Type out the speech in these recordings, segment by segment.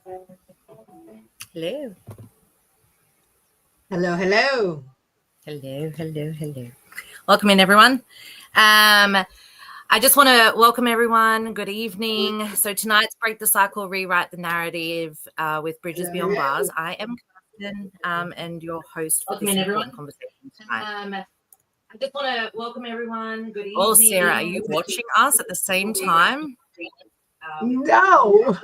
Hello. Hello, hello. Hello. Welcome in, everyone. I just want to welcome everyone. Good evening. So tonight's Break the Cycle, Rewrite the Narrative with Bridges Beyond Bars. I am Kirsten and your host for this important conversation tonight. I just want to welcome everyone. Good evening. Oh, Sarah, are you watching us at the same time? No.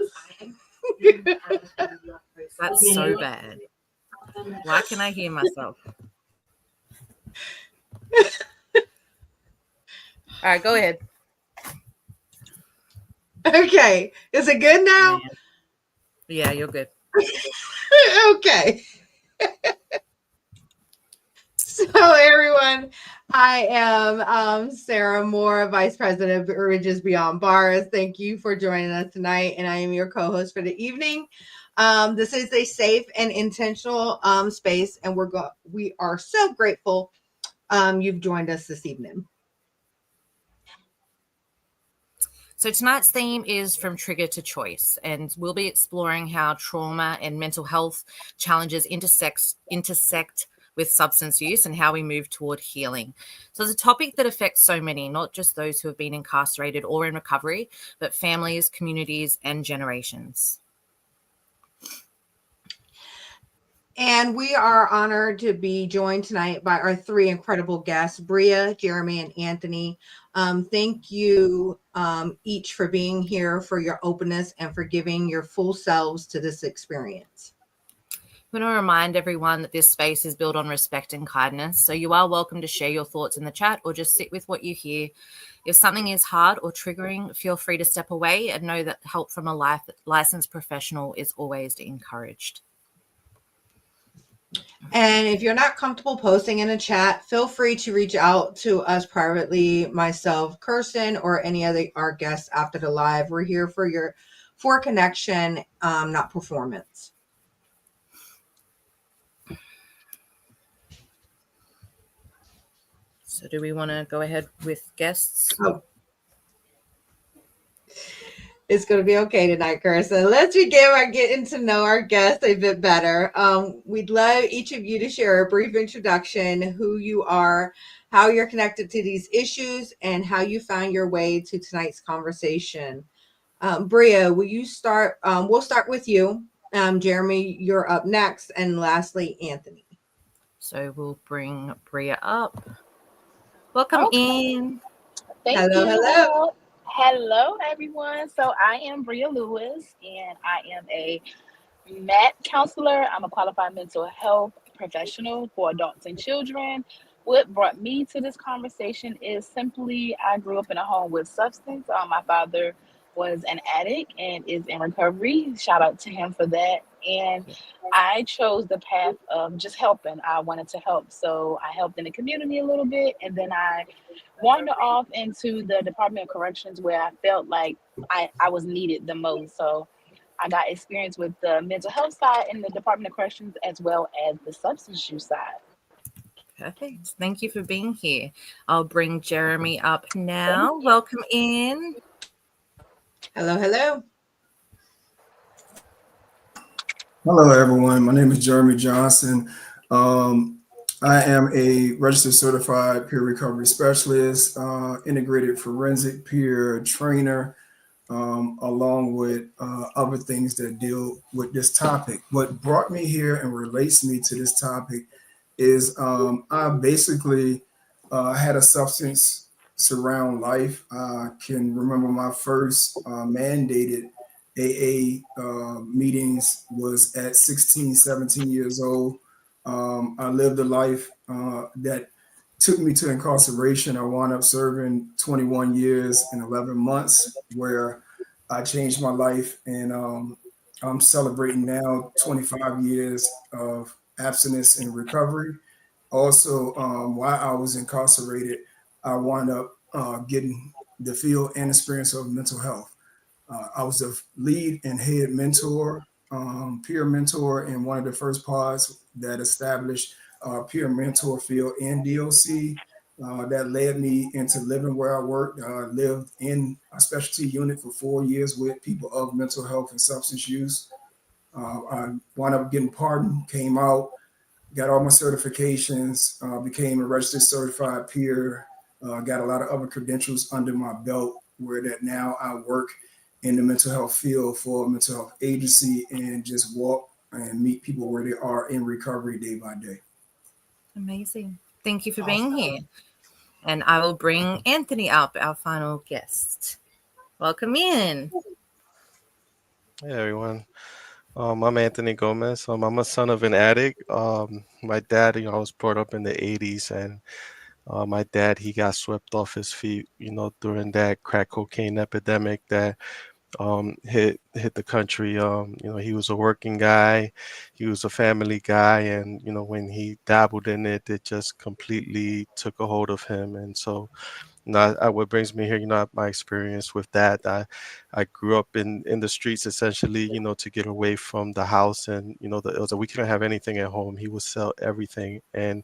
That's so bad. Why can I hear myself? All right, go ahead. Okay. Is it good now? Yeah, you're good. Okay. So, everyone, I am Sarah Moore, Vice President of Bridges Beyond Bars. Thank you for joining us tonight, and I am your co-host for the evening. This is a safe and intentional space, and we are so grateful you've joined us this evening. So tonight's theme is From Trigger to Choice, and we'll be exploring how trauma and mental health challenges intersect with substance use and how we move toward healing. So it's a topic that affects so many, not just those who have been incarcerated or in recovery, but families, communities, and generations. And we are honored to be joined tonight by our three incredible guests, Bria, Geremy, and Anthony. Thank you each for being here, for your openness, and for giving your full selves to this experience. I want to remind everyone that this space is built on respect and kindness. So you are welcome to share your thoughts in the chat or just sit with what you hear. If something is hard or triggering, feel free to step away and know that help from a licensed professional is always encouraged. And if you're not comfortable posting in a chat, feel free to reach out to us privately, myself, Kirsten, or any other our guests after the live. We're here for connection, not performance. So do we want to go ahead with guests? Oh. It's going to be okay tonight, Kirsten. Let's begin by getting to know our guests a bit better. We'd love each of you to share a brief introduction, who you are, how you're connected to these issues, and how you found your way to tonight's conversation. Bria, will you start? We'll start with you. Geremy, you're up next. And lastly, Anthony. So we'll bring Bria up. Welcome in. Thank you. Hello, everyone. So I am Bria Lewis, and I am a MAT counselor. I'm a qualified mental health professional for adults and children. What brought me to this conversation is simply I grew up in a home with substance. My father was an addict and is in recovery. Shout out to him for that. And I chose the path of just helping. I wanted to help. So I helped in the community a little bit. And then I wandered off into the Department of Corrections where I felt like I was needed the most. So I got experience with the mental health side in the Department of Corrections as well as the substance use side. Perfect. Thank you for being here. I'll bring Geremy up now. Welcome in. Hello. Hello, everyone. My name is Geremy Johnson. I am a registered certified peer recovery specialist, integrated forensic peer trainer, along with other things that deal with this topic. What brought me here and relates me to this topic is I basically had a substance surround life. I can remember my first mandated AA meetings was at 16, 17 years old. I lived a life that took me to incarceration. I wound up serving 21 years and 11 months where I changed my life, and I'm celebrating now 25 years of abstinence and recovery. Also, while I was incarcerated, I wound up getting the field and experience of mental health. I was the lead and head mentor, peer mentor in one of the first pods that established peer mentor field in DOC. That led me into living where I worked. Lived in a specialty unit for 4 years with people of mental health and substance use. I wound up getting pardoned, came out, got all my certifications, became a registered certified peer, got a lot of other credentials under my belt, where that now I work in the mental health field for a mental health agency and just walk and meet people where they are in recovery day by day. Amazing. Thank you for being here. And I will bring Anthony up, our final guest. Welcome in. Hey everyone. I'm Anthony Gomez. I'm a son of an addict. My dad, I was brought up in the 80s, and my dad, he got swept off his feet, during that crack cocaine epidemic that hit the country. He was a working guy, he was a family guy, and when he dabbled in it, it just completely took a hold of him. And so what brings me here, my experience with that. I grew up in the streets essentially, to get away from the house, and we couldn't have anything at home. He would sell everything, and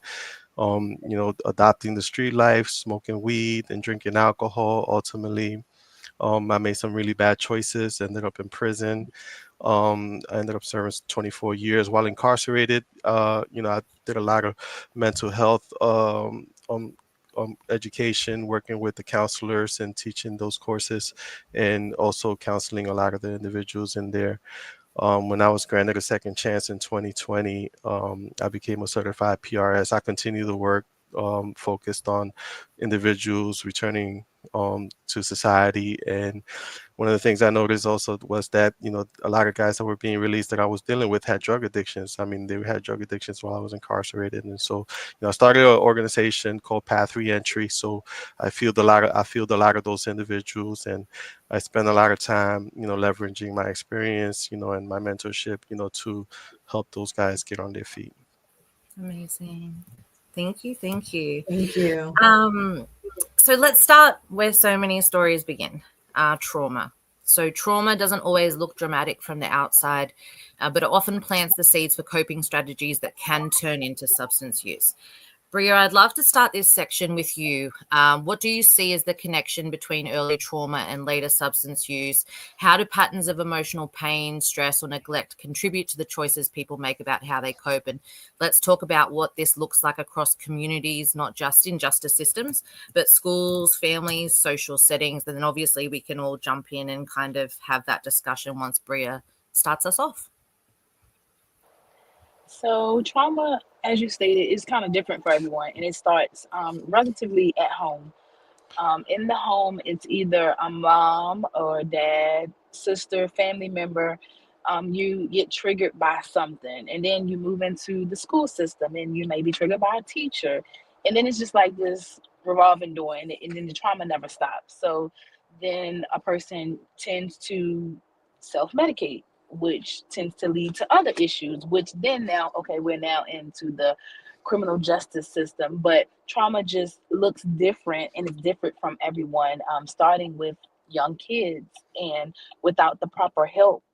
adopting the street life, smoking weed and drinking alcohol. Ultimately, I made some really bad choices. Ended up in prison. I ended up serving 24 years while incarcerated. I did a lot of mental health education, working with the counselors and teaching those courses, and also counseling a lot of the individuals in there. When I was granted a second chance in 2020, I became a certified PRS. I continue to work focused on individuals returning to society. And one of the things I noticed also was that, a lot of guys that were being released that I was dealing with had drug addictions. I mean, they had drug addictions while I was incarcerated. And so, I started an organization called Path Reentry. So I feel a lot of those individuals, and I spend a lot of time, leveraging my experience, and my mentorship, to help those guys get on their feet. Amazing. Thank you. Thank you. Thank you. So let's start where so many stories begin, trauma. So trauma doesn't always look dramatic from the outside, but it often plants the seeds for coping strategies that can turn into substance use. Bria, I'd love to start this section with you. What do you see as the connection between early trauma and later substance use? How do patterns of emotional pain, stress, or neglect contribute to the choices people make about how they cope? And let's talk about what this looks like across communities, not just in justice systems, but schools, families, social settings. And then obviously we can all jump in and kind of have that discussion once Bria starts us off. So trauma, as you stated, is kind of different for everyone, and it starts relatively at home. In the home, it's either a mom or a dad, sister, family member. You get triggered by something, and then you move into the school system, and you may be triggered by a teacher, and then it's just like this revolving door, and then the trauma never stops. So then a person tends to self-medicate, which tends to lead to other issues, which then now, okay, we're now into the criminal justice system, but trauma just looks different, and it's different from everyone, starting with young kids, and without the proper help,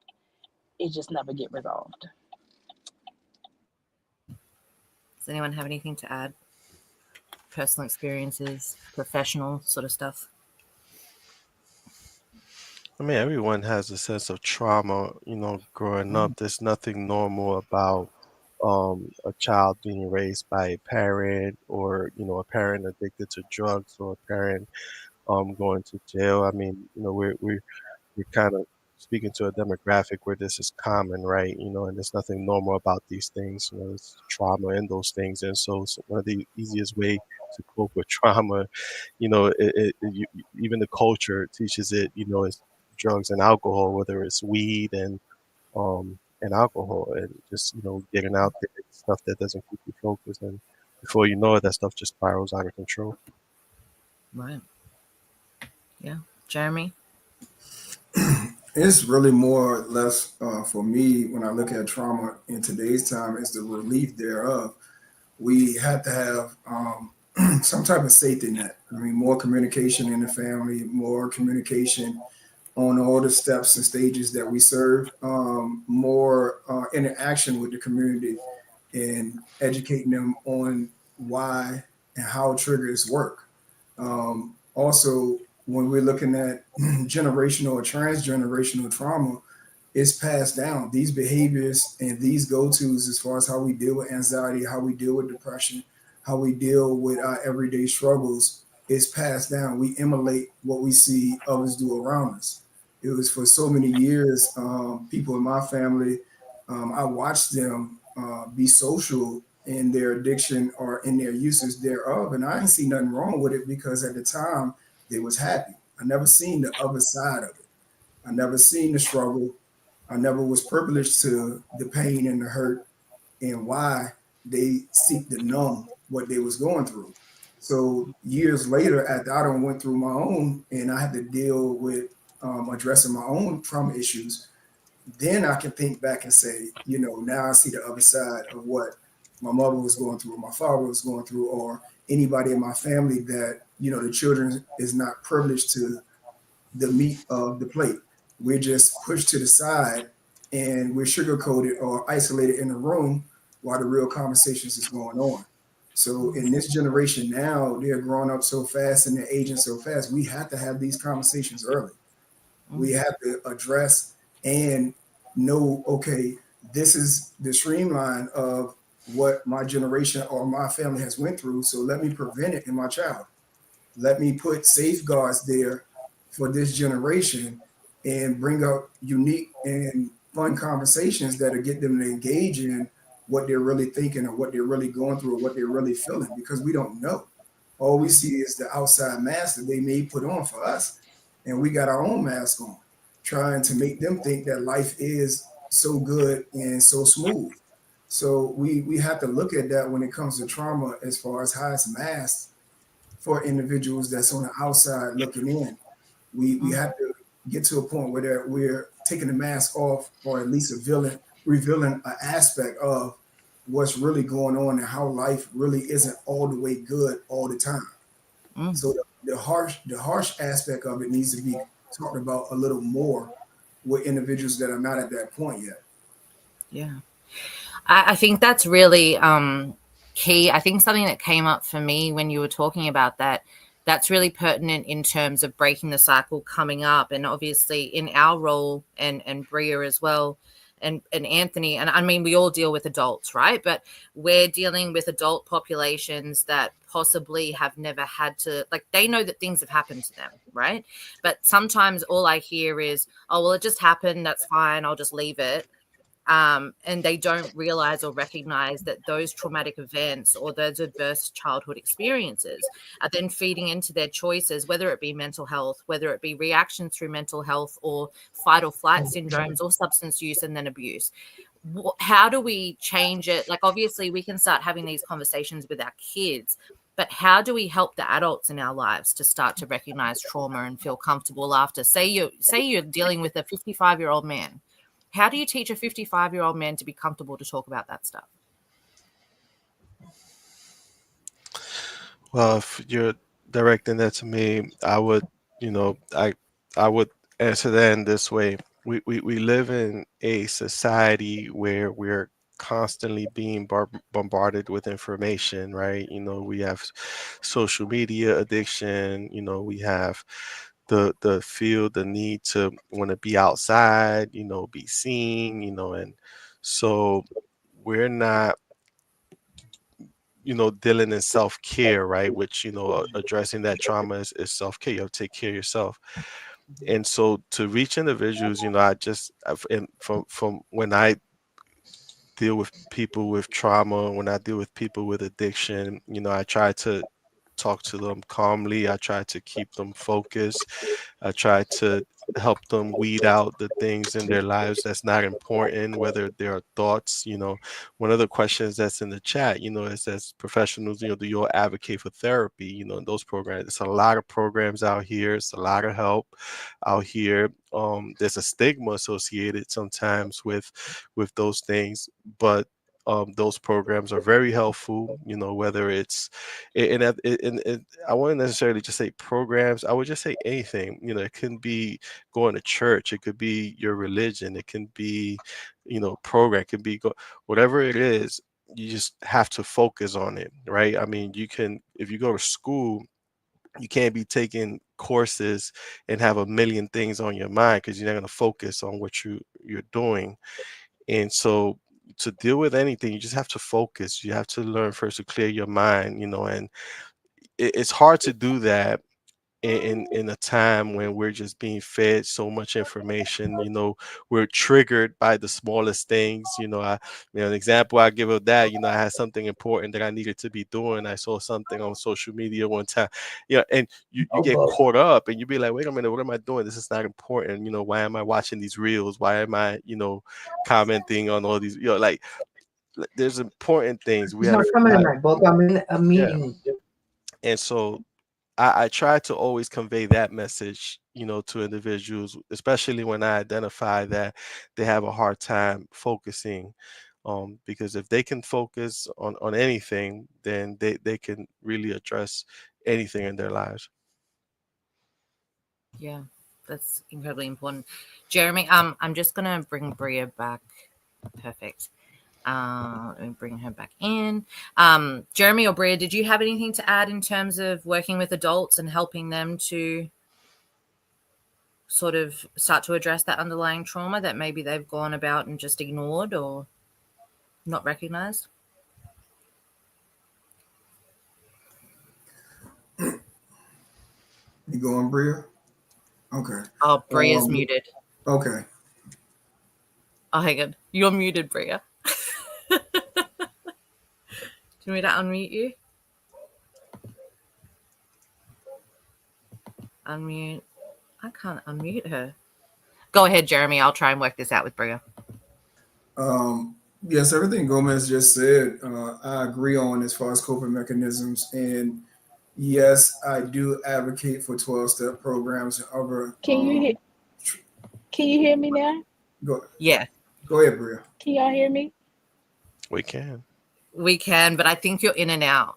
it just never get resolved. Does anyone have anything to add? Personal experiences, professional sort of stuff? I mean, everyone has a sense of trauma, growing up. There's nothing normal about a child being raised by a parent, or, a parent addicted to drugs, or a parent going to jail. I mean, we're kind of speaking to a demographic where this is common, right? And there's nothing normal about these things. There's trauma in those things. And so one of the easiest way to cope with trauma, even the culture teaches it, is drugs and alcohol, whether it's weed and alcohol, and just, getting out there, stuff that doesn't keep you focused. And before you know it, that stuff just spirals out of control. Right. Yeah. Geremy? It's really more or less for me, when I look at trauma in today's time, is the relief thereof. We have to have some type of safety net. I mean, more communication in the family, more communication on all the steps and stages that we serve, more interaction with the community, and educating them on why and how triggers work. Also, when we're looking at generational or transgenerational trauma, it's passed down. These behaviors and these go-tos, as far as how we deal with anxiety, how we deal with depression, how we deal with our everyday struggles, is passed down. We emulate what we see others do around us. It was for so many years, people in my family, I watched them be social in their addiction or in their usage thereof, and I didn't see nothing wrong with it because at the time they was happy. I never seen the other side of it. I never seen the struggle. I never was privileged to the pain and the hurt and why they seek to numb what they was going through. So years later, after I done went through my own and I had to deal with addressing my own trauma issues, then I can think back and say, now I see the other side of what my mother was going through, or my father was going through, or anybody in my family that, the children is not privileged to the meat of the plate. We're just pushed to the side and we're sugarcoated or isolated in a room while the real conversations is going on. So in this generation now, they're growing up so fast and they're aging so fast. We have to have these conversations early. We have to address and know, okay, this is the streamline of what my generation or my family has went through. So let me prevent it in my child. Let me put safeguards there for this generation and bring up unique and fun conversations that'll get them to engage in what they're really thinking or what they're really going through or what they're really feeling, because we don't know. All we see is the outside mask that they may put on for us, and we got our own mask on, trying to make them think that life is so good and so smooth. So we have to look at that when it comes to trauma, as far as how it's masked for individuals that's on the outside looking in. We have to get to a point where we're taking the mask off, or at least revealing an aspect of what's really going on and how life really isn't all the way good all the time. So the harsh aspect of it needs to be talked about a little more with individuals that are not at that point yet. Yeah. I think that's really key. I think something that came up for me when you were talking about that's really pertinent in terms of breaking the cycle coming up. And obviously in our role and Bria as well, and Anthony, and I mean, we all deal with adults, right? But we're dealing with adult populations that possibly have never had to, like, they know that things have happened to them, right? But sometimes all I hear is, oh, well, it just happened. That's fine. I'll just leave it. And they don't realize or recognize that those traumatic events or those adverse childhood experiences are then feeding into their choices, whether it be mental health, whether it be reactions through mental health or fight or flight syndromes or substance use and then abuse. How do we change it? Like, obviously we can start having these conversations with our kids, but how do we help the adults in our lives to start to recognize trauma and feel comfortable after, say you're dealing with a 55-year-old man. How do you teach a 55-year-old man to be comfortable to talk about that stuff? Well, if you're directing that to me, I would, I would answer that in this way. We live in a society where we're constantly being bombarded with information, right? We have social media addiction. We have the feel the need to want to be outside, be seen, and so we're not dealing in self-care, right? Which, addressing that trauma is self-care. You have to take care of yourself. And so to reach individuals, and from when I deal with people with trauma, when I deal with people with addiction, I try to talk to them calmly. I try to keep them focused. I try to help them weed out the things in their lives that's not important, whether there are thoughts. One of the questions that's in the chat, it says professionals, do you all advocate for therapy? In those programs, there's a lot of programs out here. It's a lot of help out here. There's a stigma associated sometimes with those things, but those programs are very helpful, whether it's, and I wouldn't necessarily just say programs, I would just say anything, it can be going to church, it could be your religion, it can be, program, it can be, whatever it is, you just have to focus on it, right? I mean, if you go to school, you can't be taking courses and have a million things on your mind because you're not going to focus on what you're doing. And so to deal with anything, you just have to focus. You have to learn first to clear your mind, and it's hard to do that in a time when we're just being fed so much information. We're triggered by the smallest things. An example I give of that, I had something important that I needed to be doing. I saw something on social media one time, and you get caught up and you be like, wait a minute, what am I doing? This is not important. Why am I watching these reels? Why am I commenting on all these, like there's important things we He's have. not coming tonight, both. I'm in a meeting. And so I try to always convey that message, to individuals, especially when I identify that they have a hard time focusing. Because if they can focus on anything, then they can really address anything in their lives. Yeah, that's incredibly important. Geremy, I'm just going to bring Bria back. Perfect. Let me bring her back in. Geremy or Bria, did you have anything to add in terms of working with adults and helping them to sort of start to address that underlying trauma that maybe they've gone about and just ignored or not recognized? You going, Bria? Okay. Oh, Bria's muted. Okay. Oh, hang on. You're muted, Bria. Do you want me to unmute you? Unmute. I can't unmute her. Go ahead, Geremy. I'll try and work this out with Bria. Yes, everything Gomez just said, I agree on as far as coping mechanisms. And yes, I do advocate for 12-step programs and other. Can you hear me now? Yeah. Go ahead, Bria. Can y'all hear me? We can. We can, but I think you're in and out.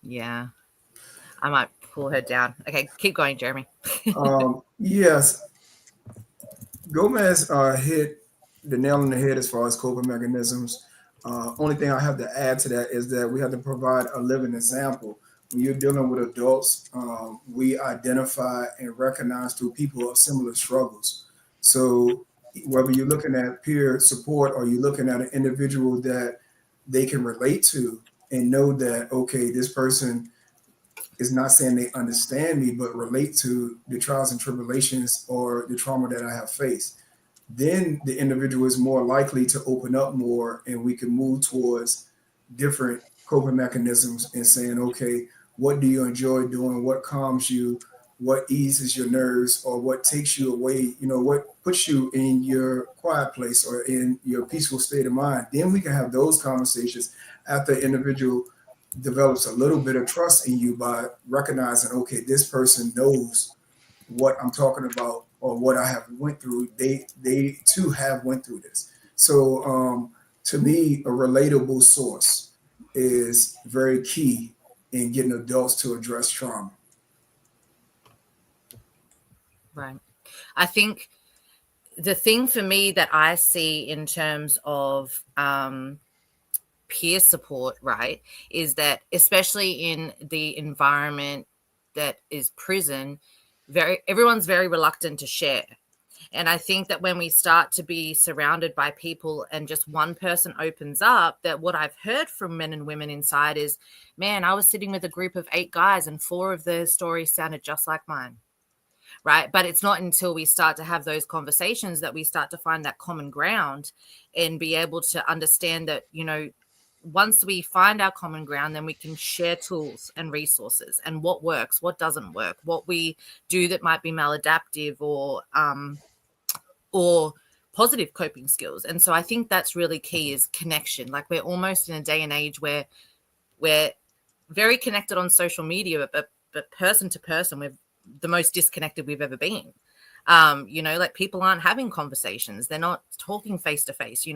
Yeah. I might pull her down. Okay, keep going, Geremy. Yes. Gomez hit the nail on the head as far as coping mechanisms. Only thing I have to add to that is that we have to provide a living example. When you're dealing with adults, we identify and recognize through people of similar struggles. So whether you're looking at peer support or you're looking at an individual that they can relate to and know that, okay, this person is not saying they understand me, but relate to the trials and tribulations or the trauma that I have faced, then the individual is more likely to open up more and we can move towards different coping mechanisms and saying, okay, what do you enjoy doing? What calms you? What eases your nerves, or what takes you away? What puts you in your quiet place or in your peaceful state of mind? Then we can have those conversations after the individual develops a little bit of trust in you by recognizing, okay, this person knows what I'm talking about or what I have went through. They too have went through this. So to me, a relatable source is very key in getting adults to address trauma. Right. I think the thing for me that I see in terms of peer support, right, is that especially in the environment that is prison, everyone's very reluctant to share. And I think that when we start to be surrounded by people and just one person opens up, that what I've heard from men and women inside is, man, I was sitting with a group of 8 guys and 4 of their stories sounded just like mine. Right. But it's not until we start to have those conversations that we start to find that common ground and be able to understand that, once we find our common ground, then we can share tools and resources and what works, what doesn't work, what we do that might be maladaptive or positive coping skills. And so I think that's really key, is connection. Like, we're almost in a day and age where we're very connected on social media, but person to person, we're the most disconnected we've ever been. Like, people aren't having conversations. They're not talking face to face.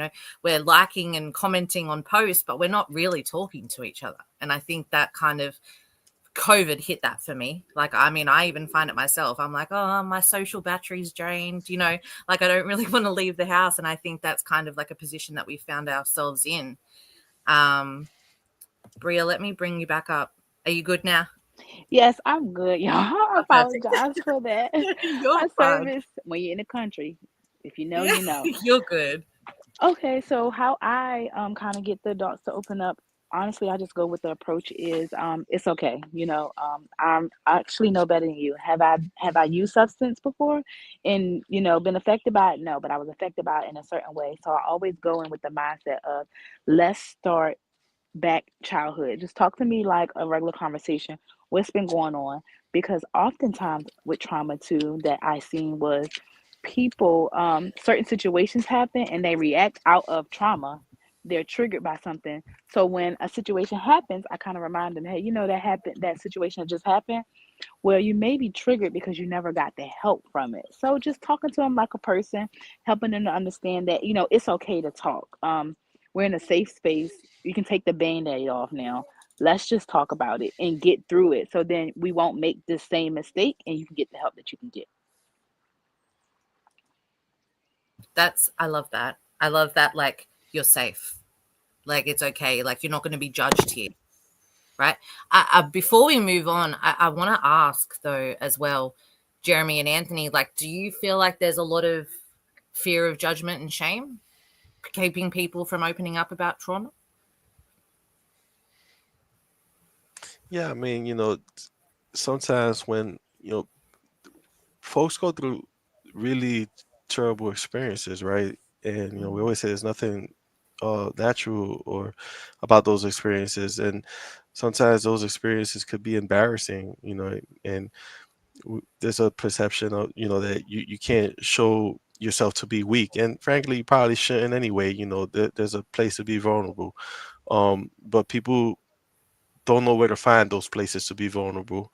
We're liking and commenting on posts, but we're not really talking to each other. And I think that kind of COVID hit that for me. Like, I mean, I even find it myself. I'm like, oh, my social battery's drained, like, I don't really want to leave the house. And I think that's kind of like a position that we found ourselves in. Bria, let me bring you back up. Are you good now? Yes, I'm good, y'all. I Oh, perfect. apologize for that. You're My fine. service, when you're in the country, if you know, Yeah, you know. you're good. Okay, so how I kind of get the adults to open up, honestly, I just go with the approach is it's okay. I actually know better than you. Have I used substance before and been affected by it? No, but I was affected by it in a certain way. So I always go in with the mindset of let's start back childhood. Just talk to me like a regular conversation. What's been going on? Because oftentimes with trauma too, that I seen was people, certain situations happen and they react out of trauma. They're triggered by something. So when a situation happens, I kind of remind them, hey, that happened, that situation just happened. Well, you may be triggered because you never got the help from it. So just talking to them like a person, helping them to understand that, it's okay to talk. We're in a safe space. You can take the band-aid off now. Let's just talk about it and get through it. So then we won't make the same mistake and you can get the help that you can get. I love that. I love that. Like, you're safe. Like, it's okay. Like, you're not going to be judged here. Right. Before we move on, I want to ask, though, as well, Geremy and Anthony, like, do you feel like there's a lot of fear of judgment and shame keeping people from opening up about trauma? Yeah, I mean, sometimes when folks go through really terrible experiences, right? And we always say there's nothing natural or about those experiences, and sometimes those experiences could be embarrassing, and there's a perception of that you can't show yourself to be weak, and frankly you probably shouldn't anyway. There's a place to be vulnerable, but people don't know where to find those places to be vulnerable.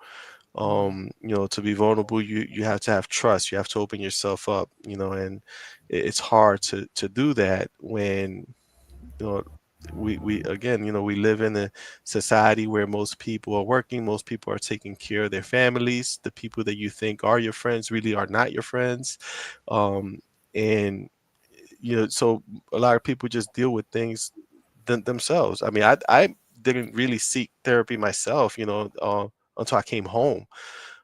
To be vulnerable, you have to have trust, you have to open yourself up, and it's hard to do that when you know we again, we live in a society where most people are working, most people are taking care of their families. The people that you think are your friends really are not your friends. And so a lot of people just deal with things themselves. I mean, I didn't really seek therapy myself, until I came home.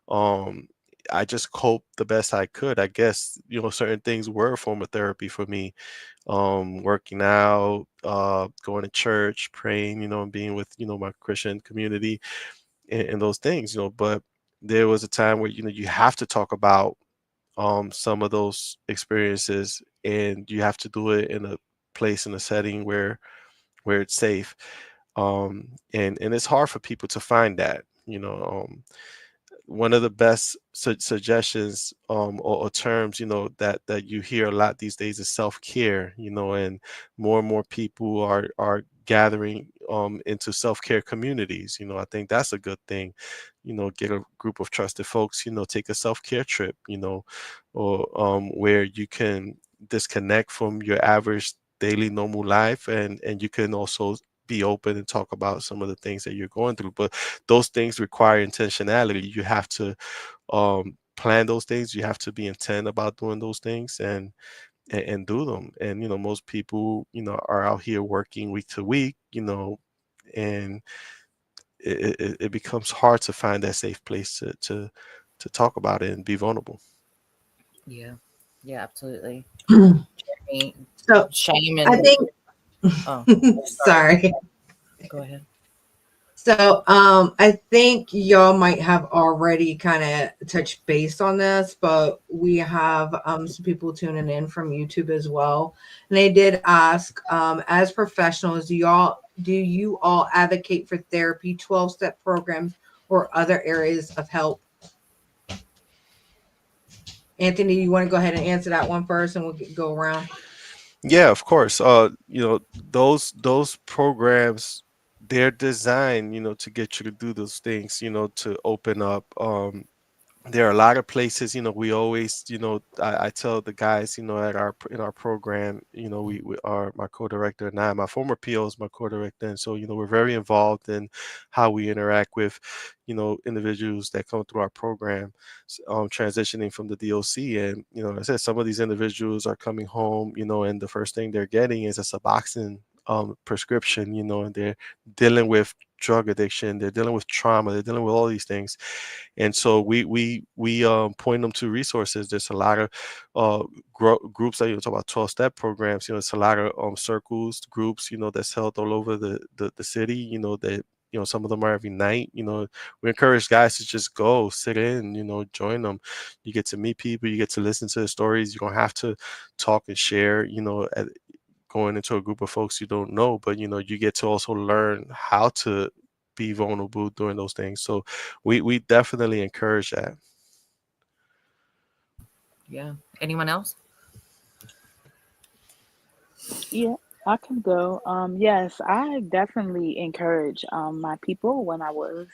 um I just coped the best I could. I guess, certain things were a form of therapy for me. Working out, going to church, praying, and being with, my Christian community, and those things, but there was a time where, you have to talk about some of those experiences, and you have to do it in a place, in a setting where it's safe. And it's hard for people to find that. One of the best suggestions, or terms, that you hear a lot these days is self-care, and more people are gathering into self-care communities. I think that's a good thing. Get a group of trusted folks, take a self-care trip, or where you can disconnect from your average daily normal life, and you can also be open and talk about some of the things that you're going through. But those things require intentionality. You have to plan those things. You have to be intent about doing those things, and do them. And most people are out here working week to week, and it becomes hard to find that safe place to talk about it and be vulnerable. Yeah. Yeah, absolutely. So Shame I and think, oh, sorry. sorry. Go ahead. So I think y'all might have already kind of touched base on this, but we have some people tuning in from YouTube as well. And they did ask, as professionals, do you all advocate for therapy, 12-step programs, or other areas of help? Anthony, you want to go ahead and answer that one first and we'll go around? Yeah, of course. Those programs, they're designed, to get you to do those things, to open up. There are a lot of places, we always, I tell the guys, in our program, we are, my co-director and I, my former PO is my co-director, and so we're very involved in how we interact with individuals that come through our program, transitioning from the DOC. And I said some of these individuals are coming home, and the first thing they're getting is a Suboxone prescription, and they're dealing with drug addiction, they're dealing with trauma, they're dealing with all these things. And so we point them to resources. There's a lot of groups that you talk about 12-step programs. It's a lot of circles, groups, that's held all over the city. That some of them are every night. We encourage guys to just go sit in, join them. You get to meet people, you get to listen to the stories. You don't have to talk and share, going into a group of folks you don't know, but you get to also learn how to be vulnerable during those things. So we definitely encourage that. Yeah. Anyone else? Yeah, I can go. Yes, I definitely encourage my people when I was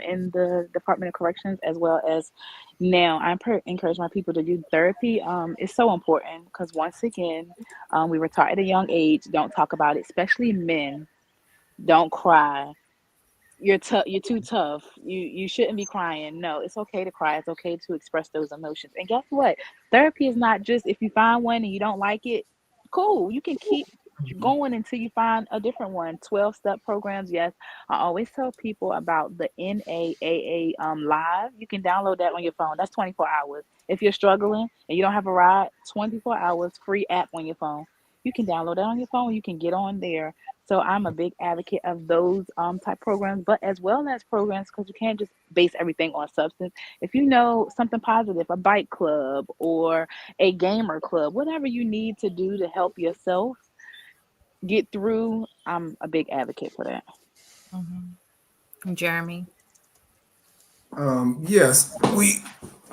in the Department of Corrections, as well as now. Encourage my people to do therapy. It's so important because, once again, we were taught at a young age, don't talk about it, especially men. Don't cry. You're tough. You're too tough. You shouldn't be crying. No, it's okay to cry. It's okay to express those emotions. And guess what? Therapy is not just if you find one and you don't like it, cool. You can keep going until you find a different one. 12-step programs. Yes, I always tell people about the NAAA Live. You can download that on your phone. That's 24 hours. If you're struggling and you don't have a ride, 24 hours free app on your phone. You can download that on your phone. You can get on there. So I'm a big advocate of those type programs, but as well as programs, because you can't just base everything on substance. If you know something positive, a bike club or a gamer club, whatever you need to do to help yourself get through, I'm a big advocate for that. Geremy? Yes,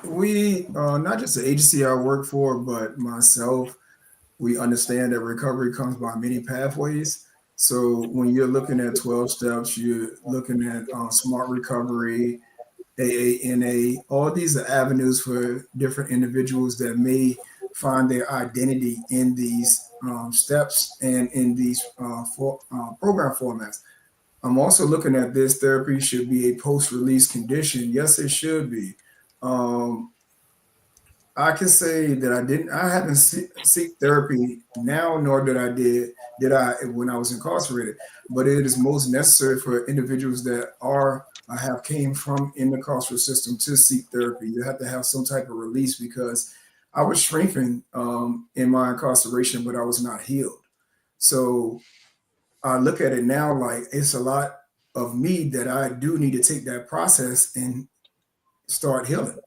we not just the agency I work for, but myself, we understand that recovery comes by many pathways. So when you're looking at 12 steps, you're looking at smart recovery, AANA, all these are avenues for different individuals that may find their identity in these steps and in these program formats. I'm also looking at this therapy should be a post-release condition. Yes, it should be. Um, I can say that I haven't seek therapy now, nor did I when I was incarcerated. But it is most necessary for individuals that have came from in the carceral system to seek therapy. You have to have some type of release because I was shrinking in my incarceration, but I was not healed. So I look at it now like it's a lot of me that I do need to take that process and start healing.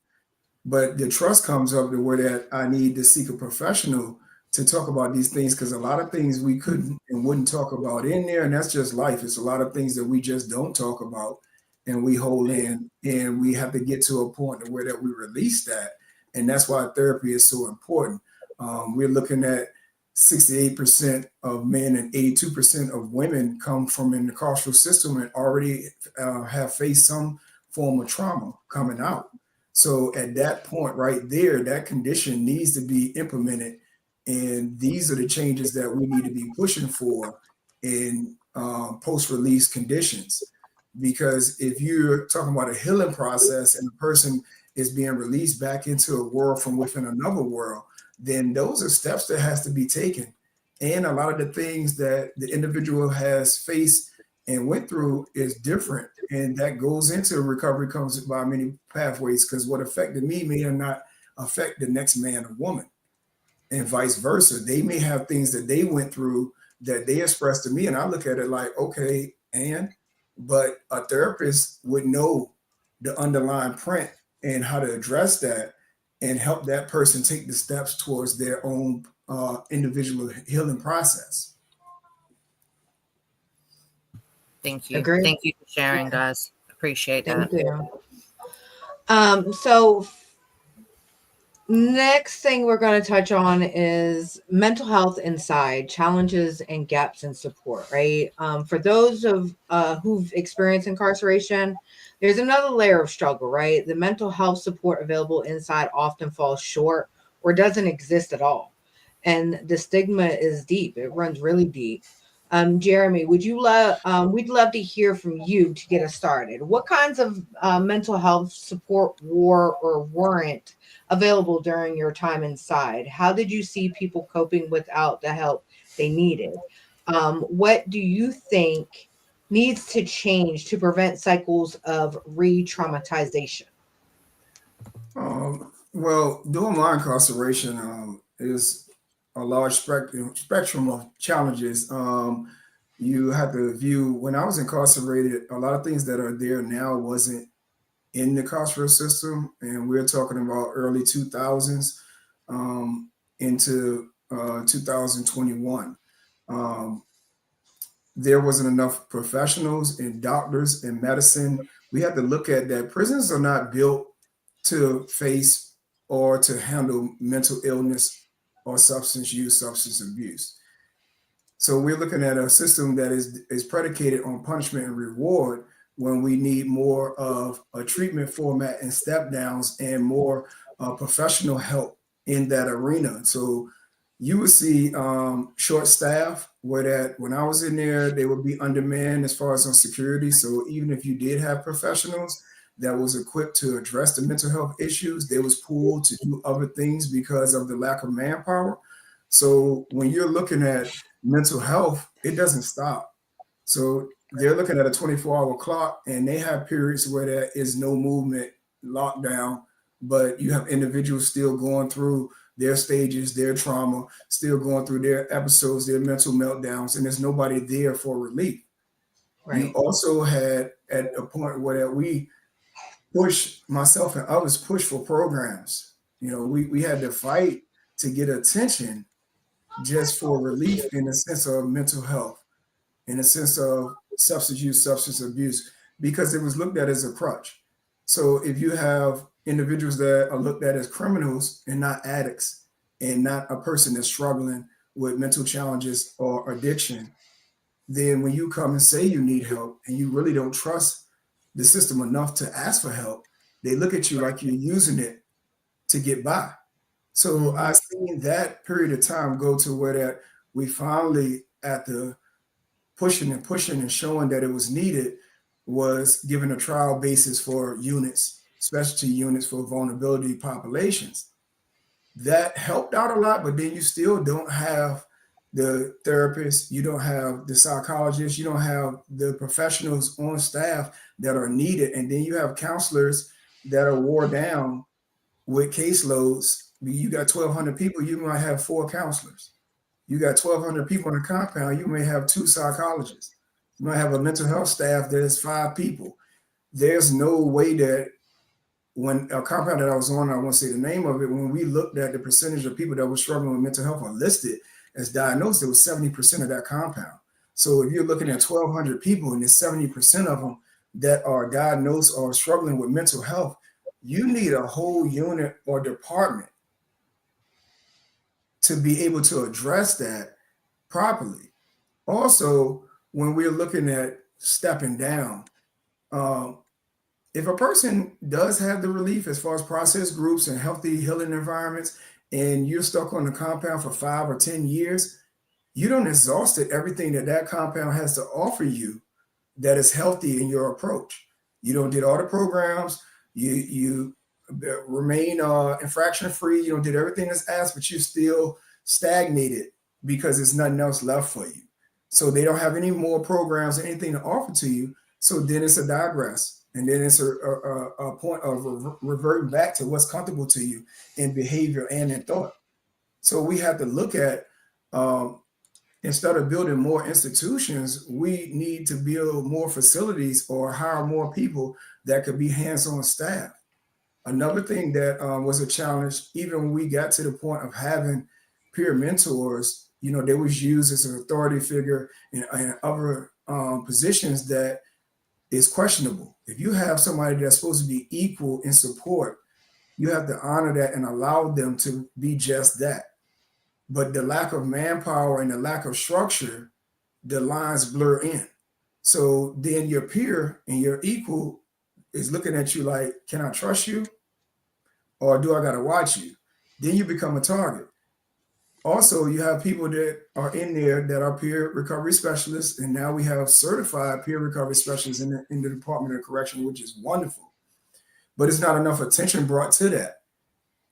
But the trust comes up to where that I need to seek a professional to talk about these things because a lot of things we couldn't and wouldn't talk about in there, and that's just life. It's a lot of things that we just don't talk about and we hold in, and we have to get to a point where that we release that, and that's why therapy is so important. We're looking at 68% of men and 82% of women come from in the carceral system and already have faced some form of trauma coming out. So at that point right there, that condition needs to be implemented. And these are the changes that we need to be pushing for in post-release conditions. Because if you're talking about a healing process and the person is being released back into a world from within another world, then those are steps that has to be taken. And a lot of the things that the individual has faced and went through is different. And that goes into recovery comes by many pathways because what affected me may or not affect the next man or woman and vice versa. They may have things that they went through that they expressed to me. And I look at it like, okay, but a therapist would know the underlying print and how to address that and help that person take the steps towards their own individual healing process. Thank you. Agree. Thank you for sharing, guys. Appreciate that. Thank you. So next thing we're going to touch on is mental health inside, challenges and gaps in support, right? For those of who've experienced incarceration, there's another layer of struggle, right? The mental health support available inside often falls short or doesn't exist at all. And the stigma is deep. It runs really deep. Geremy, we'd love to hear from you to get us started. What kinds of mental health support weren't available during your time inside? How did you see people coping without the help they needed? What do you think needs to change to prevent cycles of re-traumatization? Well, dual my incarceration is a large spectrum of challenges. You have to view, when I was incarcerated, a lot of things that are there now wasn't in the carceral system, and we're talking about early 2000s into 2021. There wasn't enough professionals and doctors in medicine. We have to look at that. Prisons are not built to face or to handle mental illness or substance use, substance abuse. So we're looking at a system that is predicated on punishment and reward, when we need more of a treatment format and step downs and more professional help in that arena. So you would see short staff, where that when I was in there, they would be undermanned as far as on security. So even if you did have professionals that was equipped to address the mental health issues, they was pulled to do other things because of the lack of manpower. So when you're looking at mental health, it doesn't stop. So they're looking at a 24-hour clock, and they have periods where there is no movement, lockdown, but you have individuals still going through their stages, their trauma, still going through their episodes, their mental meltdowns, and there's nobody there for relief. Right. You also had at a point where we push, myself and others push for programs. You know, we had to fight to get attention just for relief in the sense of mental health, in the sense of substance use, substance abuse, because it was looked at as a crutch. So if you have individuals that are looked at as criminals and not addicts, and not a person that's struggling with mental challenges or addiction, then when you come and say you need help and you really don't trust the system enough to ask for help, they look at you like you're using it to get by. So I've seen that period of time go to where that we finally, at the pushing and showing that it was needed, was given a trial basis for units, specialty units for vulnerability populations. That helped out a lot, but then you still don't have the therapists, you don't have the psychologists, you don't have the professionals on staff that are needed. And then you have counselors that are wore down with caseloads. You got 1,200 people, you might have 4 counselors. You got 1,200 people in a compound, you may have 2 psychologists. You might have a mental health staff that is 5 people. There's no way that when a compound that I was on, I won't say the name of it, when we looked at the percentage of people that were struggling with mental health or listed as diagnosed, it was 70% of that compound. So if you're looking at 1,200 people and there's 70% of them that are diagnosed or struggling with mental health, you need a whole unit or department to be able to address that properly. Also, when we're looking at stepping down, if a person does have the relief as far as process groups and healthy healing environments, and you're stuck on the compound for 5 or 10 years, you don't exhausted everything that compound has to offer you that is healthy in your approach. You don't did all the programs, you remain infraction free, you don't did everything that's asked, but you're still stagnated because there's nothing else left for you. So they don't have any more programs or anything to offer to you. So then it's a digress. And then it's a point of reverting back to what's comfortable to you in behavior and in thought. So we have to look at, instead of building more institutions, we need to build more facilities or hire more people that could be hands-on staff. Another thing that was a challenge, even when we got to the point of having peer mentors, you know, they was used as an authority figure in other positions that is questionable. If you have somebody that's supposed to be equal in support, you have to honor that and allow them to be just that. But the lack of manpower and the lack of structure, the lines blur in. So then your peer and your equal is looking at you like, can I trust you? Or do I gotta watch you? Then you become a target. Also, you have people that are in there that are peer recovery specialists, and now we have certified peer recovery specialists in the Department of Correction, which is wonderful. But it's not enough attention brought to that.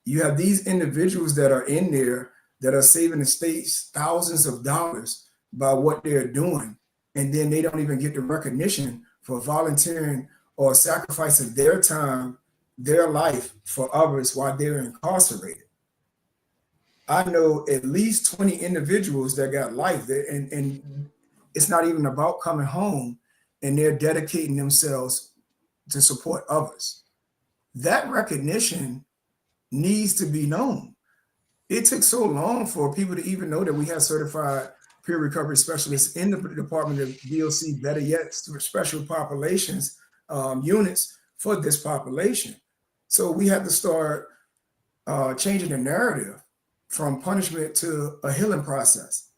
You have these individuals that are in there that are saving the states thousands of dollars by what they're doing, and then they don't even get the recognition for volunteering or sacrificing their time, their life for others while they're incarcerated. I know at least 20 individuals that got life there, and it's not even about coming home, and they're dedicating themselves to support others. That recognition needs to be known. It took so long for people to even know that we have certified peer recovery specialists in the Department of DOC, better yet, special populations units for this population. So we have to start changing the narrative from punishment to a healing process.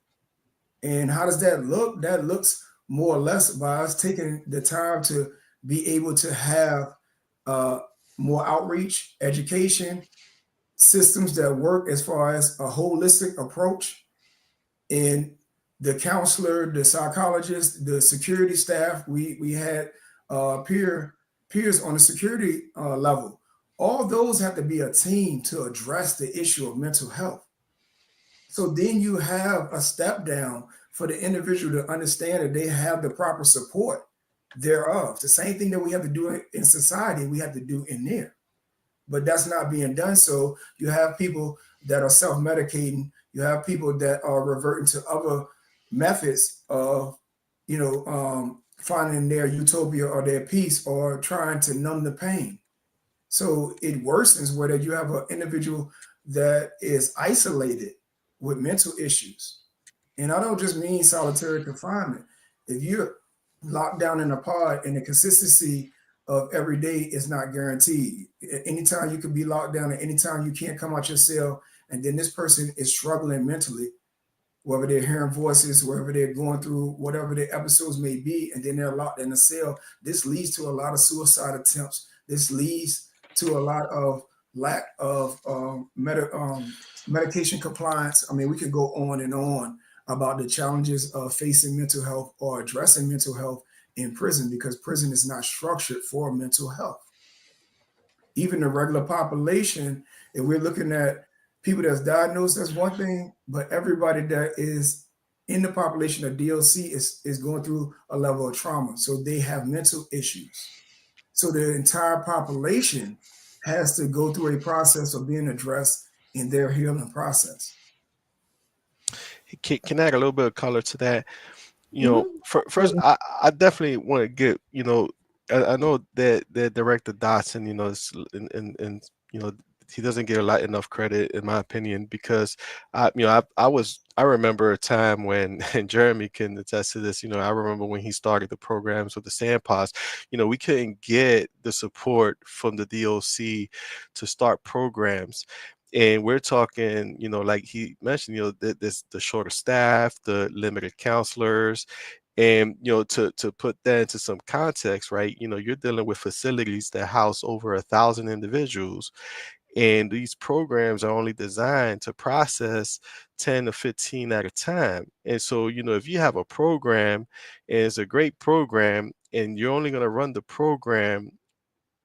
And how does that look? That looks more or less by us taking the time to be able to have more outreach, education, systems that work as far as a holistic approach. And the counselor, the psychologist, the security staff, we had peers on the security level. All those have to be a team to address the issue of mental health. So then you have a step down for the individual to understand that they have the proper support thereof. The same thing that we have to do in society, we have to do in there. But that's not being done. So you have people that are self-medicating. You have people that are reverting to other methods of, finding their utopia or their peace or trying to numb the pain. So it worsens whether you have an individual that is isolated with mental issues. And I don't just mean solitary confinement. If you're locked down in a pod and the consistency of every day is not guaranteed. Anytime you could be locked down, and anytime you can't come out your cell, and then this person is struggling mentally, whether they're hearing voices, wherever they're going through, whatever their episodes may be, and then they're locked in a cell, this leads to a lot of suicide attempts. This leads to a lot of lack of medication compliance. I mean, we could go on and on about the challenges of facing mental health or addressing mental health in prison, because prison is not structured for mental health. Even the regular population, if we're looking at people that's diagnosed, that's one thing, but everybody that is in the population of DOC is going through a level of trauma. So they have mental issues. So the entire population has to go through a process of being addressed in their healing process. Can I add a little bit of color to that? First, I definitely want to get, I know that Director Dotson, and he doesn't get enough credit, in my opinion, because I remember a time when, and Geremy can attest to this, I remember when he started the programs with the sandpots, we couldn't get the support from the DOC to start programs. And we're talking, like he mentioned, this the shorter staff, the limited counselors, and to put that into some context, right? You're dealing with facilities that house over 1,000 individuals, and these programs are only designed to process 10 to 15 at a time. And so, if you have a program and it's a great program, and you're only going to run the program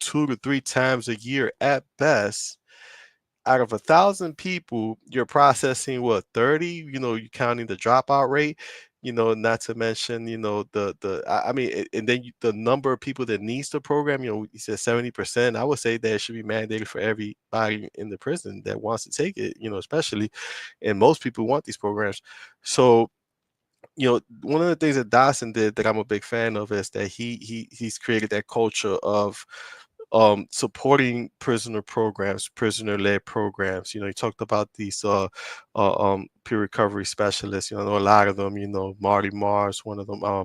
2 to 3 times a year at best, out of 1,000 people, you're processing what, 30? You're counting the dropout rate. Not to mention, and then the number of people that needs the program. You said 70%. I would say that it should be mandated for everybody in the prison that wants to take it. Especially, and most people want these programs. So, one of the things that Dawson did that I'm a big fan of is that he's created that culture of supporting prisoner programs, prisoner-led programs. He talked about these peer recovery specialists. I know a lot of them. Marty Mars, one of them. I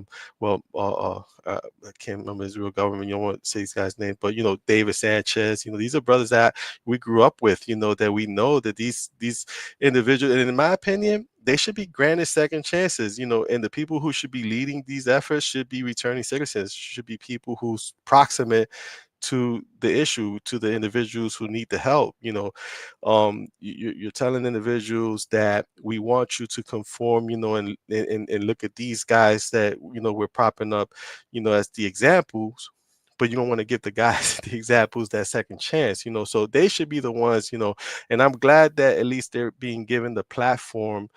can't remember his real government. You don't want to say these guys' name, but David Sanchez. These are brothers that we grew up with. That we know that these individuals, and in my opinion, they should be granted second chances. And the people who should be leading these efforts should be returning citizens. Should be people who's proximate to the issue, to the individuals who need the help. You're telling individuals that we want you to conform, and look at these guys that we're propping up, as the examples. but you don't want to give the guys the examples that second chance, so they should be the ones, and I'm glad that at least they're being given the platform,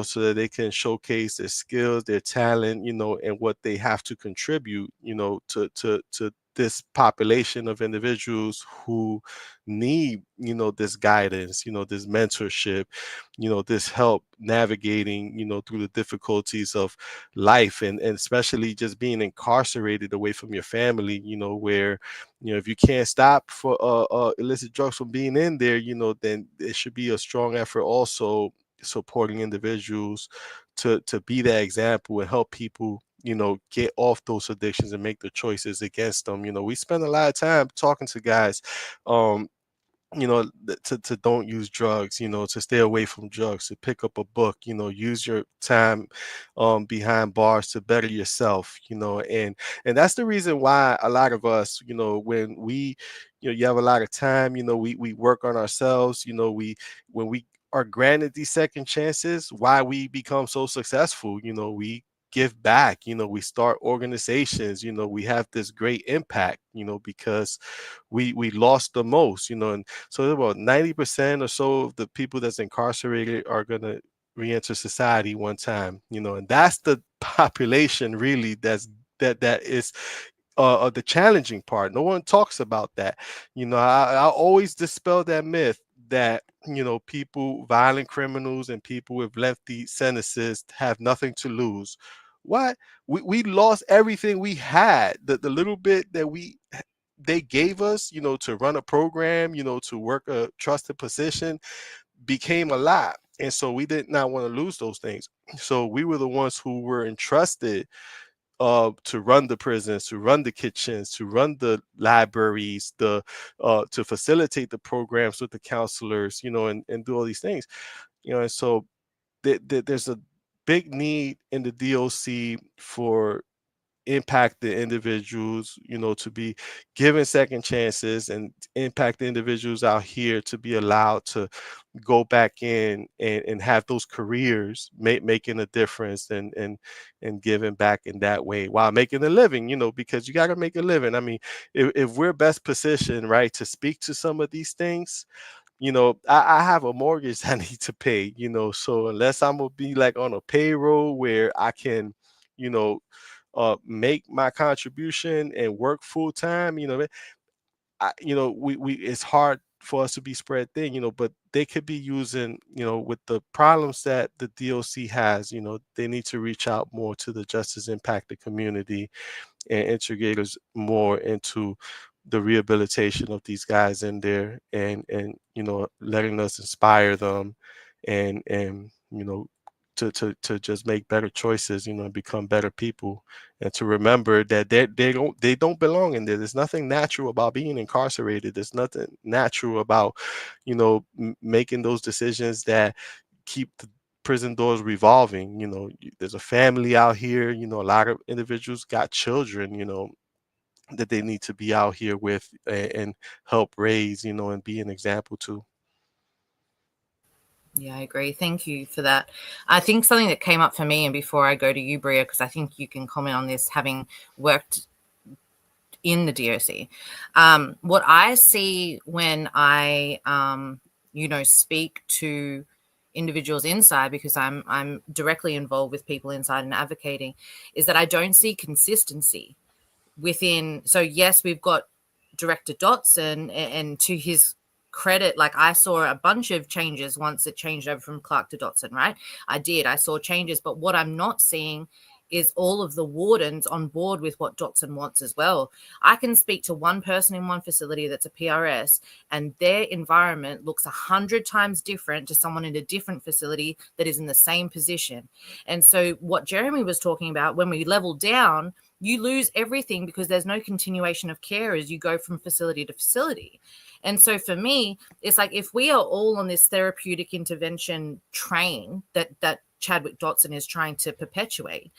so that they can showcase their skills, their talent, and what they have to contribute, to this population of individuals who need, this guidance, this mentorship, this help navigating, through the difficulties of life, and especially just being incarcerated away from your family, where, if you can't stop for illicit drugs from being in there, then it should be a strong effort also supporting individuals to be that example and help people, get off those addictions and make the choices against them. We spend a lot of time talking to guys, to don't use drugs, to stay away from drugs, to pick up a book, use your time behind bars to better yourself, and that's the reason why a lot of us, when we, you have a lot of time, we work on ourselves, when we are granted these second chances, why we become so successful, we give back, we start organizations, we have this great impact, because we lost the most, and so about 90% or so of the people that's incarcerated are going to re-enter society one time, and that's the population really that is the challenging part. No one talks about that. I always dispel that myth that, people, violent criminals and people with lengthy sentences have nothing to lose. What? We lost everything we had. The little bit that they gave us, to run a program, to work a trusted position became a lot. And so we did not want to lose those things. So we were the ones who were entrusted to run the prisons, to run the kitchens, to run the libraries, to facilitate the programs with the counselors, and do all these things, and so there's a big need in the DOC for impact the individuals, to be given second chances, and impact the individuals out here to be allowed to go back in and have those careers, making a difference, and giving back in that way while making a living, because you got to make a living. I mean, if we're best positioned, right, to speak to some of these things, I have a mortgage I need to pay, so unless I'm gonna be like on a payroll where I can, you know, make my contribution and work full time, we it's hard for us to be spread thin, but they could be using, with the problems that the DOC has, they need to reach out more to the justice impacted community and integrate us more into the rehabilitation of these guys in there, and letting us inspire them, and to just make better choices, and become better people, and to remember that they don't belong in there. There's nothing natural about being incarcerated. There's nothing natural about making those decisions that keep the prison doors revolving. There's a family out here, a lot of individuals got children, that they need to be out here with, and help raise, and be an example to. Yeah, I agree. Thank you for that. I think something that came up for me, and before I go to you, Bria, because I think you can comment on this, having worked in the DOC, what I see when I, speak to individuals inside, because I'm directly involved with people inside and advocating, is that I don't see consistency within. So yes, we've got Director Dotson, and to his credit, like I saw a bunch of changes once it changed over from Clark to Dotson, right? I saw changes, but what I'm not seeing is all of the wardens on board with what Dotson wants as well. I can speak to one person in one facility that's a PRS, and their environment looks 100 times different to someone in a different facility that is in the same position. And so what Geremy was talking about, when we level down, you lose everything because there's no continuation of care as you go from facility to facility. And so for me, it's like, if we are all on this therapeutic intervention train that Chadwick Dotson is trying to perpetuate,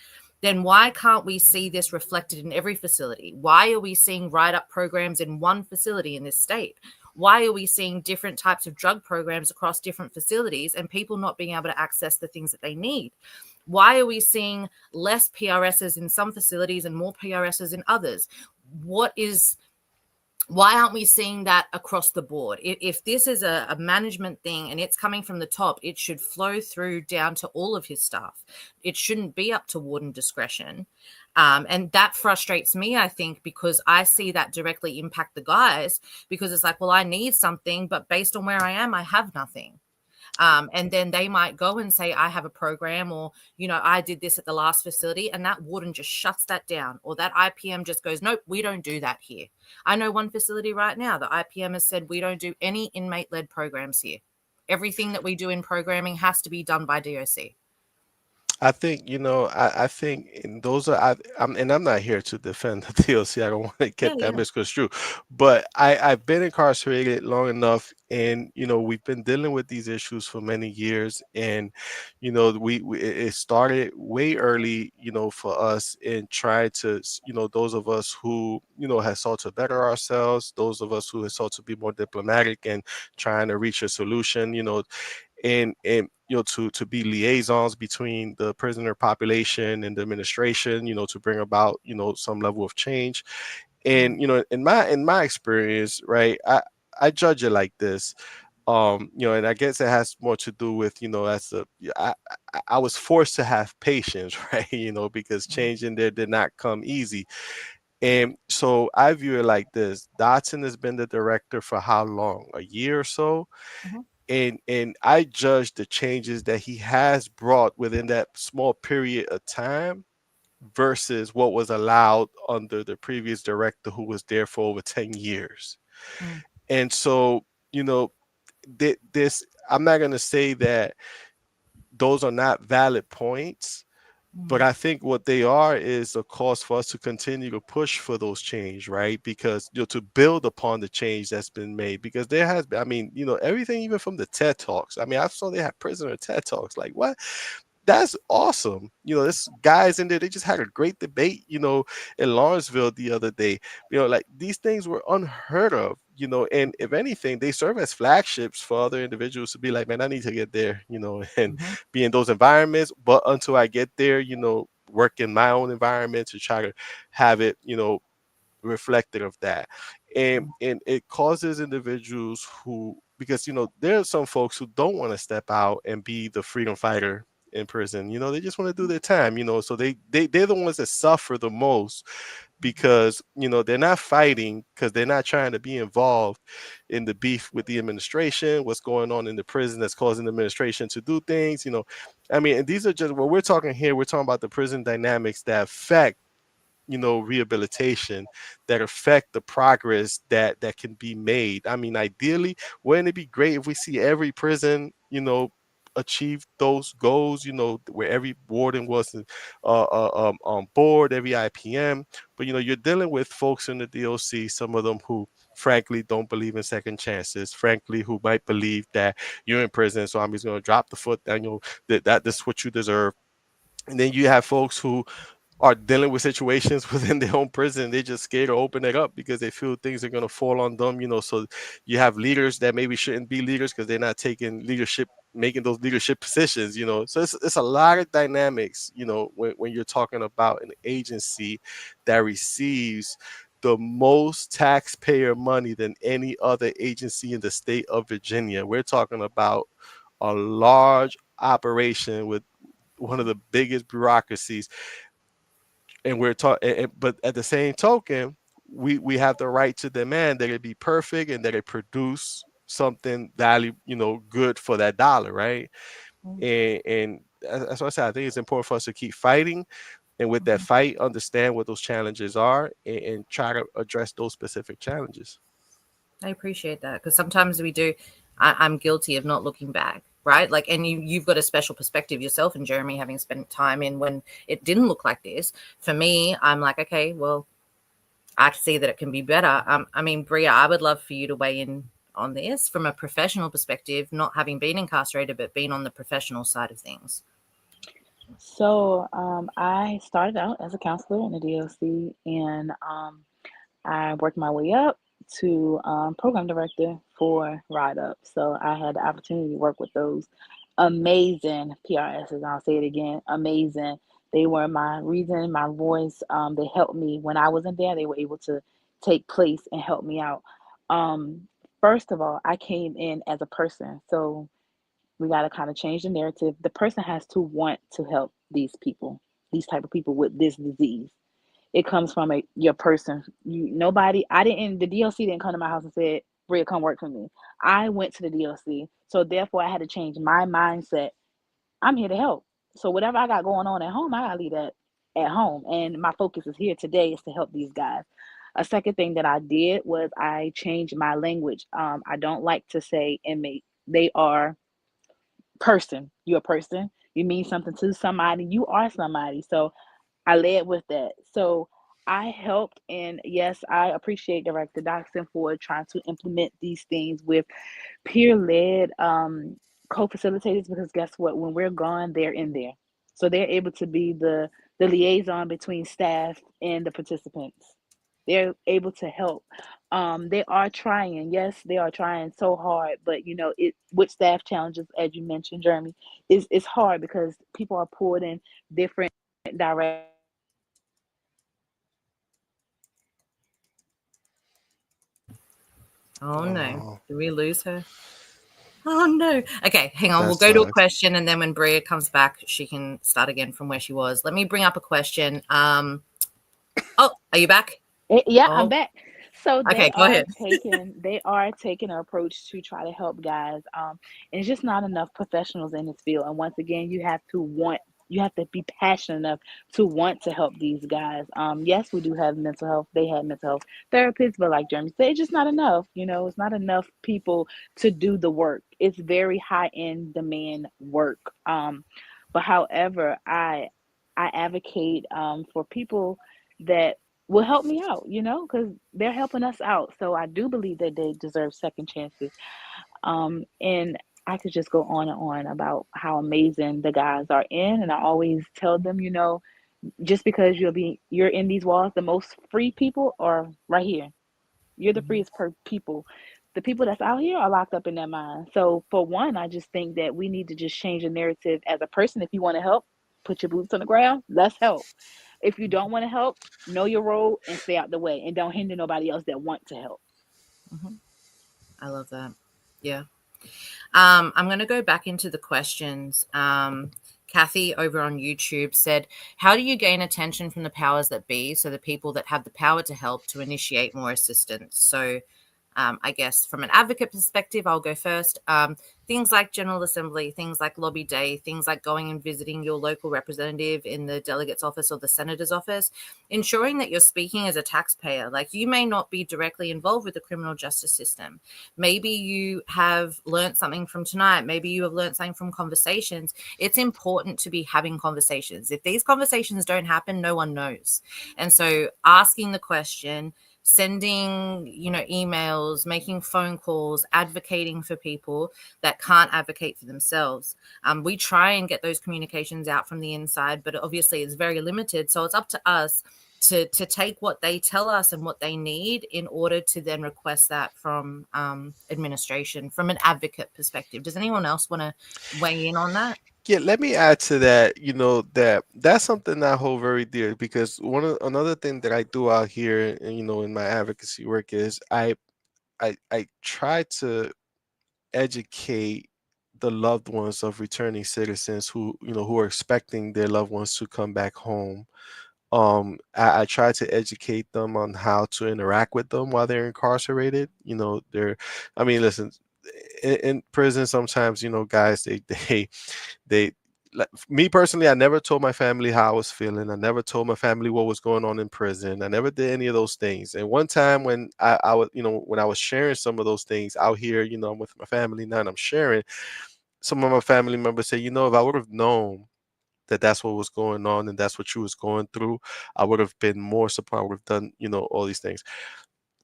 then why can't we see this reflected in every facility? Why are we seeing write-up programs in one facility in this state? Why are we seeing different types of drug programs across different facilities and people not being able to access the things that they need? Why are we seeing less PRSs in some facilities and more PRSs in others? why aren't we seeing that across the board? If this is a management thing and it's coming from the top, it should flow through down to all of his staff. It shouldn't be up to warden discretion. And that frustrates me, I think, because I see that directly impact the guys, because it's like, well, I need something, but based on where I am, I have nothing. And then they might go and say, I have a program, or, I did this at the last facility, and that warden just shuts that down, or that IPM just goes, nope, we don't do that here. I know one facility right now, the IPM has said, we don't do any inmate-led programs here. Everything that we do in programming has to be done by DOC. I think, I think I'm not here to defend the DOC. I don't want to get that misconstrued, but I've been incarcerated long enough, and we've been dealing with these issues for many years, and it started way early, for us in trying to, those of us who have sought to better ourselves, those of us who have sought to be more diplomatic and trying to reach a solution, and to be liaisons between the prisoner population and the administration, to bring about some level of change. And in my experience, right, I judge it like this. And I guess it has more to do with, I was forced to have patience, right, because change in there did not come easy. And so I view it like this: Dotson has been the director for how long? A year or so. And I judge the changes that he has brought within that small period of time versus what was allowed under the previous director, who was there for over 10 years. And so, this, I'm not going to say that those are not valid points, but I think what they are is a cause for us to continue to push for those change, right? Because to build upon the change that's been made, because there has been, I mean, everything, even from the TED Talks. I mean, I saw they had prisoner TED Talks. Like, what? That's awesome. This guys in there, they just had a great debate, in Lawrenceville the other day. Like, these things were unheard of, and if anything, they serve as flagships for other individuals to be like, man, I need to get there, and be in those environments. But until I get there, work in my own environment to try to have it, reflected of that. And it causes individuals who, because there are some folks who don't want to step out and be the freedom fighter in prison. They just want to do their time, so they're the ones that suffer the most, because they're not fighting because they're not trying to be involved in the beef with the administration, what's going on in the prison that's causing the administration to do things. I mean, and these are just what we're talking here. We're talking about the prison dynamics that affect rehabilitation, that affect the progress that can be made. I mean, ideally, wouldn't it be great if we see every prison achieve those goals, where every warden was on board, every IPM. But you're dealing with folks in the DOC, some of them who frankly don't believe in second chances, frankly who might believe that you're in prison, so I'm just going to drop the foot down, that this is what you deserve. And then you have folks who are dealing with situations within their own prison. They're just scared to open it up because they feel things are going to fall on them, So you have leaders that maybe shouldn't be leaders because they're not taking leadership, making those leadership positions, So it's a lot of dynamics, when you're talking about an agency that receives the most taxpayer money than any other agency in the state of Virginia. We're talking about a large operation with one of the biggest bureaucracies. And we're talking, but at the same token, we have the right to demand that it be perfect and that it produce something value, good for that dollar, right? And that's what I said. I think it's important for us to keep fighting, and with that fight, understand what those challenges are, and try to address those specific challenges. I appreciate that, because sometimes we do. I'm guilty of not looking back, right? Like, and you've got a special perspective yourself, and Geremy, having spent time in when it didn't look like this. For me, I'm like, okay, well, I see that it can be better. I mean, Bria, I would love for you to weigh in on this from a professional perspective, not having been incarcerated, but being on the professional side of things. So I started out as a counselor in the DOC, and I worked my way up to program director for Ride Up. So I had the opportunity to work with those amazing PRSs. I'll say it again, amazing They were my reason, my voice. They helped me when I wasn't there. They were able to take place and help me out. Um, First of all, I came in as a person, so we got to kind of change the narrative. The person has to want to help these people, these type of people with this disease. It comes from your person. Nobody. I didn't. The DLC didn't come to my house and said, "Bria, come work for me." I went to the DLC, so therefore I had to change my mindset. I'm here to help. So whatever I got going on at home, I gotta leave that at home. And my focus is here today is to help these guys. A second thing that I did was I changed my language. I don't like to say inmate. They are person. You're a person. You mean something to somebody. You are somebody. So I led with that. So I helped, and yes, I appreciate Director Doxson for trying to implement these things with peer-led co-facilitators, because guess what? When we're gone, they're in there. So they're able to be the liaison between staff and the participants. They're able to help. They are trying. Yes, they are trying so hard, but it with staff challenges, as you mentioned, Jeremy, is it's hard because people are pulled in different directions. Oh no. Oh, Did we lose her? Oh no. Okay, hang on. that We'll go to a sucks. question, and then when Bria comes back, she can start again from where she was. Let me bring up a question. Oh, are you back? Yeah, I'm Oh, back. So okay, go ahead. they are taking an approach to try to help guys. And it's just not enough professionals in this field. And once again, you have to be passionate enough to want to help these guys. Yes, we do have mental health. They have mental health therapists, but like Jeremy said, it's just not enough. It's not enough people to do the work. It's very high end demand work. But however, I advocate for people that will help me out, because they're helping us out. So I do believe that they deserve second chances. And I could just go on and on about how amazing the guys are in. And I always tell them, just because you're in these walls, the most free people are right here. You're the Mhm. freest people. The people that's out here are locked up in their mind. So for one, I just think that we need to just change the narrative as a person. If you want to help, put your boots on the ground. Let's help. If you don't want to help, know your role and stay out the way, and don't hinder nobody else that want to help. Mhm. I love that. Yeah. I'm going to go back into the questions. Kathy over on YouTube said, "How do you gain attention from the powers that be, so the people that have the power to help to initiate more assistance?" So, I guess from an advocate perspective, I'll go first. Things like General Assembly, things like Lobby Day, things like going and visiting your local representative in the delegate's office or the senator's office, ensuring that you're speaking as a taxpayer. Like, you may not be directly involved with the criminal justice system. Maybe you have learned something from tonight. Maybe you have learned something from conversations. It's important to be having conversations. If these conversations don't happen, no one knows. And so asking the question, sending emails, making phone calls, advocating for people that can't advocate for themselves. We try and get those communications out from the inside, but obviously it's very limited, so it's up to us to take what they tell us and what they need in order to then request that from administration from an advocate perspective. Does anyone else want to weigh in on that? Yeah, let me add to that. That's something I hold very dear, because another thing that I do out here, and in my advocacy work, is I try to educate the loved ones of returning citizens who are expecting their loved ones to come back home. I try to educate them on how to interact with them while they're incarcerated. I mean, listen, in prison sometimes, guys, they like me personally, I never told my family how I was feeling. I never told my family what was going on in prison. I never did any of those things. And one time when I was, when I was sharing some of those things out here, I'm with my family now and I'm sharing, some of my family members say, if I would have known that that's what was going on and that's what you was going through, I would have been more surprised. I would have done, all these things.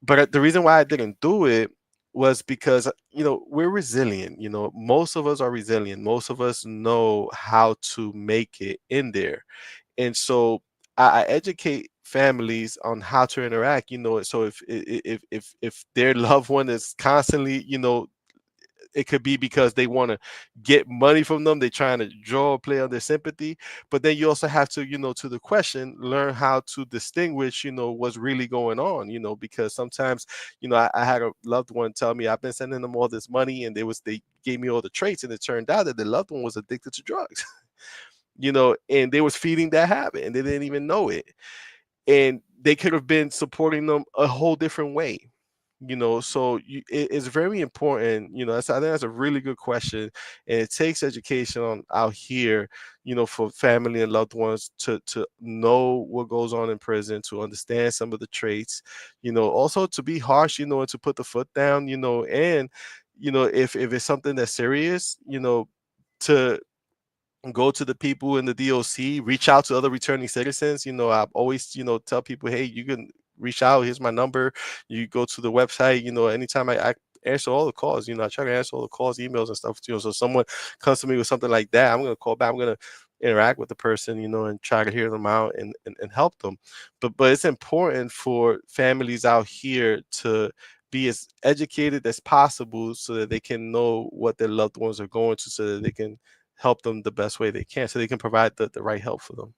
But the reason why I didn't do it was because we're resilient. Most of us are resilient. Most of us know how to make it in there, and so I educate families on how to interact. So if their loved one is constantly it could be because they want to get money from them. They're trying to draw a play on their sympathy. But then you also have to, to the question, learn how to distinguish, what's really going on, because sometimes, I had a loved one tell me I've been sending them all this money, and they gave me all the traits, and it turned out that the loved one was addicted to drugs. And they was feeding that habit, and they didn't even know it. And they could have been supporting them a whole different way. So it's very important. I think that's a really good question, and it takes education on out here, for family and loved ones to know what goes on in prison, to understand some of the traits, also to be harsh, and to put the foot down, and if it's something that's serious, to go to the people in the DOC, reach out to other returning citizens. I always, tell people, hey, you can reach out. Here's my number. You go to the website. Anytime I answer all the calls. I try to answer all the calls, emails, and stuff. So someone comes to me with something like that, I'm going to call back. I'm going to interact with the person, and try to hear them out and help them. But it's important for families out here to be as educated as possible so that they can know what their loved ones are going to, so that they can help them the best way they can, so they can provide the right help for them.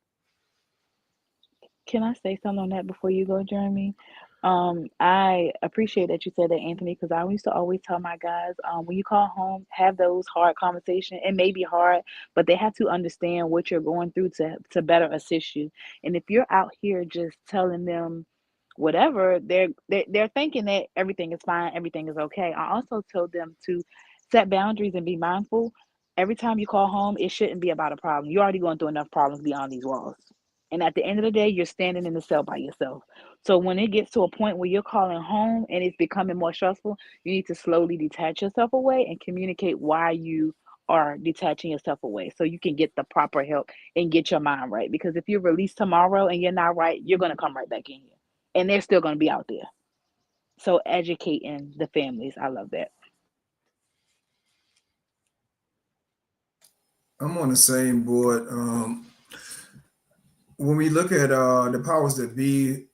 Can I say something on that before you go, Geremy? I appreciate that you said that, Anthony, because I used to always tell my guys, when you call home, have those hard conversations. It may be hard, but they have to understand what you're going through to better assist you. And if you're out here just telling them whatever, they're thinking that everything is fine, everything is okay. I also told them to set boundaries and be mindful. Every time you call home, it shouldn't be about a problem. You're already going through enough problems beyond these walls. And at the end of the day, you're standing in the cell by yourself. So when it gets to a point where you're calling home and it's becoming more stressful, you need to slowly detach yourself away and communicate why you are detaching yourself away, so you can get the proper help and get your mind right. Because if you're released tomorrow and you're not right, you're going to come right back in here. And they're still going to be out there. So educating the families, I love that. I'm on the same board. When we look at the powers that be,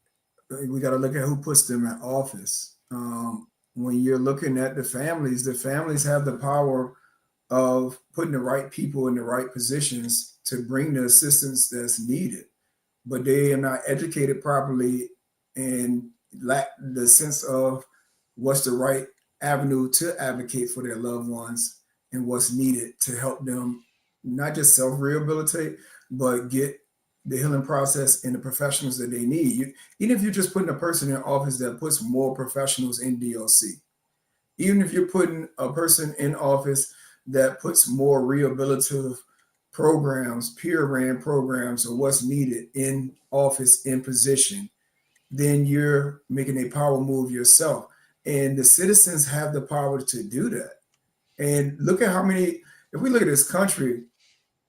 we got to look at who puts them in office. When you're looking at the families have the power of putting the right people in the right positions to bring the assistance that's needed, but they are not educated properly and lack the sense of what's the right avenue to advocate for their loved ones and what's needed to help them not just self-rehabilitate, but get the healing process and the professionals that they need. Even if you're just putting a person in office that puts more professionals in DOC, even if you're putting a person in office that puts more rehabilitative programs, peer-ran programs, or what's needed in office, in position, then you're making a power move yourself. And the citizens have the power to do that. And look at how many, if we look at this country,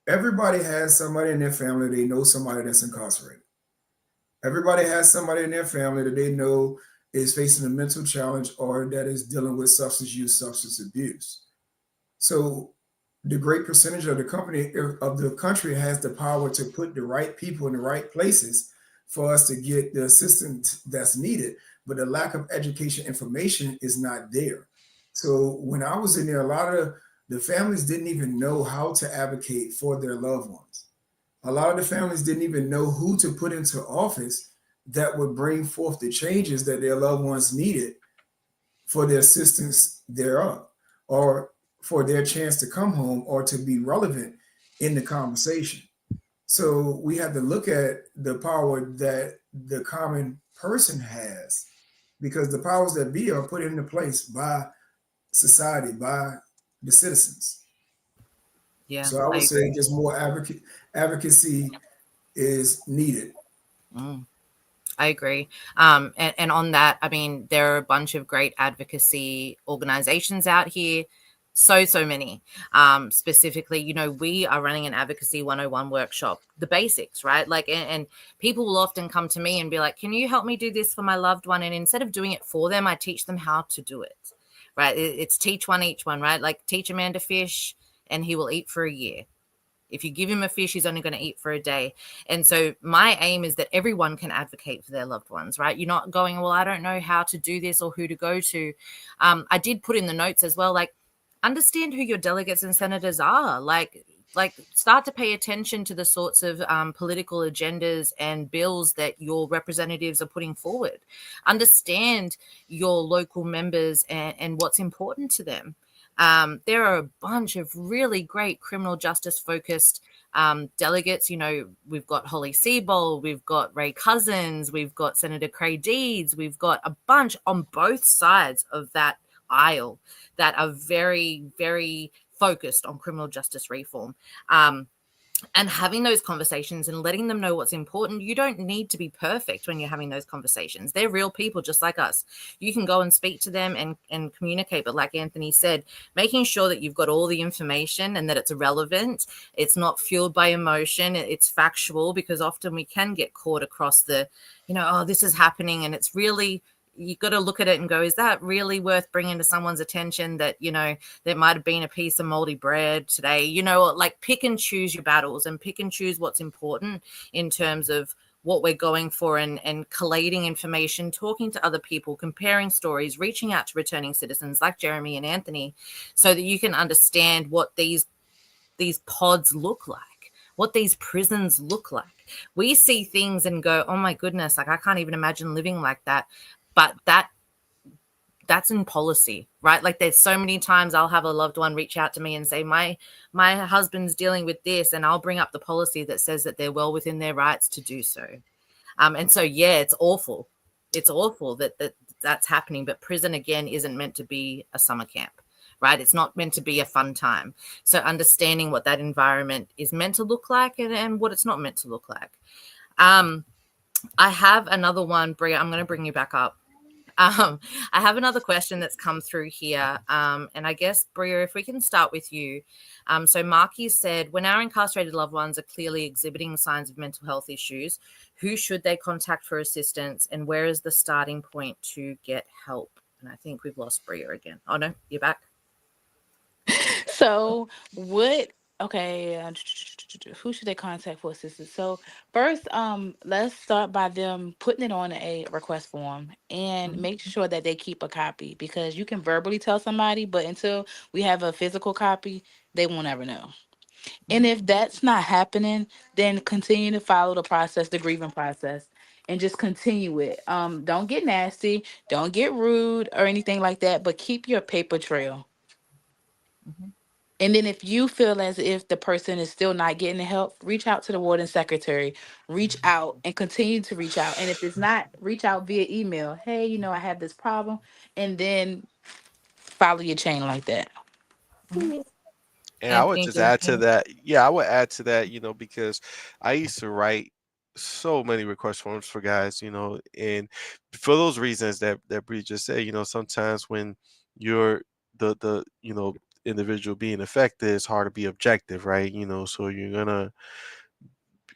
everybody has somebody in their family, they know somebody that's incarcerated. Everybody has somebody in their family that they know is facing a mental challenge or that is dealing with substance use, substance abuse. So the great percentage of the country has the power to put the right people in the right places for us to get the assistance that's needed. But the lack of education information is not there. So when I was in there, a lot of the families didn't even know how to advocate for their loved ones. A lot of the families didn't even know who to put into office that would bring forth the changes that their loved ones needed for the assistance thereof, or for their chance to come home or to be relevant in the conversation. So we have to look at the power that the common person has, because the powers that be are put into place by society, by the citizens. Yeah. So I would say just more advocacy is needed. I agree. And on that, I mean, there are a bunch of great advocacy organizations out here. So many. Specifically, we are running an Advocacy 101 workshop, the basics, right? Like, and people will often come to me and be like, can you help me do this for my loved one? And instead of doing it for them, I teach them how to do it, right? It's teach one, each one, right? Like, teach a man to fish and he will eat for a year. If you give him a fish, he's only going to eat for a day. And so my aim is that everyone can advocate for their loved ones, right? You're not going, well, I don't know how to do this or who to go to. I did put in the notes as well, like, understand who your delegates and senators are. Like start to pay attention to the sorts of political agendas and bills that your representatives are putting forward. Understand your local members and what's important to them. There are a bunch of really great criminal justice focused delegates. You know, we've got Holly Seabold, we've got Ray Cousins, we've got Senator Craig Deeds, we've got a bunch on both sides of that aisle that are very, very focused on criminal justice reform. And having those conversations and letting them know what's important. You don't need to be perfect when you're having those conversations. They're real people just like us. You can go and speak to them and communicate. But like Anthony said, making sure that you've got all the information and that it's relevant. It's not fueled by emotion. It's factual, because often we can get caught across the, oh, this is happening. And it's really, you got to look at it and go, is that really worth bringing to someone's attention that, there might have been a piece of moldy bread today? Like pick and choose your battles and pick and choose what's important in terms of what we're going for, and collating information, talking to other people, comparing stories, reaching out to returning citizens like Geremy and Anthony, so that you can understand what these pods look like, what these prisons look like. We see things and go, oh my goodness, like I can't even imagine living like that. But that's in policy, right? Like there's so many times I'll have a loved one reach out to me and say, my husband's dealing with this, and I'll bring up the policy that says that they're well within their rights to do so. And so, yeah, it's awful. It's awful that's happening. But prison, again, isn't meant to be a summer camp, right? It's not meant to be a fun time. So understanding what that environment is meant to look like and what it's not meant to look like. I have another one, Bria. I'm going to bring you back up. I have another question that's come through here. And I guess, Bria, if we can start with you. So Marky said, when our incarcerated loved ones are clearly exhibiting signs of mental health issues, who should they contact for assistance, and where is the starting point to get help? And I think we've lost Bria again. Oh, no, you're back. So who should they contact for assistance? So first, let's start by them putting it on a request form, and make sure that they keep a copy, because you can verbally tell somebody, but until we have a physical copy, they won't ever know. And if that's not happening, then continue to follow the process, the grieving process, and just continue it. Don't get nasty, don't get rude or anything like that, but keep your paper trail. And then if you feel as if the person is still not getting the help, reach out to the warden secretary, reach out and continue to reach out. And if it's not, reach out via email. Hey, I have this problem. And then follow your chain like that. And I would just add to that. Yeah, I would add to that, because I used to write so many request forms for guys, and for those reasons that Bree just said, sometimes when you're the individual being affected, it's hard to be objective, right? So you're gonna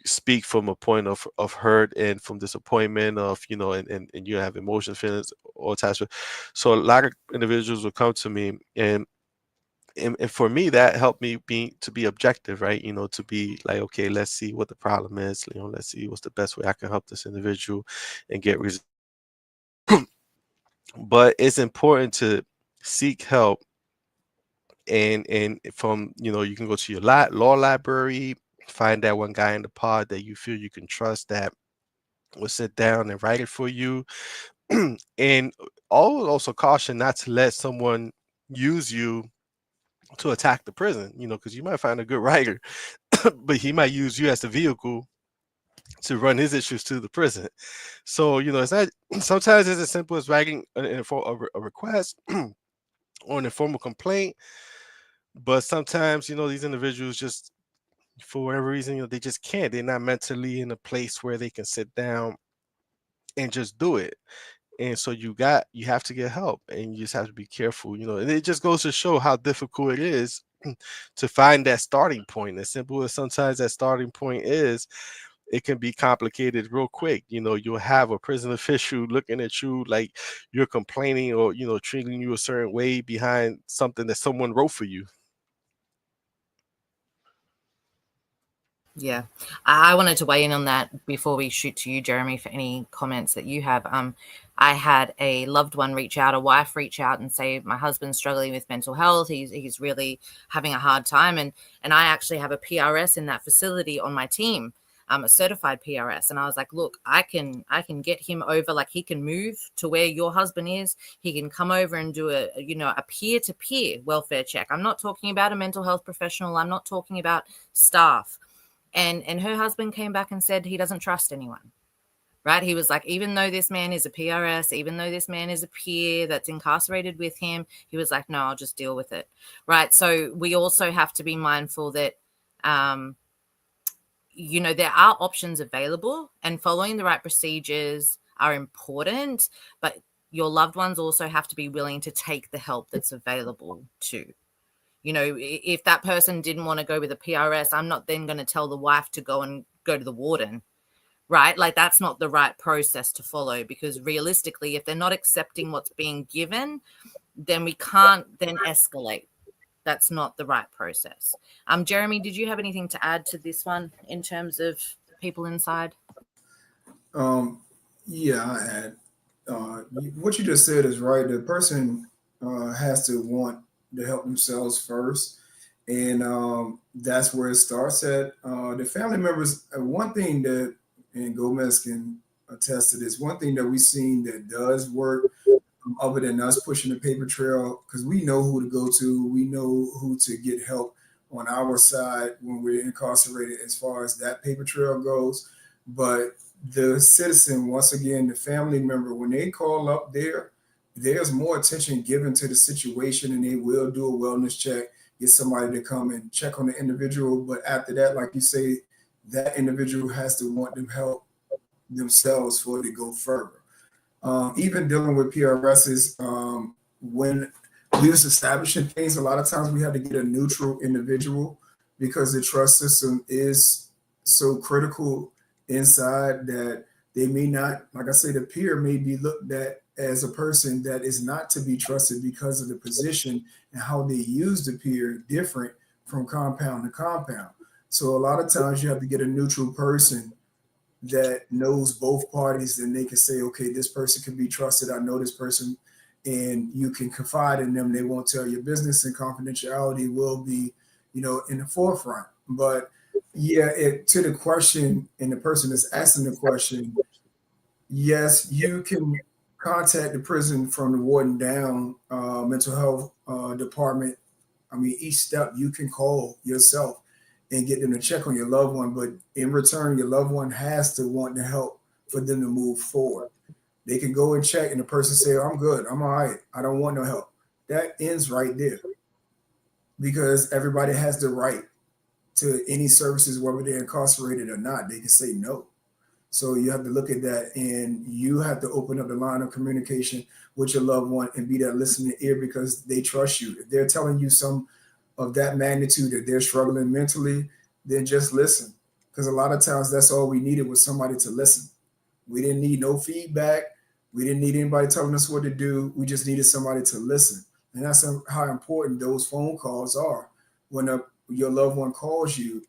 speak from a point of hurt and from disappointment of, and you have emotions, feelings, all types of. So a lot of individuals will come to me, and for me, that helped me to be objective, right? To be like, okay, let's see what the problem is. Let's see what's the best way I can help this individual and get results. But it's important to seek help, and from you can go to your law library, find that one guy in the pod that you feel you can trust that will sit down and write it for you. And also caution not to let someone use you to attack the prison, because you might find a good writer, but he might use you as the vehicle to run his issues to the prison. So, it's not, sometimes it's as simple as writing a request or an informal complaint, but sometimes, these individuals just, for whatever reason, they just can't. They're not mentally in a place where they can sit down and just do it. And so you have to get help, and you just have to be careful, and it just goes to show how difficult it is to find that starting point. As simple as sometimes that starting point is, it can be complicated real quick. You'll have a prison official looking at you like you're complaining or, treating you a certain way behind something that someone wrote for you. Yeah, I wanted to weigh in on that before we shoot to you, Geremy, for any comments that you have. I had a loved one reach out, a wife reach out and say, my husband's struggling with mental health. He's really having a hard time. And I actually have a PRS in that facility on my team, a certified PRS. And I was like, look, I can get him over, like he can move to where your husband is. He can come over and do a peer-to-peer welfare check. I'm not talking about a mental health professional. I'm not talking about staff. And her husband came back and said he doesn't trust anyone, right? He was like, even though this man is a PRS, even though this man is a peer that's incarcerated with him, he was like, no, I'll just deal with it, right? So we also have to be mindful that, there are options available, and following the right procedures are important, but your loved ones also have to be willing to take the help that's available too. If that person didn't want to go with a PRS, I'm not then going to tell the wife to go to the warden, right? Like that's not the right process to follow, because realistically, if they're not accepting what's being given, then we can't then escalate. That's not the right process. Geremy, did you have anything to add to this one in terms of people inside? Yeah, I add. What you just said is right. The person has to want to help themselves first, and that's where it starts at. The family members. One thing that, and Gomez can attest to this, one thing that we've seen that does work, other than us pushing the paper trail, because we know who to go to, we know who to get help on our side when we're incarcerated as far as that paper trail goes. But the citizen, once again, the family member, when they call up there, there's more attention given to the situation, and they will do a wellness check, get somebody to come and check on the individual. But after that, like you say, that individual has to want them help themselves for it to go further. Even dealing with PRSs, when we was establishing things, a lot of times we had to get a neutral individual, because the trust system is so critical inside that they may not, like I say, the peer may be looked at as a person that is not to be trusted because of the position and how they use the peer different from compound to compound. So a lot of times you have to get a neutral person that knows both parties, and they can say, okay, this person can be trusted. I know this person, and you can confide in them. They won't tell your business, and confidentiality will be, in the forefront. But yeah, to the question, and the person that's asking the question, yes, you can contact the prison from the warden down, mental health department. I mean, each step you can call yourself and get them to check on your loved one. But in return, your loved one has to want the help for them to move forward. They can go and check, and the person say, I'm good, I'm all right, I don't want no help. That ends right there, because everybody has the right to any services, whether they're incarcerated or not. They can say no. So you have to look at that, and you have to open up the line of communication with your loved one and be that listening ear, because they trust you. If they're telling you some of that magnitude, that they're struggling mentally, then just listen. Because a lot of times that's all we needed, was somebody to listen. We didn't need no feedback. We didn't need anybody telling us what to do. We just needed somebody to listen. And that's how important those phone calls are. When your loved one calls you,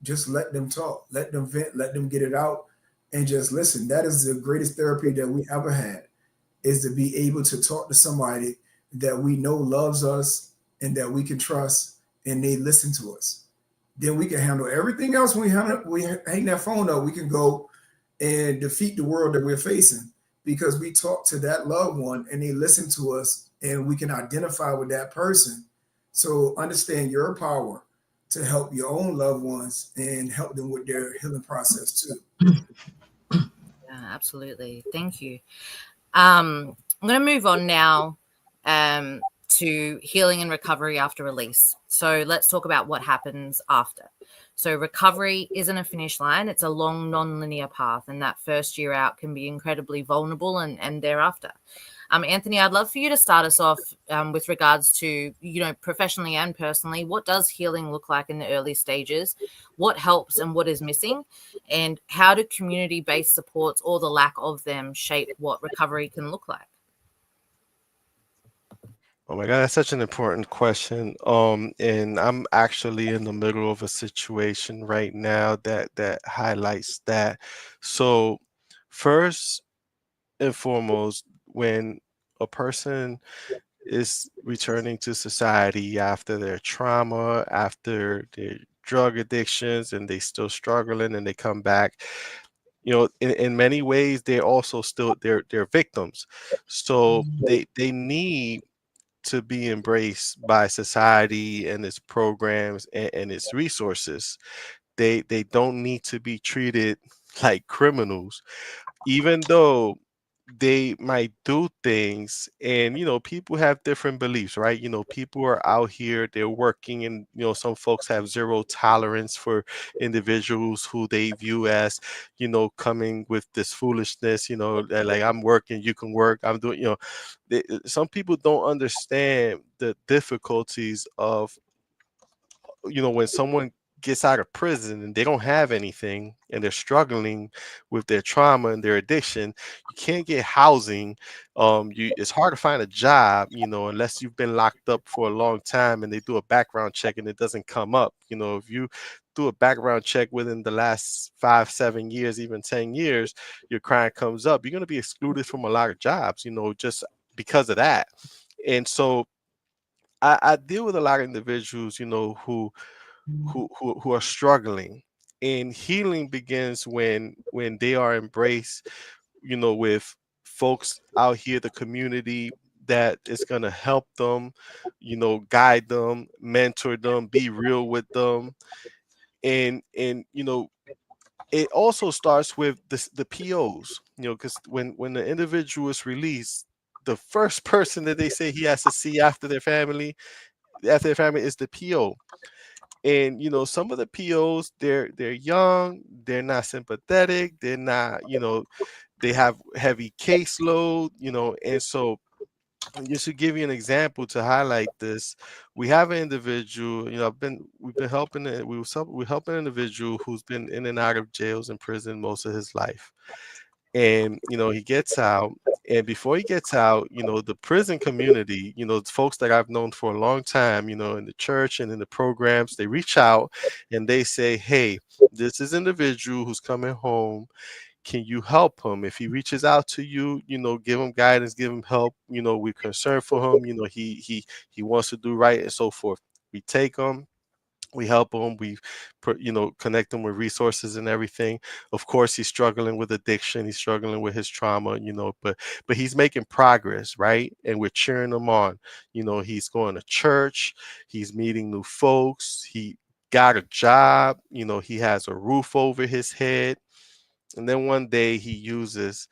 just let them talk, let them vent, let them get it out, and just listen. That is the greatest therapy that we ever had, is to be able to talk to somebody that we know loves us and that we can trust, and they listen to us. Then we can handle everything else. When we hang that phone up, we can go and defeat the world that we're facing, because we talk to that loved one and they listen to us, and we can identify with that person. So understand your power to help your own loved ones and help them with their healing process too. Yeah, absolutely. Thank you. I'm going to move on now to healing and recovery after release. So let's talk about what happens after. So recovery isn't a finish line. It's a long, non-linear path. And that first year out can be incredibly vulnerable and thereafter. Anthony, I'd love for you to start us off with regards to, professionally and personally, what does healing look like in the early stages? What helps and what is missing? And how do community-based supports, or the lack of them, shape what recovery can look like? Oh my God, that's such an important question. And I'm actually in the middle of a situation right now that highlights that. So, first and foremost, when a person is returning to society after their trauma, after their drug addictions, and they still struggling, and they come back, in many ways, they're also still they're victims. So they need to be embraced by society and its programs and its resources. They don't need to be treated like criminals, even though they might do things. And people have different beliefs, right? People are out here, they're working, and some folks have zero tolerance for individuals who they view as coming with this foolishness, that, like, I'm working, you can work, I'm doing, some people don't understand the difficulties of when someone gets out of prison and they don't have anything and they're struggling with their trauma and their addiction. You can't get housing. It's hard to find a job, unless you've been locked up for a long time and they do a background check and it doesn't come up. If you do a background check within the last 5, 7 years, even 10 years, your crime comes up, you're going to be excluded from a lot of jobs, just because of that. And so I deal with a lot of individuals, who are struggling, and healing begins when they are embraced, with folks out here, the community that is going to help them, guide them, mentor them, be real with them. And it also starts with the POs, because when the individual is released, the first person that they say he has to see after their family is the PO. And some of the POs, they're young, they're not sympathetic, they're not, they have heavy caseload, and so just to give you an example to highlight this, we have an individual, we've been helping we're helping an individual who's been in and out of jails and prison most of his life. And he gets out, and before he gets out, the prison community, it's folks that I've known for a long time, in the church and in the programs, they reach out and they say, hey, this is individual who's coming home, can you help him? If he reaches out to you, give him guidance, give him help, we're concerned for him, he wants to do right, and so forth. We take him, we help him, we connect him with resources and everything. Of course, he's struggling with addiction, he's struggling with his trauma, but he's making progress, right? And we're cheering him on. He's going to church, he's meeting new folks, he got a job, he has a roof over his head. And then one day he uses,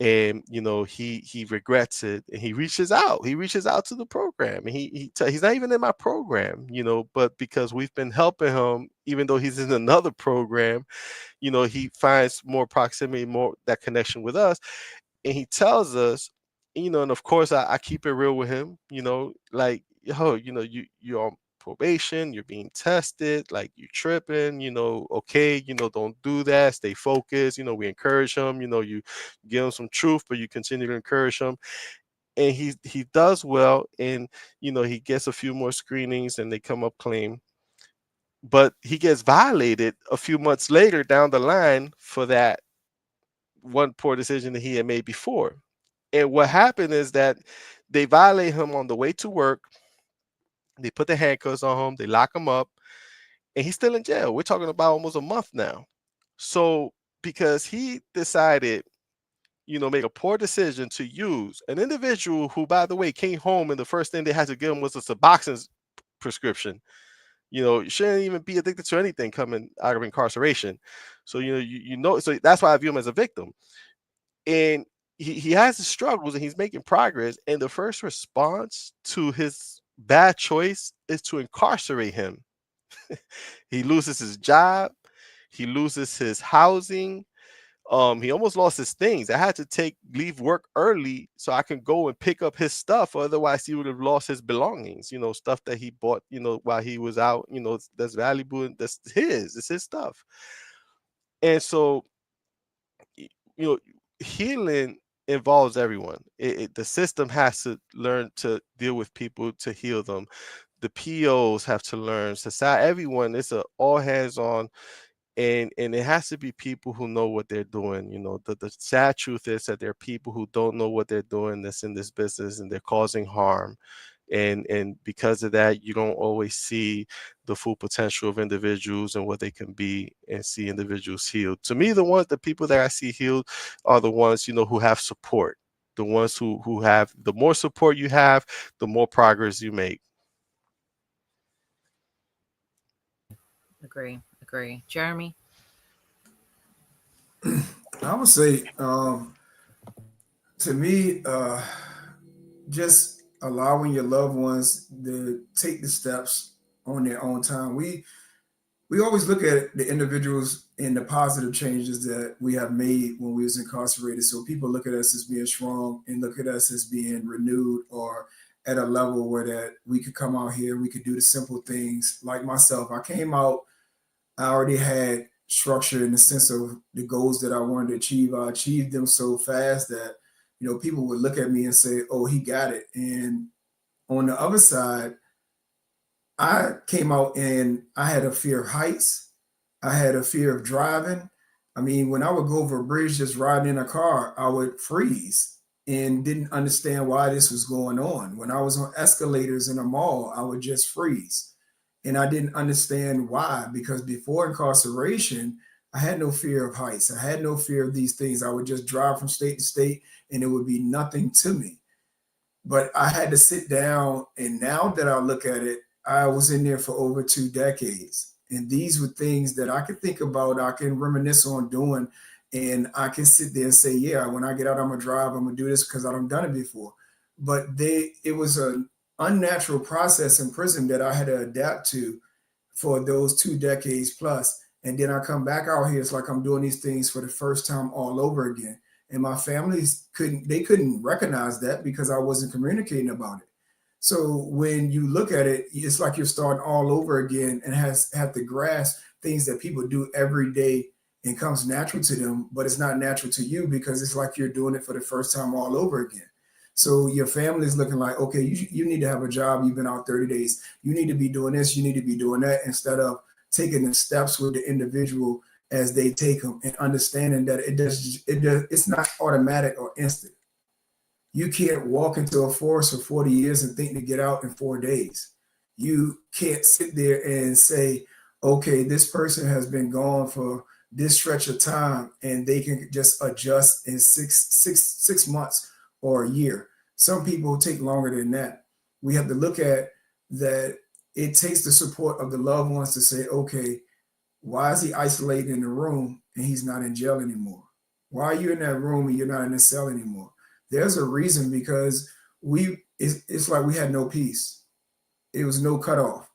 and he regrets it, and he reaches out to the program, and he's not even in my program, but because we've been helping him, even though he's in another program, he finds more proximity, more that connection with us. And he tells us, and of course I keep it real with him, like, yo, you're on probation, you're being tested, like, you tripping, okay, don't do that, stay focused, we encourage him, you give him some truth, but you continue to encourage him. And he does well, and he gets a few more screenings and they come up clean. But he gets violated a few months later down the line for that one poor decision that he had made before. And what happened is that they violate him on the way to work. They put the handcuffs on him, they lock him up, and he's still in jail. We're talking about almost a month now. So because he decided, make a poor decision to use an individual who, by the way, came home and the first thing they had to give him was a Suboxone prescription. You shouldn't even be addicted to anything coming out of incarceration. So so that's why I view him as a victim. And he has his struggles and he's making progress. And the first response to his bad choice is to incarcerate him. He loses his job, he loses his housing. He almost lost his things. I had to leave work early so I can go and pick up his stuff. Otherwise, he would have lost his belongings. Stuff that he bought, while he was out. That's valuable and that's his. It's his stuff. And so, y- you know, healing involves everyone. The system has to learn to deal with people to heal them. The POs have to learn. Society, everyone. It's a all hands on, and it has to be people who know what they're doing. The sad truth is that there are people who don't know what they're doing that's in this business, and they're causing harm. And because of that, you don't always see the full potential of individuals and what they can be, and see individuals healed. To me, the people that I see healed are the ones, who have support. The ones who have, the more support you have, the more progress you make. Agree. Geremy? I would say, to me, just allowing your loved ones to take the steps on their own time. We always look at the individuals and the positive changes that we have made when we was incarcerated. So people look at us as being strong and look at us as being renewed, or at a level where that we could come out here, we could do the simple things. Like myself, I came out, I already had structure in the sense of the goals that I wanted to achieve. I achieved them so fast that, people would look at me and say, oh, he got it. And on the other side, I came out and I had a fear of heights. I had a fear of driving. I mean, when I would go over a bridge just riding in a car, I would freeze and didn't understand why this was going on. When I was on escalators in a mall, I would just freeze. And I didn't understand why, because before incarceration, I had no fear of heights. I had no fear of these things. I would just drive from state to state and it would be nothing to me. But I had to sit down, and now that I look at it, I was in there for over 2 decades. And these were things that I could think about, I can reminisce on doing, and I can sit there and say, yeah, when I get out, I'm gonna drive, I'm gonna do this because I've done it before. But it was an unnatural process in prison that I had to adapt to for those 2 decades plus. And then I come back out here, it's like I'm doing these things for the first time all over again. And my families couldn't recognize that because I wasn't communicating about it. So when you look at it, it's like you're starting all over again and have to grasp things that people do every day and comes natural to them, but it's not natural to you because it's like you're doing it for the first time all over again. So your family is looking like, okay, you need to have a job. You've been out 30 days. You need to be doing this. You need to be doing that, instead of taking the steps with the individual as they take them and understanding that it's not automatic or instant. You can't walk into a forest for 40 years and think to get out in 4 days. You can't sit there and say, okay, this person has been gone for this stretch of time and they can just adjust in six months or a year. Some people take longer than that. We have to look at that. It takes the support of the loved ones to say, okay, why is he isolated in the room and he's not in jail anymore? Why are you in that room and you're not in the cell anymore? There's a reason, because it's like we had no peace. It was no cutoff.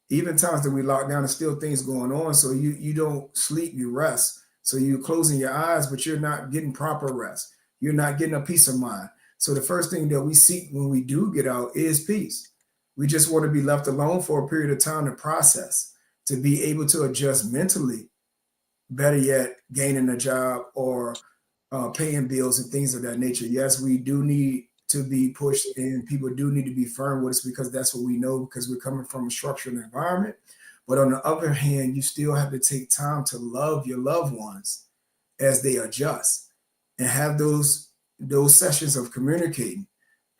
Even times that we locked down, there's still things going on. So you don't sleep, you rest. So you're closing your eyes, but you're not getting proper rest. You're not getting a peace of mind. So the first thing that we seek when we do get out is peace. We just want to be left alone for a period of time to process, to be able to adjust mentally, better yet, gaining a job or paying bills and things of that nature. Yes, we do need to be pushed and people do need to be firm with us because that's what we know, because we're coming from a structured environment. But on the other hand, you still have to take time to love your loved ones as they adjust and have those sessions of communicating,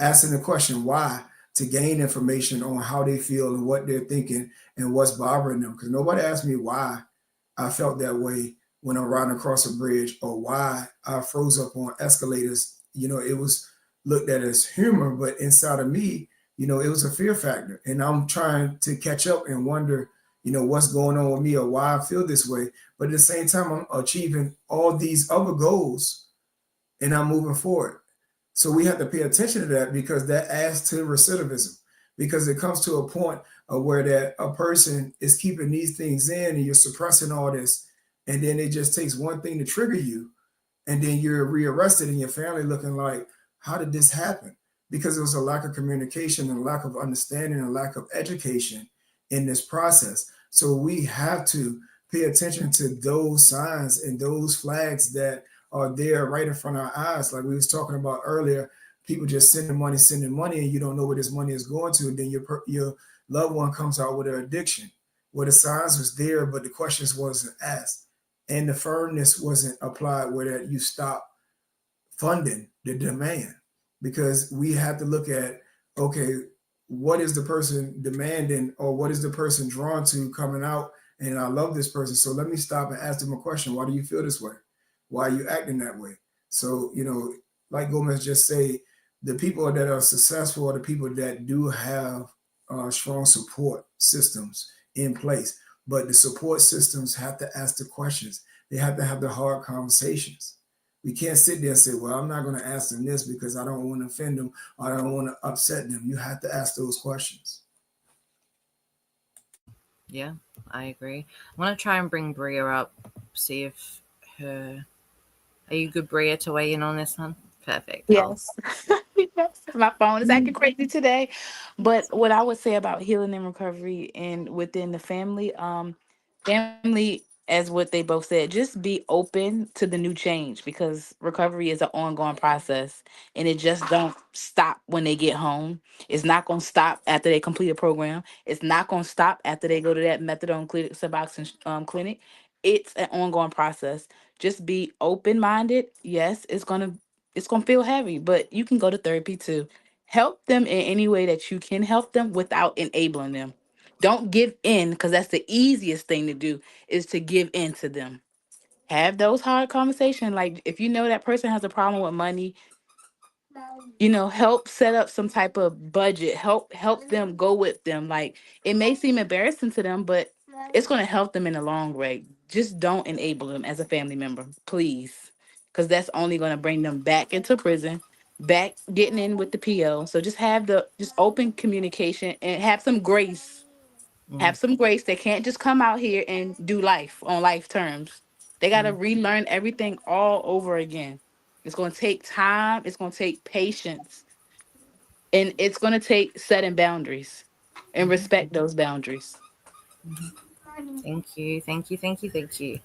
asking the question why, to gain information on how they feel and what they're thinking and what's bothering them. Because nobody asked me why I felt that way when I'm riding across a bridge, or why I froze up on escalators. It was looked at as humor, but inside of me, it was a fear factor. And I'm trying to catch up and wonder, what's going on with me or why I feel this way. But at the same time, I'm achieving all these other goals and I'm moving forward. So we have to pay attention to that, because that adds to recidivism, because it comes to a point of where that a person is keeping these things in and you're suppressing all this. And then it just takes one thing to trigger you. And then you're rearrested and your family looking like, how did this happen? Because it was a lack of communication and a lack of understanding and a lack of education in this process. So we have to pay attention to those signs and those flags that are there right in front of our eyes. Like we was talking about earlier, people just sending money, and you don't know where this money is going to. And then your loved one comes out with an addiction. Well, the signs was there, but the questions wasn't asked. And the firmness wasn't applied where that you stop funding the demand, because we have to look at, okay, what is the person demanding, or what is the person drawn to coming out? And I love this person, so let me stop and ask them a question. Why do you feel this way? Why are you acting that way? So, like Gomez just say, the people that are successful are the people that do have strong support systems in place. But the support systems have to ask the questions. They have to have the hard conversations. We can't sit there and say, well, I'm not going to ask them this because I don't want to offend them or I don't want to upset them. You have to ask those questions. Yeah, I agree. I want to try and bring Bria up, see if her... Are you good, Bria, to weigh in on this one? Perfect. Yes. Yes. My phone is acting crazy today. But what I would say about healing and recovery and within the family, family, as what they both said, just be open to the new change, because recovery is an ongoing process and it just don't stop when they get home. It's not gonna stop after they complete a program. It's not gonna stop after they go to that methadone clinic, Suboxone clinic. It's an ongoing process. Just be open minded. Yes, it's gonna feel heavy, but you can go to therapy too. Help them in any way that you can help them without enabling them. Don't give in, because that's the easiest thing to do, is to give in to them. Have those hard conversations. Like if you know that person has a problem with money, help set up some type of budget. Help them, go with them. Like it may seem embarrassing to them, but it's going to help them in the long run. Just don't enable them as a family member, please, because that's only going to bring them back into prison, back getting in with the PO. So just open communication and have some grace. Have some grace. They can't just come out here and do life on life terms. They got to relearn everything all over again. It's going to take time. It's going to take patience. And it's going to take setting boundaries and respect those boundaries. Thank you. Thank you. Thank you. Thank you.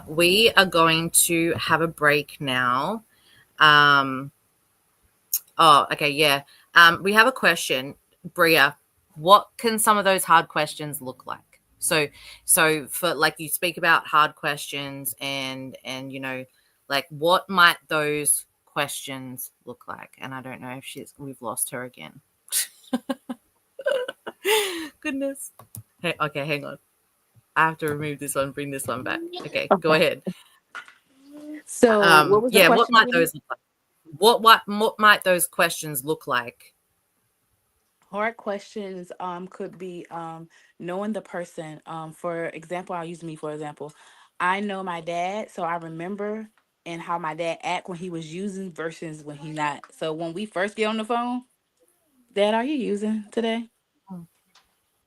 We are going to have a break now. Okay. Yeah. We have a question. Bria, what can some of those hard questions look like? So for, like, you speak about hard questions and like, what might those questions look like? And I don't know if we've lost her again. Goodness. Hey, okay, hang on. I have to remove this one, bring this one back. Okay, go ahead. So what was the question? What might those look like? What might those questions look like? Hard questions could be knowing the person. For example, I'll use me for example. I know my dad, so I remember and how my dad act when he was using versus when he not. So when we first get on the phone, Dad, are you using today? Mm,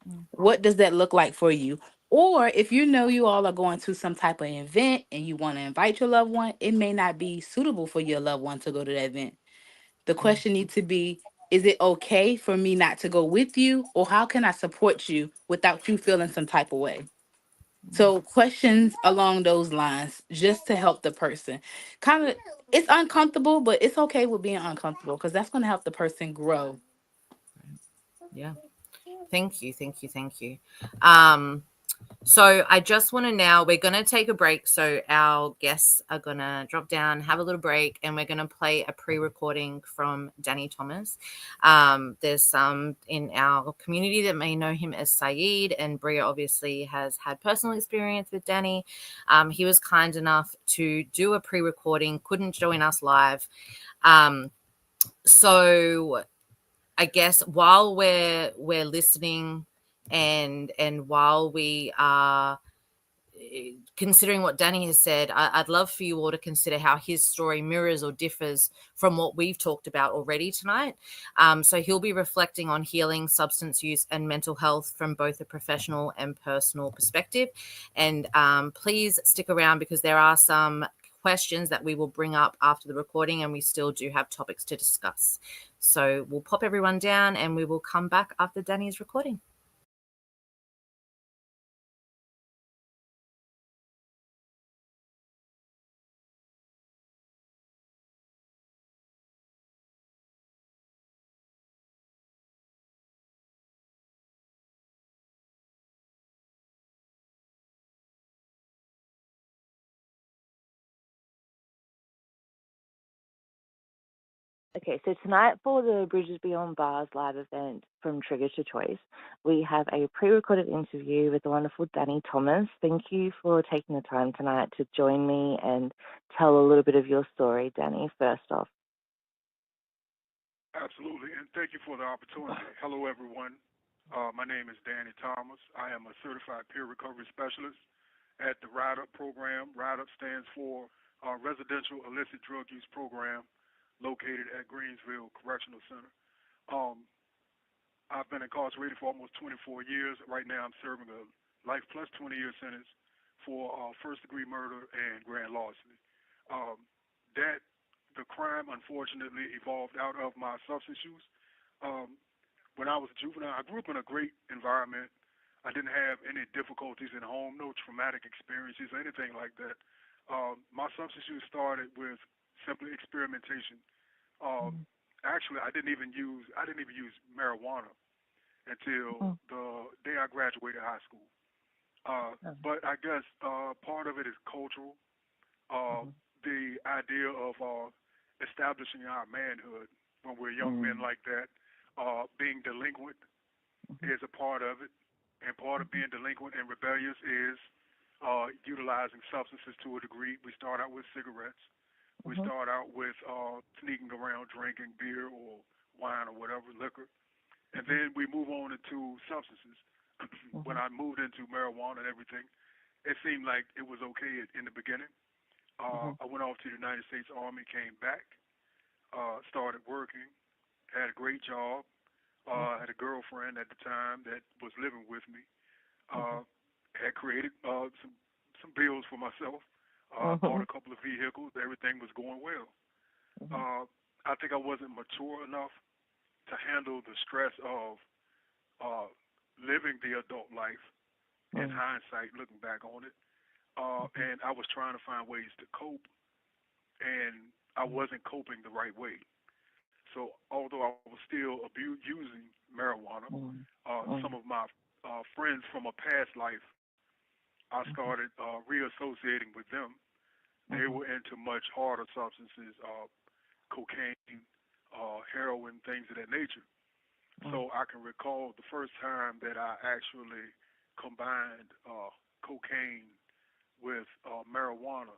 mm, What does that look like for you? Or if you know you all are going to some type of event and you want to invite your loved one, it may not be suitable for your loved one to go to that event. The question needs to be, is it okay for me not to go with you? Or how can I support you without you feeling some type of way? So questions along those lines, just to help the person. Kind of, it's uncomfortable, but it's okay with being uncomfortable, because that's going to help the person grow. Yeah. Thank you. Thank you. Thank you. So I just want to we're going to take a break. So our guests are going to drop down, have a little break, and we're going to play a pre-recording from Danny Thomas. There's some in our community that may know him as Saeed, and Bria obviously has had personal experience with Danny. He was kind enough to do a pre-recording, couldn't join us live. So I guess while we're listening and while we are considering what Danny has said, I'd love for you all to consider how his story mirrors or differs from what we've talked about already tonight. So he'll be reflecting on healing, substance use, and mental health from both a professional and personal perspective. And please stick around, because there are some questions that we will bring up after the recording, and we still do have topics to discuss. So we'll pop everyone down and we will come back after Danny's recording. Okay, so tonight for the Bridges Beyond Bars live event from Trigger to Choice, we have a pre-recorded interview with the wonderful Danny Thomas. Thank you for taking the time tonight to join me and tell a little bit of your story, Danny, first off. Absolutely, and thank you for the opportunity. Hello, everyone. My name is Danny Thomas. I am a certified peer recovery specialist at the RIDE-UP program. RIDE-UP stands for Residential Illicit Drug Use Program, located at Greensville Correctional Center. I've been incarcerated for almost 24 years. Right now I'm serving a life plus 20-year sentence for first-degree murder and grand larceny. The crime, unfortunately, evolved out of my substance use. When I was a juvenile, I grew up in a great environment. I didn't have any difficulties in home, no traumatic experiences, anything like that. My substance use started with simply experimentation. Actually, I didn't even use marijuana until the day I graduated high school. But I guess part of it is cultural. The idea of establishing our manhood when we're young men like that, being delinquent is a part of it. And part of being delinquent and rebellious is utilizing substances to a degree. We start out with cigarettes. We start out with sneaking around drinking beer or wine or whatever, liquor. And then we move on into substances. When I moved into marijuana and everything, it seemed like it was okay in the beginning. I went off to the United States Army, came back, started working, had a great job, had a girlfriend at the time that was living with me, had created some bills for myself. Bought a couple of vehicles. Everything was going well. I think I wasn't mature enough to handle the stress of living the adult life in hindsight, looking back on it. And I was trying to find ways to cope, and I wasn't coping the right way. So although I was still using marijuana, some of my friends from a past life, I started reassociating with them. They were into much harder substances, cocaine, heroin, things of that nature. So I can recall the first time that I actually combined cocaine with marijuana,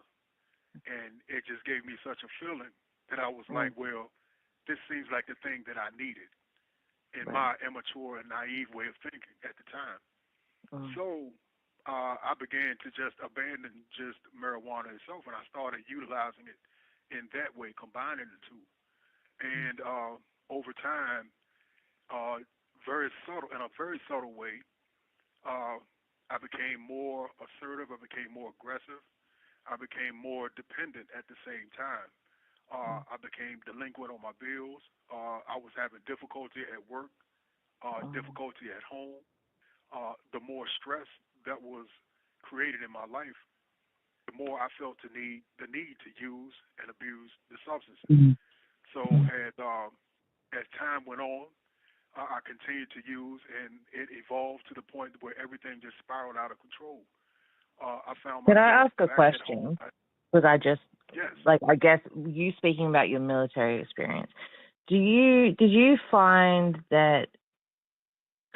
and it just gave me such a feeling that I was like, well, this seems like the thing that I needed in my immature and naive way of thinking at the time. So I began to just abandon just marijuana itself, and I started utilizing it in that way, combining the two. And over time, in a very subtle way, I became more assertive. I became more aggressive. I became more dependent at the same time. I became delinquent on my bills. I was having difficulty at work, difficulty at home. The more stress that was created in my life, the more I felt the need to use and abuse the substances. So as time went on, I continued to use, and it evolved to the point where everything just spiraled out of control. I found myself. Can I ask a question? Because yes. I guess you speaking about your military experience, did you find that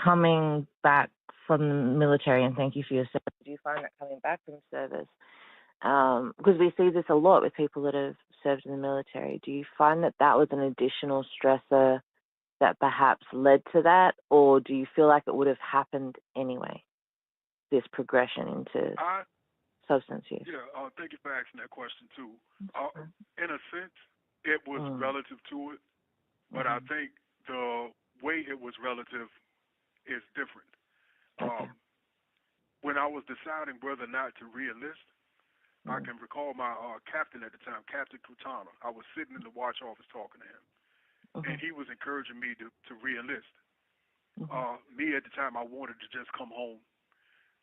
coming back from the military, and thank you for your service, do you find that coming back from service, because we see this a lot with people that have served in the military, do you find that was an additional stressor that perhaps led to that, or do you feel like it would have happened anyway, this progression into substance use? Yeah, thank you for asking that question, too. In a sense, it was relative to it, but I think the way it was relative is different. When I was deciding whether or not to re-enlist, I can recall my captain at the time, Captain Kutana. I was sitting in the watch office talking to him, and he was encouraging me to re-enlist. Me at the time, I wanted to just come home.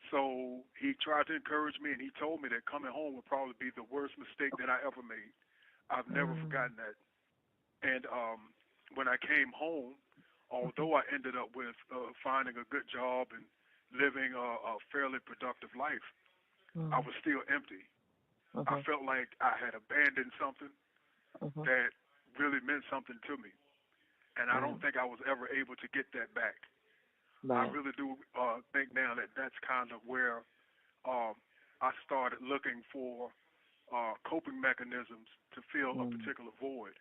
So he tried to encourage me, and he told me that coming home would probably be the worst mistake that I ever made. I've never forgotten that. And when I came home, although I ended up with finding a good job and living a fairly productive life, I was still empty. I felt like I had abandoned something that really meant something to me. And I don't think I was ever able to get that back. I Right. really do think now that that's kind of where I started looking for coping mechanisms to fill a particular void.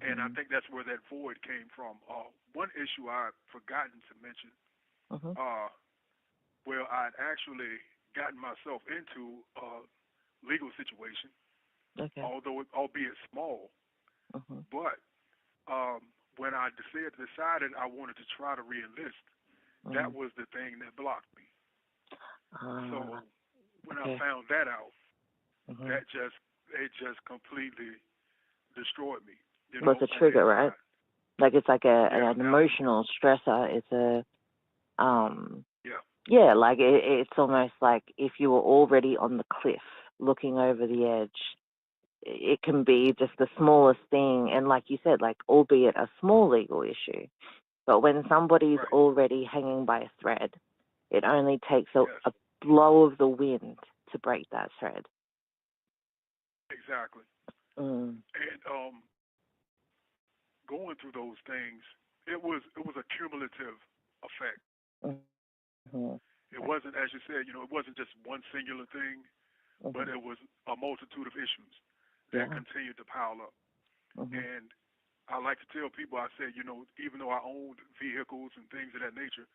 And I think that's where that void came from. One issue I've forgotten to mention, where I'd actually gotten myself into a legal situation, Okay. albeit small, but when I decided I wanted to try to re-enlist, that was the thing that blocked me. So when I found that out, it just completely destroyed me. So it's a trigger, right? Like it's like an emotional stressor. It's a like it's almost like if you were already on the cliff looking over the edge. It can be just the smallest thing, and like you said, like albeit a small legal issue, but when somebody's already hanging by a thread, it only takes a blow of the wind to break that thread. Exactly. And going through those things, it was a cumulative effect. It wasn't, as you said, it wasn't just one singular thing, but it was a multitude of issues that continued to pile up. And I like to tell people, I said, even though I owned vehicles and things of that nature,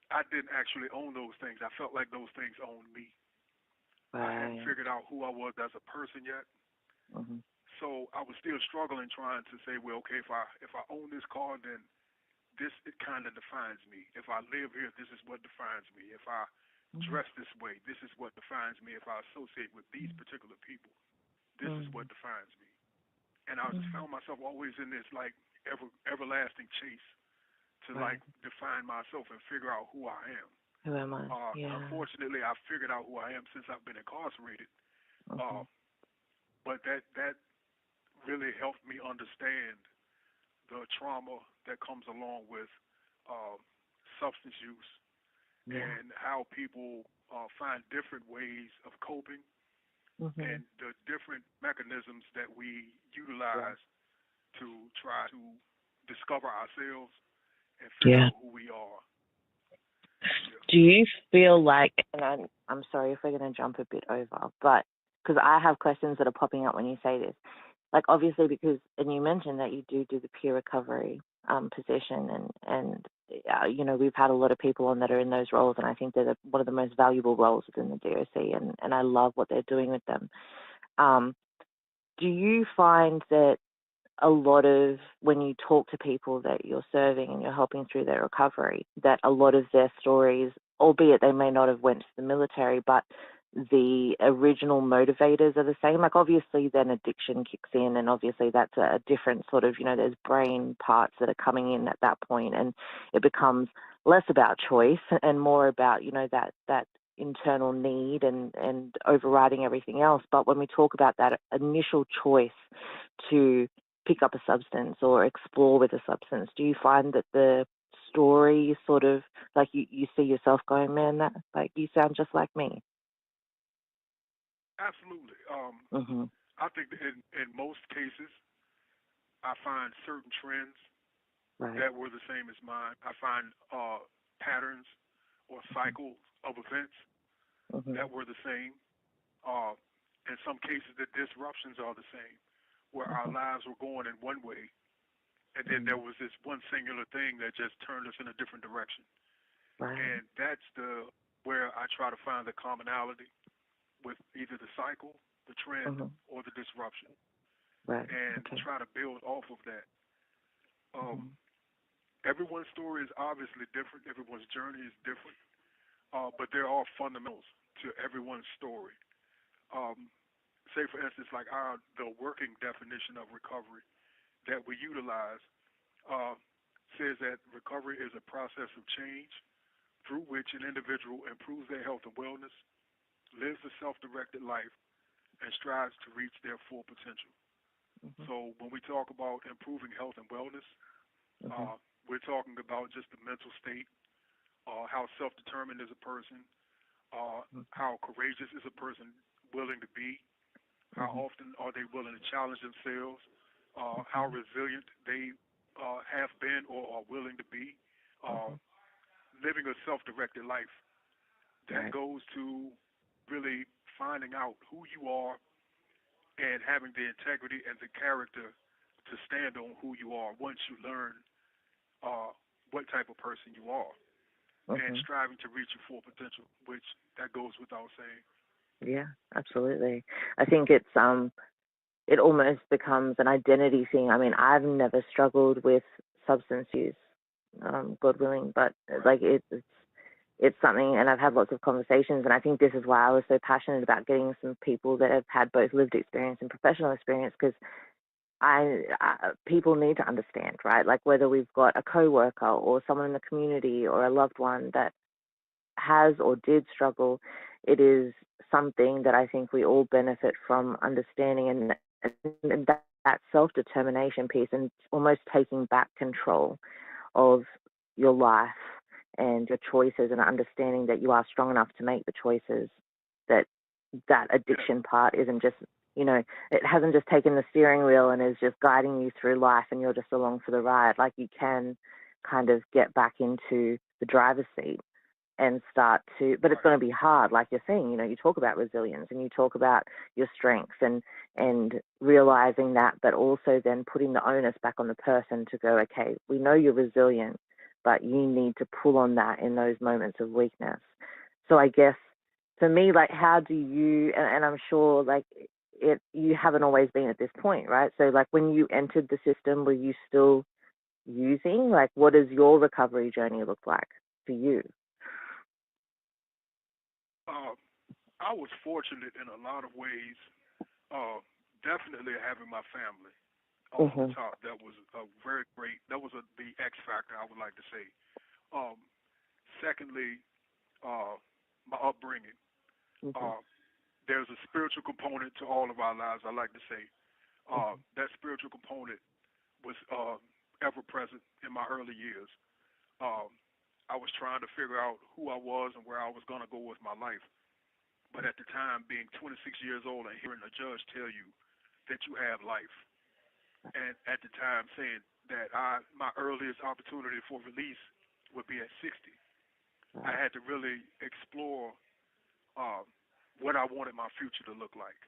I didn't actually own those things. I felt like those things owned me. I hadn't figured out who I was as a person yet. So I was still struggling, trying to say, well, okay, if I own this car, then it kind of defines me. If I live here, this is what defines me. If I dress this way, this is what defines me. If I associate with these particular people, this is what defines me. And I just found myself always in this like everlasting chase to like define myself and figure out who I am. Who am I? Unfortunately, I've figured out who I am since I've been incarcerated. But that really helped me understand the trauma that comes along with substance use and how people find different ways of coping and the different mechanisms that we utilize to try to discover ourselves and figure out who we are. Do you feel like, and I'm sorry if we're going to jump a bit over, but because I have questions that are popping up when you say this, like obviously because, and you mentioned that you do the peer recovery position, and we've had a lot of people on that are in those roles, and I think they're one of the most valuable roles within the DOC, and I love what they're doing with them. Do you find that a lot of, when you talk to people that you're serving and you're helping through their recovery, that a lot of their stories, albeit they may not have went to the military, but the original motivators are the same? Like obviously then addiction kicks in, and obviously that's a different sort of, there's brain parts that are coming in at that point, and it becomes less about choice and more about, that internal need and overriding everything else. But when we talk about that initial choice to pick up a substance or explore with a substance, do you find that the story sort of, like you see yourself going, man, that like you sound just like me? Absolutely. I think that in most cases, I find certain trends that were the same as mine. I find patterns or cycles of events that were the same. In some cases, the disruptions are the same, where our lives were going in one way, and then there was this one singular thing that just turned us in a different direction. And that's where I try to find the commonality with either the cycle, the trend, or the disruption, and try to build off of that. Everyone's story is obviously different. Everyone's journey is different, but there are fundamentals to everyone's story. Say, for instance, like the working definition of recovery that we utilize says that recovery is a process of change through which an individual improves their health and wellness, lives a self-directed life, and strives to reach their full potential. So when we talk about improving health and wellness, we're talking about just the mental state, how self-determined is a person, how courageous is a person willing to be, how often are they willing to challenge themselves, how resilient they have been or are willing to be, living a self-directed life. That goes to really finding out who you are and having the integrity and the character to stand on who you are once you learn what type of person you are, and striving to reach your full potential, which that goes without saying. Yeah, absolutely. I think it almost becomes an identity thing. I mean, I've never struggled with substance use, God willing, but like it's something, and I've had lots of conversations, and I think this is why I was so passionate about getting some people that have had both lived experience and professional experience, because people need to understand, right? Like whether we've got a coworker or someone in the community or a loved one that has or did struggle, it is something that I think we all benefit from understanding, and that self-determination piece, and almost taking back control of your life and your choices, and understanding that you are strong enough to make the choices, that addiction part isn't just, it hasn't just taken the steering wheel and is just guiding you through life and you're just along for the ride. Like you can kind of get back into the driver's seat and start to, but it's going to be hard, like you're saying. You talk about resilience and you talk about your strengths and realizing that, but also then putting the onus back on the person to go, okay, we know you're resilient, but you need to pull on that in those moments of weakness. So I guess for me, like, how do you, and I'm sure like you haven't always been at this point, right? So like when you entered the system, were you still using? Like, what does your recovery journey look like for you? I was fortunate in a lot of ways. Definitely having my family on the top. That was a very great. That was the X factor, I would like to say. Secondly, my upbringing. There's a spiritual component to all of our lives, I like to say. That spiritual component was ever present in my early years. I was trying to figure out who I was and where I was going to go with my life. But at the time, being 26 years old and hearing a judge tell you that you have life, and at the time saying that my earliest opportunity for release would be at 60, I had to really explore what I wanted my future to look like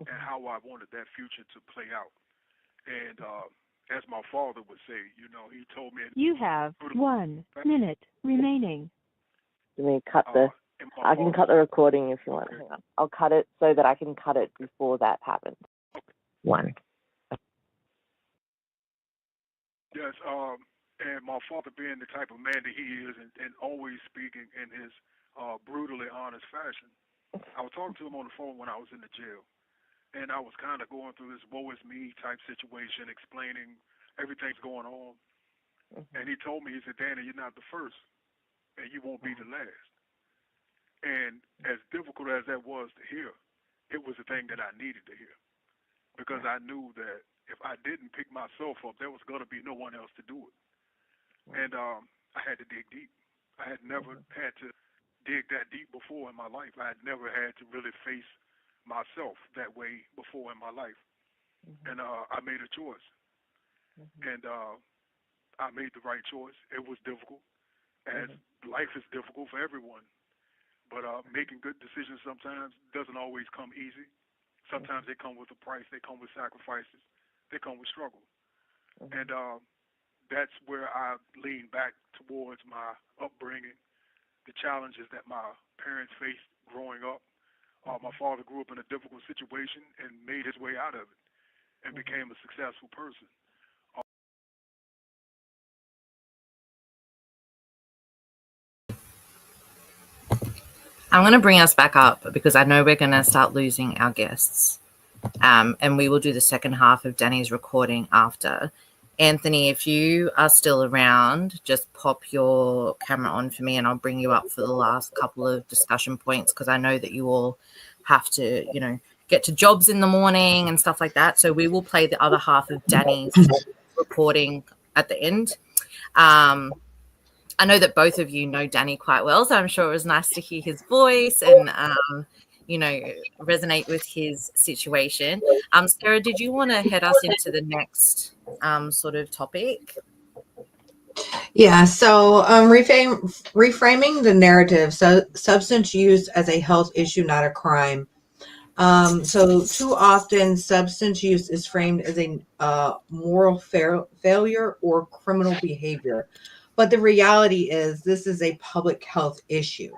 and how I wanted that future to play out. And as my father would say, he told me... You have 1 minute remaining. Let me cut I can cut the recording if you want. Hang on. I'll cut it so that I can cut it before that happens. One. Yes, and my father being the type of man that he is, and always speaking in his brutally honest fashion, I was talking to him on the phone when I was in the jail, and I was kind of going through this woe is me type situation, explaining everything's going on, and he told me, he said, Danny, you're not the first, and you won't be the last. And as difficult as that was to hear, it was the thing that I needed to hear, because I knew that if I didn't pick myself up, there was going to be no one else to do it. And I had to dig deep. I had never had to dig that deep before in my life. I had never had to really face myself that way before in my life. And I made a choice. And I made the right choice. It was difficult, as life is difficult for everyone. But making good decisions sometimes doesn't always come easy. Sometimes they come with a price. They come with sacrifices. They come with struggle. And that's where I lean back towards my upbringing, the challenges that my parents faced growing up. My father grew up in a difficult situation and made his way out of it and became a successful person. I'm going to bring us back up because I know we're going to start losing our guests. And we will do the second half of Danny's recording after. Anthony, if you are still around, just pop your camera on for me and I'll bring you up for the last couple of discussion points, because I know that you all have to, get to jobs in the morning and stuff like that. So we will play the other half of Danny's recording at the end. I know that both of you know Danny quite well, so I'm sure it was nice to hear his voice and resonate with his situation. Sarah, did you want to head us into the next sort of topic? Yeah, so reframing the narrative. So substance use as a health issue, not a crime. So too often, substance use is framed as a moral failure or criminal behavior. But the reality is, this is a public health issue.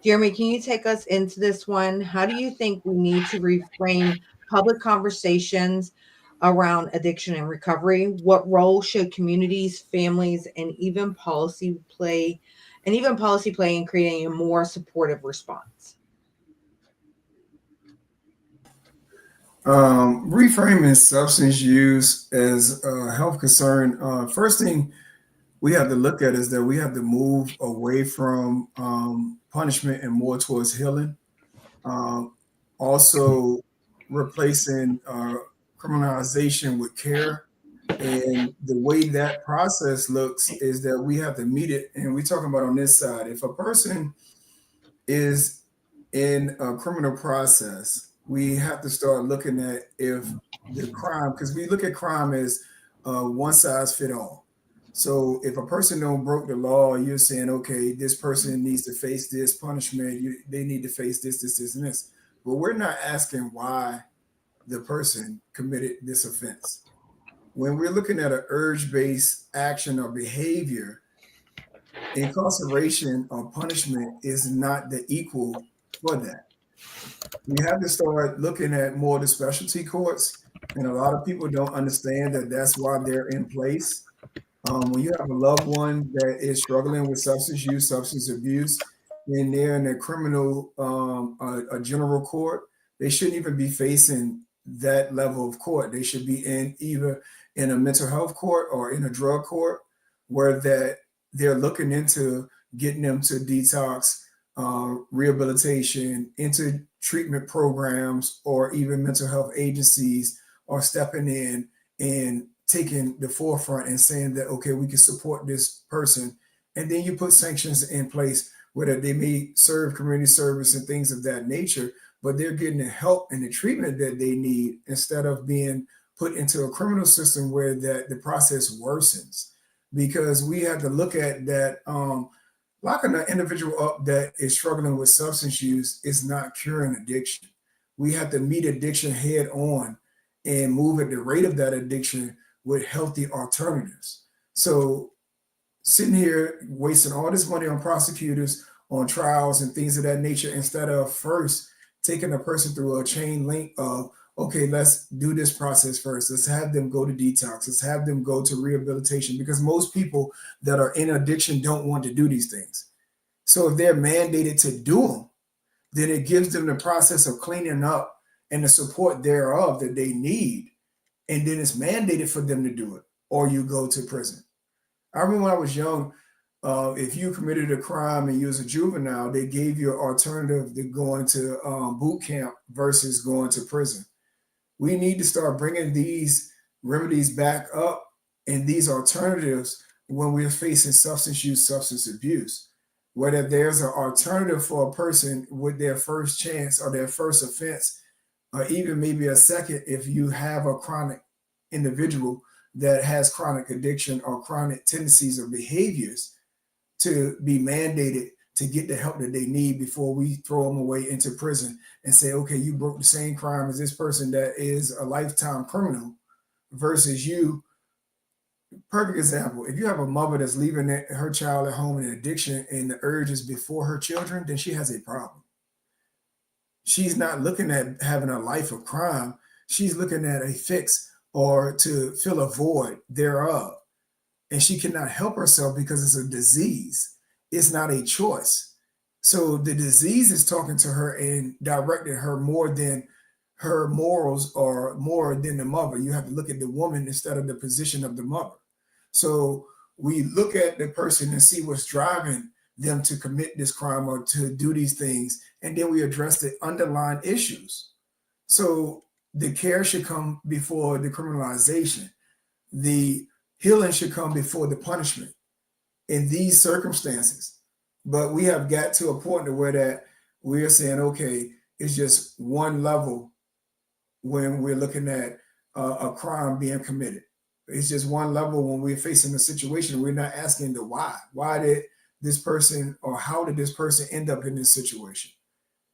Geremy, can you take us into this one? How do you think we need to reframe public conversations around addiction and recovery? What role should communities, families, and even policy play in creating a more supportive response? Reframing substance use as a health concern. First thing we have to look at is that we have to move away from punishment and more towards healing. Also, replacing criminalization with care. And the way that process looks is that we have to meet it. And we're talking about on this side, if a person is in a criminal process, we have to start looking at if the crime, because we look at crime as one size fit all. So if a person don't broke the law, you're saying, okay, this person needs to face this punishment. They need to face this, and this. But we're not asking why the person committed this offense. When we're looking at an urge-based action or behavior, incarceration or punishment is not the equal for that. We have to start looking at more of the specialty courts, and a lot of people don't understand that that's why they're in place. When you have a loved one that is struggling with substance use, substance abuse, and they're in a criminal, a general court, they shouldn't even be facing that level of court. They should be in either in a mental health court or in a drug court, where that they're looking into getting them to detox, rehabilitation, into treatment programs, or even mental health agencies are stepping in and taking the forefront and saying that, okay, we can support this person. And then you put sanctions in place where they may serve community service and things of that nature, but they're getting the help and the treatment that they need instead of being put into a criminal system where that the process worsens. Because we have to look at that locking an individual up that is struggling with substance use is not curing addiction. We have to meet addiction head on and move at the rate of that addiction with healthy alternatives. So sitting here wasting all this money on prosecutors, on trials and things of that nature, instead of first taking a person through a chain link of, okay, let's do this process first. Let's have them go to detox. Let's have them go to rehabilitation, because most people that are in addiction don't want to do these things. So if they're mandated to do them, then it gives them the process of cleaning up and the support thereof that they need. And then it's mandated for them to do it, or you go to prison. I remember when I was young, if you committed a crime and you was a juvenile, they gave you an alternative to going to boot camp versus going to prison. We need to start bringing these remedies back up and these alternatives when we're facing substance use, substance abuse, whether there's an alternative for a person with their first chance or their first offense, or even maybe a second if you have a chronic individual that has chronic addiction or chronic tendencies or behaviors, to be mandated to get the help that they need before we throw them away into prison and say, okay, you broke the same crime as this person that is a lifetime criminal, versus you. Perfect example. If you have a mother that's leaving her child at home in addiction and the urge is before her children, then she has a problem. She's not looking at having a life of crime. She's looking at a fix or to fill a void thereof. And she cannot help herself because it's a disease. It's not a choice. So the disease is talking to her and directing her more than her morals or more than the mother. You have to look at the woman instead of the position of the mother. So we look at the person and see what's driving them to commit this crime or to do these things. And then we address the underlying issues. So the care should come before the criminalization. The healing should come before the punishment in these circumstances. But we have got to a point where that we are saying, okay, is just one level when we're looking at a crime being committed. It's just one level when we're facing a situation. We're not asking the why. Why did this person, or how did this person end up in this situation?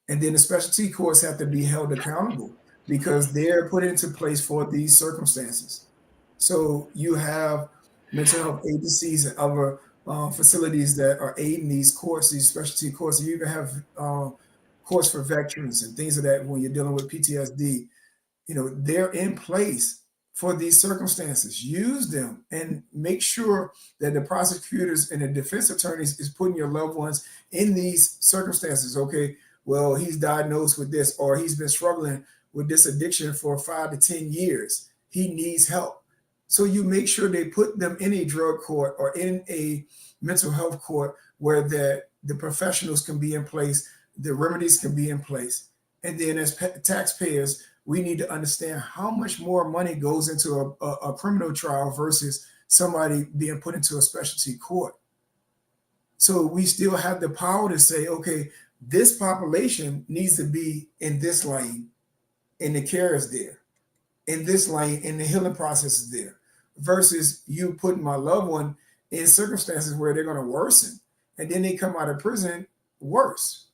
And then the specialty courts have to be held accountable because they're put into place for these circumstances. So you have mental health agencies and other facilities that are aiding these courts, these specialty courts. You even have courts for veterans and things of that when you're dealing with PTSD. They're in place for these circumstances. Use them and make sure that the prosecutors and the defense attorneys is putting your loved ones in these circumstances. Okay, well, he's diagnosed with this, or he's been struggling with this addiction for 5 to 10 years. He needs help. So you make sure they put them in a drug court or in a mental health court where the professionals can be in place, the remedies can be in place. And then as taxpayers, we need to understand how much more money goes into a criminal trial versus somebody being put into a specialty court. So we still have the power to say, okay, this population needs to be in this lane, and the care is there. In this lane, and the healing process is there. Versus you putting my loved one in circumstances where they're going to worsen, and then they come out of prison worse.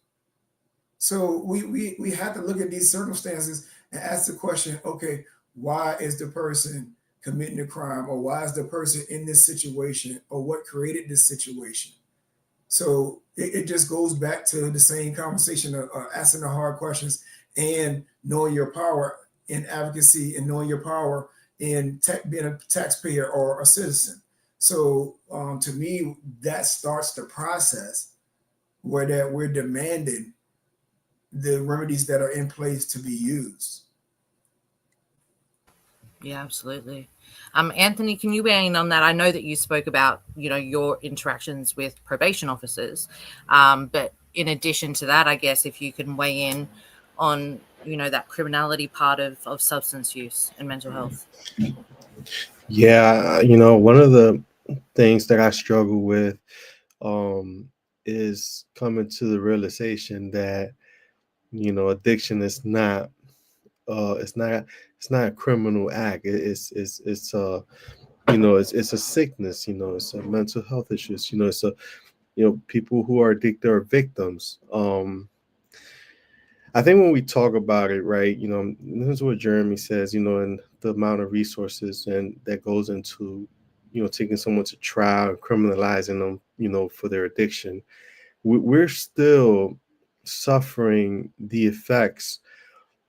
So we have to look at these circumstances and ask the question, okay, why is the person committing a crime, or why is the person in this situation, or what created this situation? So it just goes back to the same conversation of asking the hard questions and knowing your power in advocacy, and knowing your power in being a taxpayer or a citizen. So to me, that starts the process where we're demanding the remedies that are in place to be used. Yeah, absolutely. Anthony, can you weigh in on that? I know that you spoke about, your interactions with probation officers, but in addition to that, I guess if you can weigh in on, that criminality part of substance use and mental health. Yeah, one of the things that I struggle with is coming to the realization that addiction is not it's not a criminal act. It's it's a sickness. It's a mental health issues. It's a people who are addicted are victims. I think when we talk about it, right, this is what Geremy says, and the amount of resources and that goes into, taking someone to trial, criminalizing them, for their addiction. We're still suffering the effects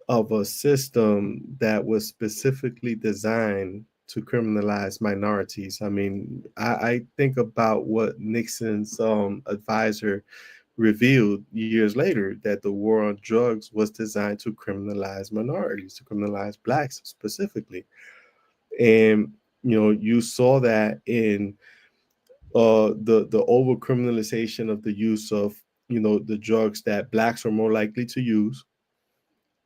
of a system that was specifically designed to criminalize minorities. I mean, I think about what Nixon's advisor revealed years later, that the war on drugs was designed to criminalize minorities, to criminalize blacks specifically. And you saw that in the over criminalization of the use of the drugs that blacks are more likely to use,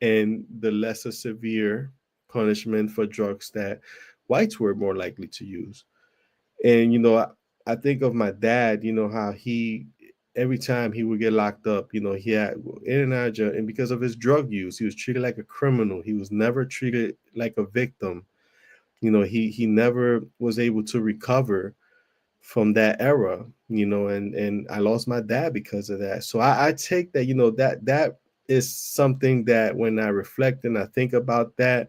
and the lesser severe punishment for drugs that whites were more likely to use. And I think of my dad, how he, every time he would get locked up, he had in and out of jail, and because of his drug use, he was treated like a criminal. He was never treated like a victim. He never was able to recover from that era, and I lost my dad because of that. So I take that, that is something that when I reflect and I think about that,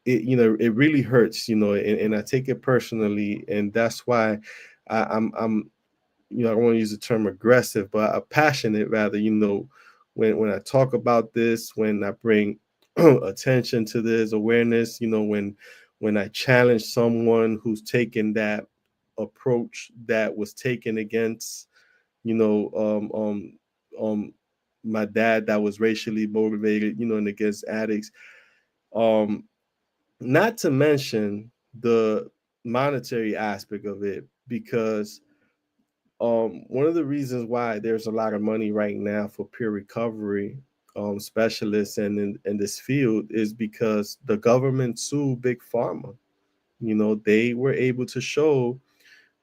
it really hurts, and I take it personally, and that's why I'm I don't want to use the term aggressive, but passionate rather, when I talk about this, when I bring attention to this awareness, when I challenge someone who's taken that approach that was taken against, you know, my dad that was racially motivated, and against addicts. Um, Not to mention the monetary aspect of it, because one of the reasons why there's a lot of money right now for peer recovery specialists and in this field is because the government sued Big Pharma. They were able to show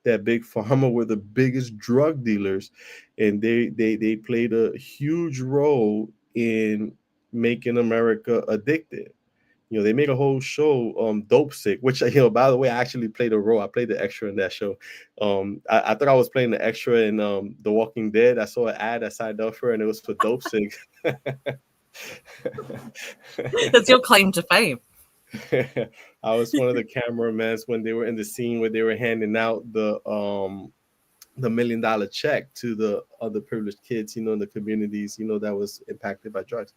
that Big Pharma were the biggest drug dealers, and they played a huge role in making America addicted. They made a whole show, Dope Sick, which, by the way, I actually played a role. I played the extra in that show. I thought I was playing the extra in The Walking Dead. I saw an ad I signed up for, and it was for Dope Sick. That's your claim to fame. I was one of the cameramen when they were in the scene where they were handing out the $1 million check to the other privileged kids, in the communities, that was impacted by drugs.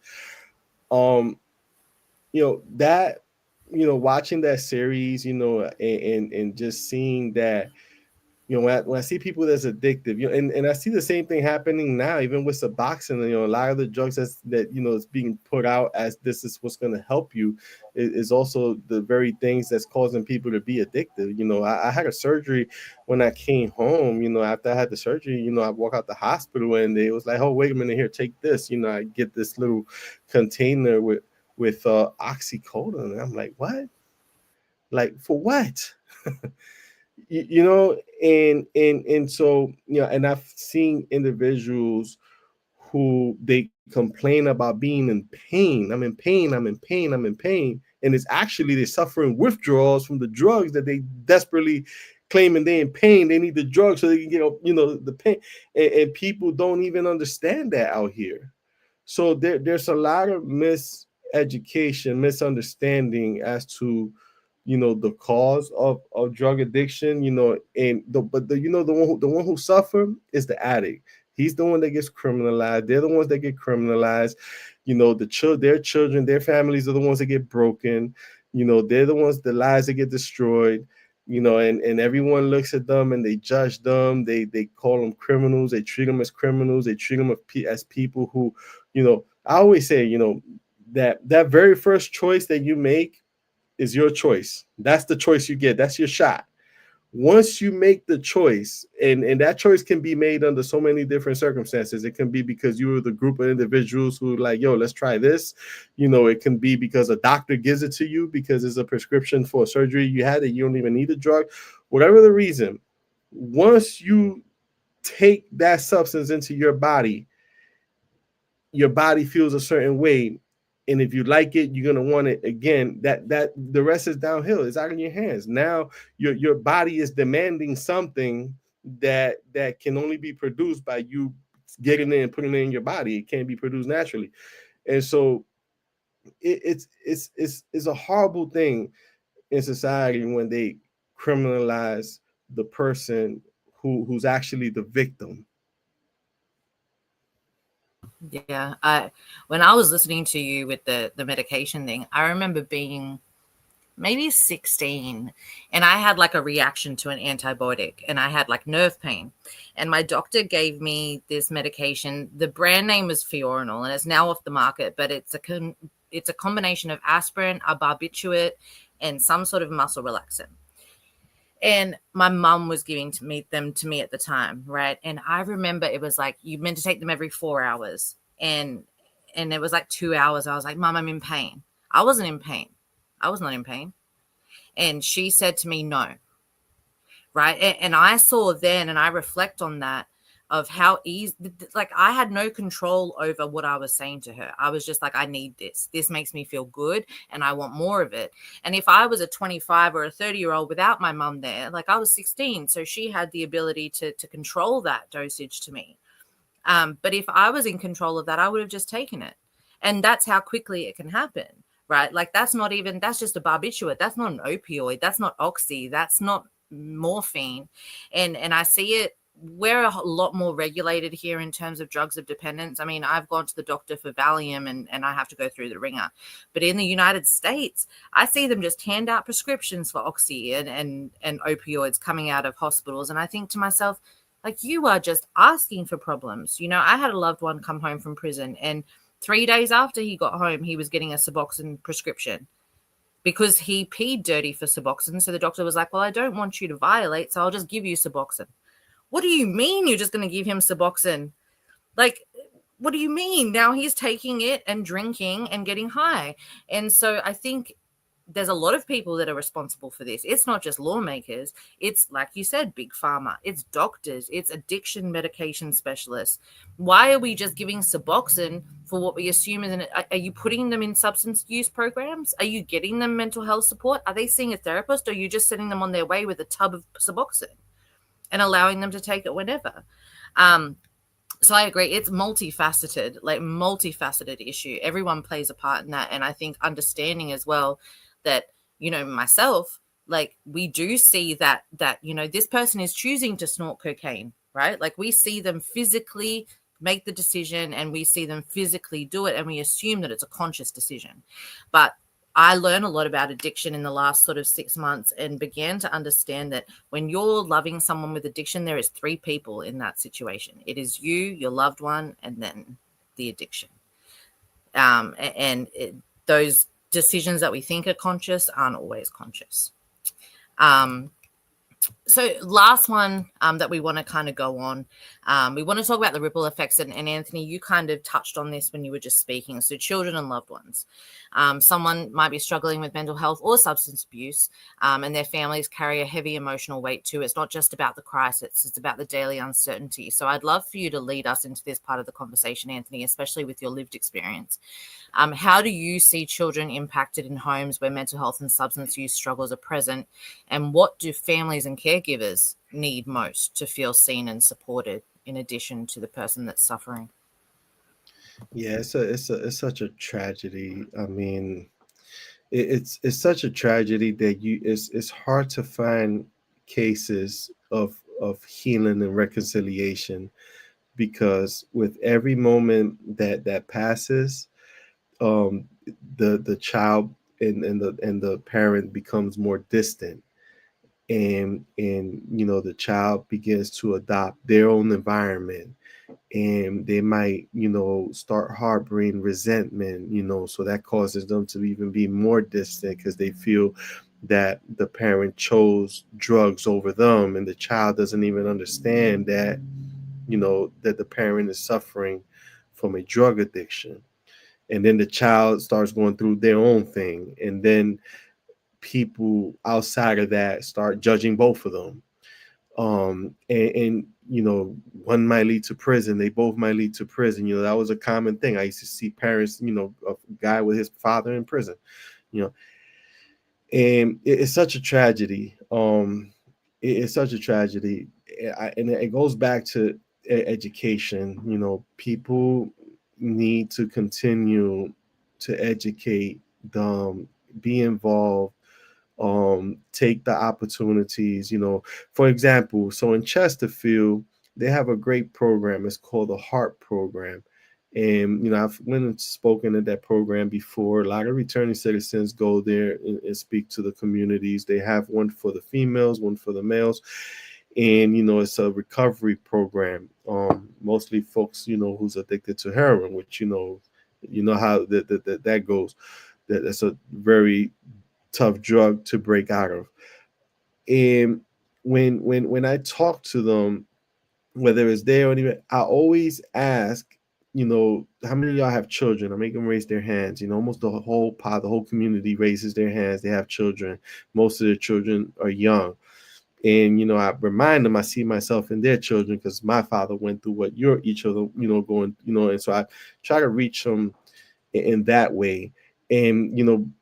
That, watching that series, and just seeing that, when I see people that's addictive, and I see the same thing happening now, even with Suboxone, a lot of the drugs that is being put out as this is what's going to help you is also the very things that's causing people to be addicted. I had a surgery when I came home, after I had the surgery, I walk out the hospital and they was like, oh, wait a minute here, take this, I get this little container with oxycodone. And I'm like, what? Like, for what? And so, and I've seen individuals who they complain about being in pain. I'm in pain. And it's actually they're suffering withdrawals from the drugs that they desperately claiming they're in pain. They need the drugs so they can get, the pain. And people don't even understand that out here. So there's a lot of miseducation, misunderstanding as to the cause of drug addiction, the one who suffer is the addict. He's the one that gets criminalized. They're the ones that get criminalized. Their children, their families are the ones that get broken. They're the ones, the lives that get destroyed. And everyone looks at them and they judge them. They call them criminals. They treat them as criminals. They treat them as people who, I always say, that very first choice that you make is your choice. That's the choice you get. That's your shot. Once you make the choice, and that choice can be made under so many different circumstances. It can be because you were the group of individuals who like, yo, let's try this. It can be because a doctor gives it to you because it's a prescription for a surgery you had that you don't even need a drug. Whatever the reason, once you take that substance into your body feels a certain way. And if you like it, you're gonna want it again. That the rest is downhill. It's out of your hands. Now your body is demanding something that can only be produced by you getting it and putting it in your body. It can't be produced naturally. And so it's a horrible thing in society when they criminalize the person who's actually the victim. Yeah, when I was listening to you with the medication thing, I remember being maybe 16 and I had like a reaction to an antibiotic and I had like nerve pain, and my doctor gave me this medication. The brand name is Fiorinol and it's now off the market, but it's a combination of aspirin, a barbiturate, and some sort of muscle relaxant. And my mum was giving them to me at the time, right? And I remember it was like, you meant to take them every 4 hours. And it was like 2 hours. I was like, Mum, I'm in pain. I wasn't in pain. I was not in pain. And she said to me, no. Right? And I saw then, and I reflect on that, of how easy, like I had no control over what I was saying to her. I was just like, I need this. This makes me feel good and I want more of it. And if I was a 25 or a 30-year-old without my mum there, like I was 16, so she had the ability to control that dosage to me. But if I was in control of that, I would have just taken it. And that's how quickly it can happen, right? Like that's just a barbiturate. That's not an opioid. That's not oxy. That's not morphine. And I see it. We're a lot more regulated here in terms of drugs of dependence. I mean, I've gone to the doctor for Valium and I have to go through the ringer. But in the United States, I see them just hand out prescriptions for oxy and opioids coming out of hospitals. And I think to myself, like, you are just asking for problems. I had a loved one come home from prison, and 3 days after he got home, he was getting a Suboxone prescription because he peed dirty for Suboxone. So the doctor was like, well, I don't want you to violate, so I'll just give you Suboxone. What do you mean you're just going to give him Suboxone? Like, what do you mean? Now he's taking it and drinking and getting high. And so I think there's a lot of people that are responsible for this. It's not just lawmakers. It's, like you said, big pharma. It's doctors. It's addiction medication specialists. Why are we just giving Suboxone for what we assume is are you putting them in substance use programs? Are you getting them mental health support? Are they seeing a therapist, or are you just sending them on their way with a tub of Suboxone and allowing them to take it whenever? So I agree. It's multifaceted issue. Everyone plays a part in that. And I think understanding as well that, myself, like, we do see that, this person is choosing to snort cocaine, right? Like, we see them physically make the decision and we see them physically do it, and we assume that it's a conscious decision. But I learned a lot about addiction in the last sort of 6 months and began to understand that when you're loving someone with addiction, there is 3 people in that situation. It is you, your loved one, and then the addiction. Those decisions that we think are conscious aren't always conscious. So last one that we want to kind of go on, we want to talk about the ripple effects. And Anthony, you kind of touched on this when you were just speaking. So children and loved ones. Someone might be struggling with mental health or substance abuse, and their families carry a heavy emotional weight too. It's not just about the crisis, it's about the daily uncertainty. So I'd love for you to lead us into this part of the conversation, Anthony, especially with your lived experience. How do you see children impacted in homes where mental health and substance use struggles are present? And what do families and caregivers need most to feel seen and supported, in addition to the person that's suffering? Yeah, it's such a tragedy. I mean, it's such a tragedy that it's hard to find cases of healing and reconciliation, because with every moment that passes, the child and the parent becomes more distant, and the child begins to adopt their own environment, and they might start harboring resentment, so that causes them to even be more distant, because they feel that the parent chose drugs over them, and the child doesn't even understand that that the parent is suffering from a drug addiction. And then the child starts going through their own thing, and then people outside of that start judging both of them. And one might lead to prison. They both might lead to prison. That was a common thing. I used to see parents, a guy with his father in prison, and it's such a tragedy. It's such a tragedy. And it goes back to education. People need to continue to educate them, be involved, take the opportunities. For example, so in Chesterfield, they have a great program. It's called the Heart Program. And I've went and spoken at that program before. A lot of returning citizens go there and speak to the communities. They have one for the females, one for the males. And it's a recovery program. Mostly folks who's addicted to heroin, which how that goes. That's a very tough drug to break out of. And when I talk to them, whether it's there or anywhere, I always ask, how many of y'all have children? I make them raise their hands. Almost the whole community raises their hands. They have children. Most of their children are young. And, I remind them, I see myself in their children, because my father went through what you're each of them, going, and so I try to reach them in that way. And,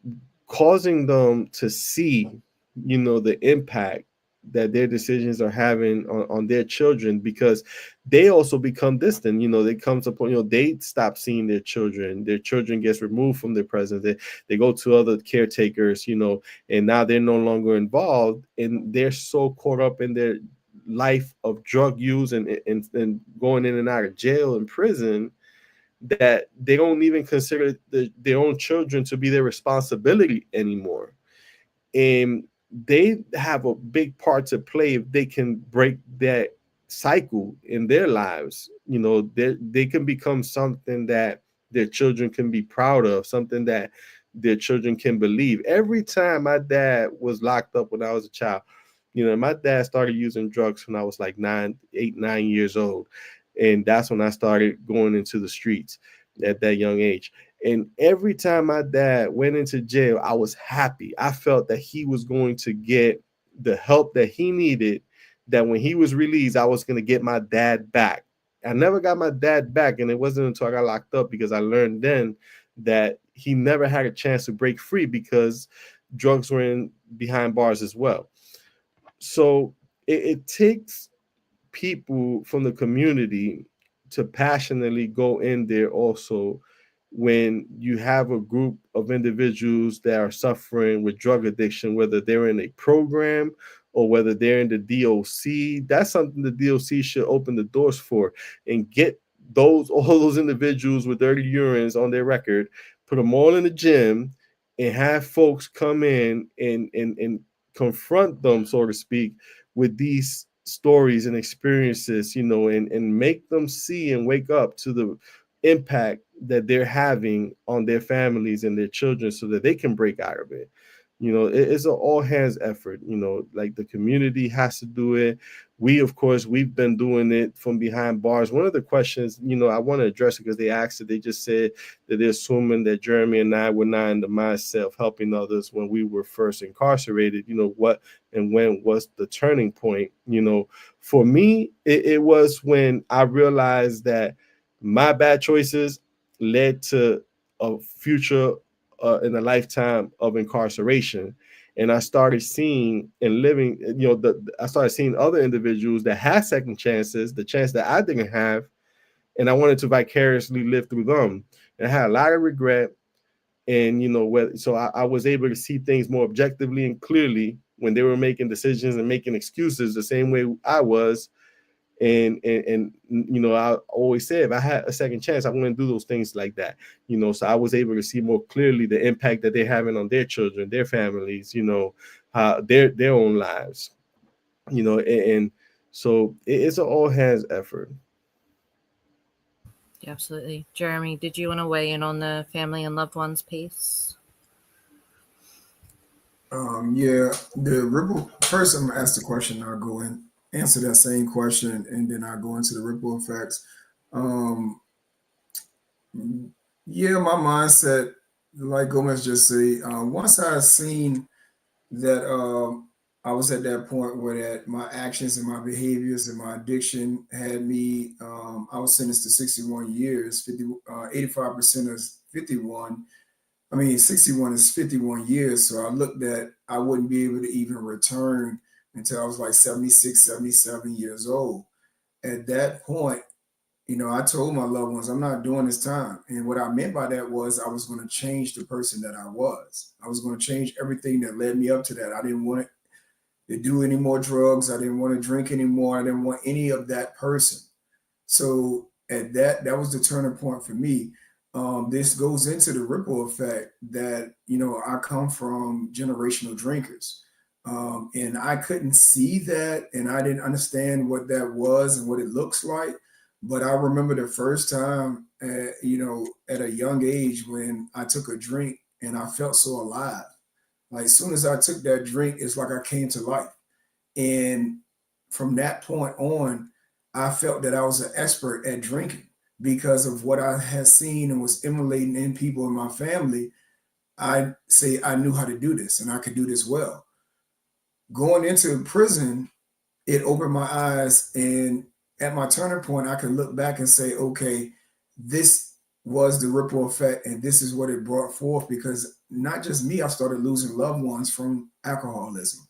causing them to see, the impact that their decisions are having on their children, because they also become distant. They come to a point, they stop seeing their children gets removed from their presence. They go to other caretakers, and now they're no longer involved, and they're so caught up in their life of drug use and going in and out of jail and prison, that they don't even consider their own children to be their responsibility anymore. And they have a big part to play if they can break that cycle in their lives. They can become something that their children can be proud of, something that their children can believe. Every time my dad was locked up when I was a child, my dad started using drugs when I was like 9 years old. And that's when I started going into the streets at that young age. And every time my dad went into jail, I was happy. I felt that he was going to get the help that he needed, that when he was released, I was going to get my dad back. I never got my dad back, and it wasn't until I got locked up because I learned then that he never had a chance to break free because drugs were in behind bars as well. So it takes people from the community to passionately go in there also when you have a group of individuals that are suffering with drug addiction, whether they're in a program or whether they're in the DOC. That's something the DOC should open the doors for and get all those individuals with dirty urines on their record, put them all in the gym, and have folks come in and confront them, so to speak, with these stories and experiences, and make them see and wake up to the impact that they're having on their families and their children so that they can break out of it. It's an all hands effort. Like the community has to do it. We, of course, we've been doing it from behind bars. One of the questions, I want to address it because they asked it. They just said that they're assuming that Geremy and I were not in the mindset of helping others when we were first incarcerated. What and when was the turning point? For me, it was when I realized that my bad choices led to a future in a lifetime of incarceration. And I started seeing and living, I started seeing other individuals that had second chances, the chance that I didn't have. And I wanted to vicariously live through them. And I had a lot of regret. And, so I was able to see things more objectively and clearly when they were making decisions and making excuses the same way I was. And I always say if I had a second chance, I wouldn't do those things like that. So I was able to see more clearly the impact that they're having on their children, their families, how their own lives, and so it's an all hands effort. Yeah, absolutely. Geremy, did you want to weigh in on the family and loved ones piece? Yeah, the ripple. First, I'm gonna ask the question. I'll go and answer that same question, and then I'll go into the ripple effects. Yeah, my mindset, like Gomez just said, once I seen that I was at that point where that my actions and my behaviors and my addiction had me, I was sentenced to 61 years, 85% is 51. 61 is 51 years. So I looked at, I wouldn't be able to even return until I was like 76, 77 years old. At that point, I told my loved ones, I'm not doing this time. And what I meant by that was I was going to change the person that I was. I was going to change everything that led me up to that. I didn't want to do any more drugs. I didn't want to drink anymore. I didn't want any of that person. So at that was the turning point for me. This goes into the ripple effect that, I come from generational drinkers. And I couldn't see that and I didn't understand what that was and what it looks like. But I remember the first time, at a young age when I took a drink and I felt so alive. Like as soon as I took that drink, it's like I came to life. And from that point on, I felt that I was an expert at drinking because of what I had seen and was emulating in people in my family. I say I knew how to do this and I could do this well. Going into prison, it opened my eyes, and at my turning point, I can look back and say, okay, this was the ripple effect and this is what it brought forth, because not just me, I started losing loved ones from alcoholism.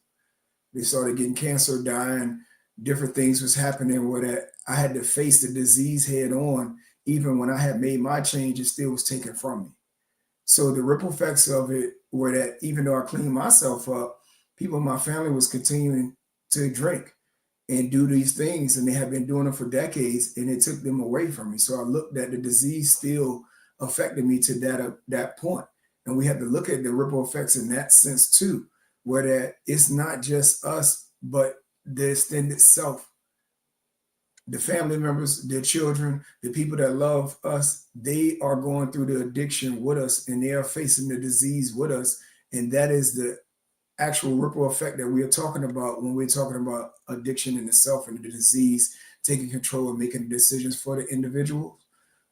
They started getting cancer, dying, different things was happening where that I had to face the disease head on. Even when I had made my change, it still was taken from me. So the ripple effects of it were that even though I cleaned myself up, people in my family was continuing to drink and do these things, and they have been doing them for decades, and it took them away from me. So I looked at the disease still affected me to that point. And we have to look at the ripple effects in that sense too, where that it's not just us, but the extended self, the family members, their children, the people that love us, they are going through the addiction with us and they are facing the disease with us. And that is the actual ripple effect that we are talking about when we're talking about addiction in itself and the disease taking control and making decisions for the individual.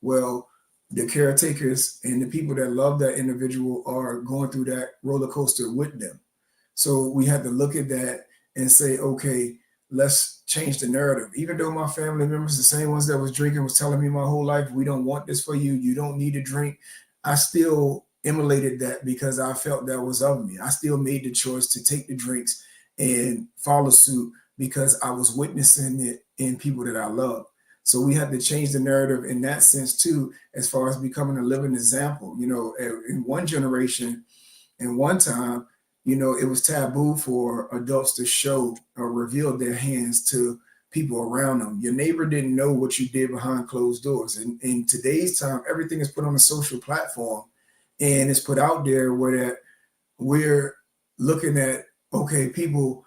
Well, the caretakers and the people that love that individual are going through that roller coaster with them. So we had to look at that and say, okay, let's change the narrative. Even though my family members, the same ones that was drinking, was telling me my whole life, we don't want this for you. You don't need to drink. I still emulated that because I felt that was of me. I still made the choice to take the drinks and follow suit because I was witnessing it in people that I love. So we had to change the narrative in that sense too, as far as becoming a living example. You know, in one generation, in one time, you know, it was taboo for adults to show or reveal their hands to people around them. Your neighbor didn't know what you did behind closed doors. And in today's time, everything is put on a social platform and it's put out there where that we're looking at, okay, people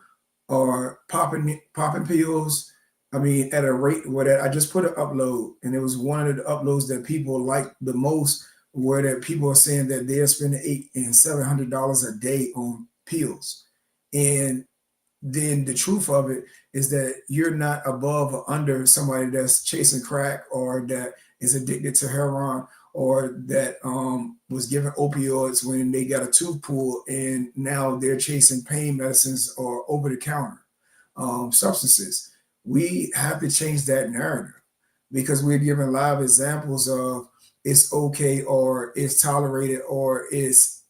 are popping pills. I mean, at a rate where that I just put an upload, and it was one of the uploads that people liked the most, where that people are saying that they're spending $800 and $700 a day on pills. And then the truth of it is that you're not above or under somebody that's chasing crack or that is addicted to heroin or that was given opioids when they got a tooth pulled and now they're chasing pain medicines or over-the-counter substances. We have to change that narrative because we're giving live examples of it's okay or it's tolerated or it's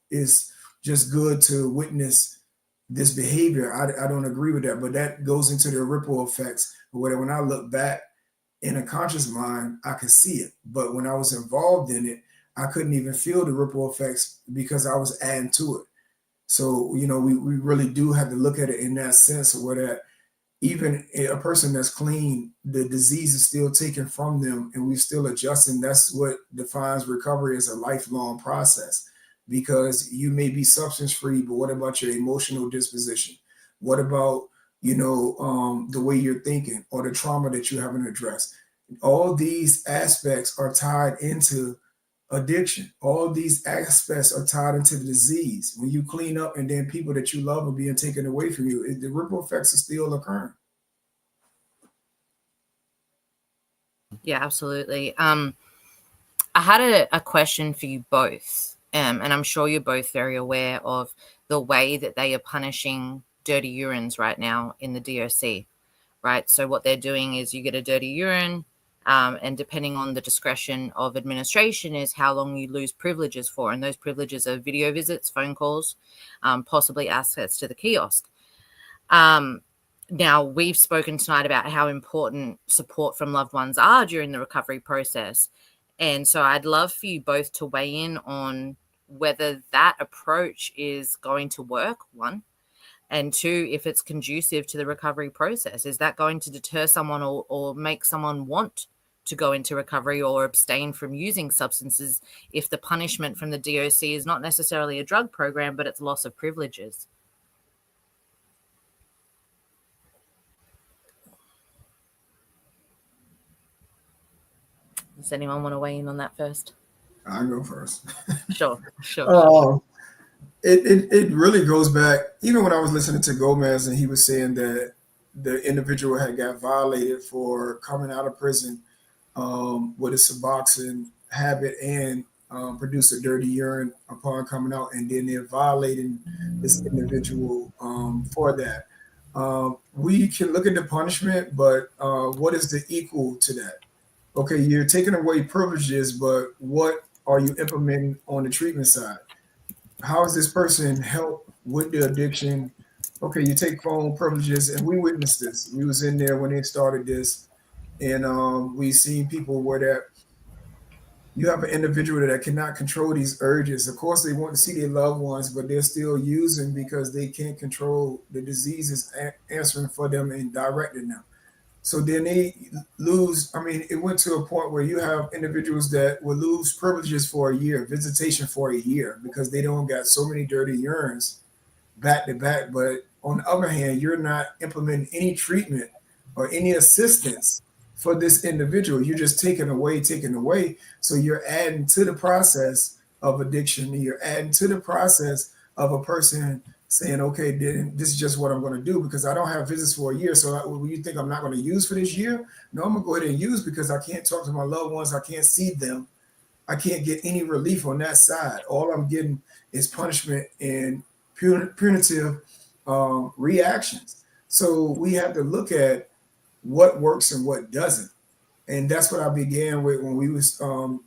just good to witness this behavior. I don't agree with that, but that goes into the ripple effects. Where when I look back in a conscious mind, I could see it. But when I was involved in it, I couldn't even feel the ripple effects because I was adding to it. So, you know, we really do have to look at it in that sense where that even a person that's clean, the disease is still taken from them and we're still adjusting. That's what defines recovery as a lifelong process, because you may be substance free, but what about your emotional disposition? What about, you know, the way you're thinking or the trauma that you haven't addressed? All these aspects are tied into addiction. All these aspects are tied into the disease. When you clean up and then people that you love are being taken away from you, the ripple effects are still occurring. Yeah, absolutely. I had a question for you both, and I'm sure you're both very aware of the way that they are punishing dirty urines right now in the DOC, right? So what they're doing is you get a dirty urine, and depending on the discretion of administration is how long you lose privileges for. And those privileges are video visits, phone calls, possibly access to the kiosk. Now, we've spoken tonight about how important support from loved ones are during the recovery process. And so I'd love for you both to weigh in on whether that approach is going to work, one, and two, if it's conducive to the recovery process. Is that going to deter someone or make someone want to go into recovery or abstain from using substances if the punishment from the DOC is not necessarily a drug program, but it's loss of privileges? Does anyone want to weigh in on that first? I'll go first. Sure. It really goes back, even when I was listening to Gomez and he was saying that the individual had got violated for coming out of prison with a Suboxone habit and produce a dirty urine upon coming out, and then they're violating this individual for that. We can look at the punishment, but what is the equal to that? Okay, you're taking away privileges, but what are you implementing on the treatment side? How is this person help with the addiction? Okay, you take phone privileges, and we witnessed this. We was in there when they started this, and we seen people where that you have an individual that cannot control these urges. Of course, they want to see their loved ones, but they're still using because they can't control the diseases answering for them and directing them. So then they lose. I mean, it went to a point where you have individuals that will lose privileges for a year, visitation for a year, because they don't got so many dirty urines back to back. But on the other hand, you're not implementing any treatment or any assistance for this individual. You're just taking away. So you're adding to the process of addiction. You're adding to the process of a person saying, okay, then this is just what I'm going to do because I don't have visits for a year. So you think I'm not going to use for this year? No, I'm going to go ahead and use because I can't talk to my loved ones. I can't see them. I can't get any relief on that side. All I'm getting is punishment and punitive reactions. So we have to look at what works and what doesn't. And that's what I began with when we was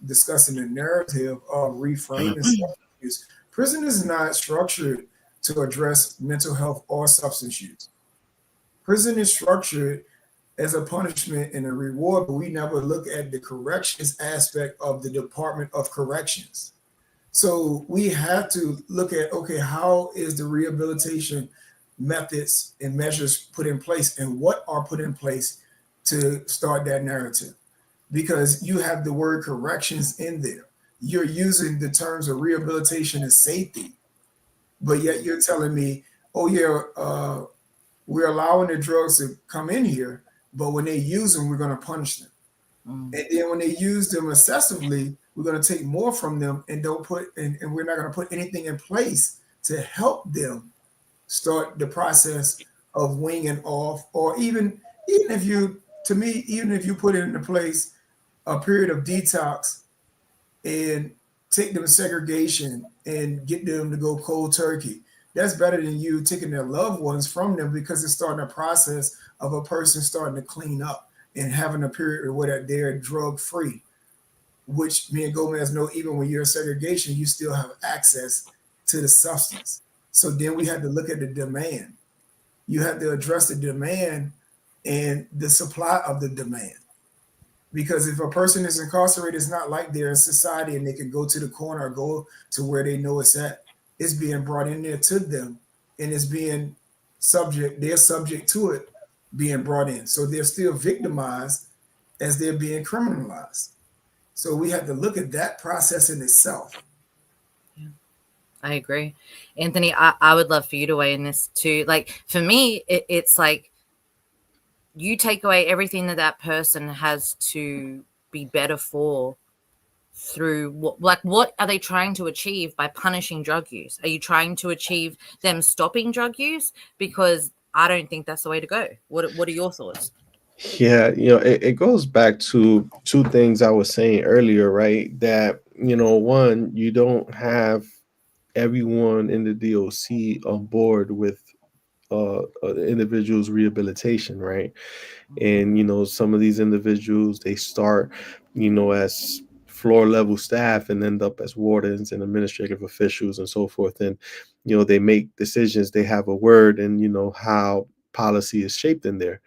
discussing the narrative of reframing substance use. Prison is not structured to address mental health or substance use. Prison is structured as a punishment and a reward, but we never look at the corrections aspect of the Department of Corrections. So we have to look at, okay, how is the rehabilitation methods and measures put in place, and what are put in place to start that narrative? Because you have the word corrections in there. You're using the terms of rehabilitation and safety, but yet you're telling me, oh yeah, we're allowing the drugs to come in here, but when they use them, we're going to punish them. And then when they use them excessively, we're going to take more from them and we're not going to put anything in place to help them start the process of weaning off, or even if you, to me, even if you put into place a period of detox and take them to segregation and get them to go cold turkey, that's better than you taking their loved ones from them, because it's starting a process of a person starting to clean up and having a period where they're drug free, which me and Gomez know, even when you're in segregation, you still have access to the substance. So then we had to look at the demand. You have to address the demand and the supply of the demand. Because if a person is incarcerated, it's not like they're in society and they can go to the corner or go to where they know it's at. It's being brought in there to them, and it's being they're subject to it being brought in. So they're still victimized as they're being criminalized. So we have to look at that process in itself. Yeah, I agree. Anthony, I would love for you to weigh in this too. Like for me, it's like you take away everything that person has to be better for through what are they trying to achieve by punishing drug use? Are you trying to achieve them stopping drug use? Because I don't think that's the way to go. What are your thoughts? Yeah, it goes back to two things I was saying earlier, right? That, one, you don't have everyone in the DOC on board with individuals' rehabilitation, right? And some of these individuals, they start as floor level staff and end up as wardens and administrative officials and so forth, and they make decisions, they have a word, and how policy is shaped in there.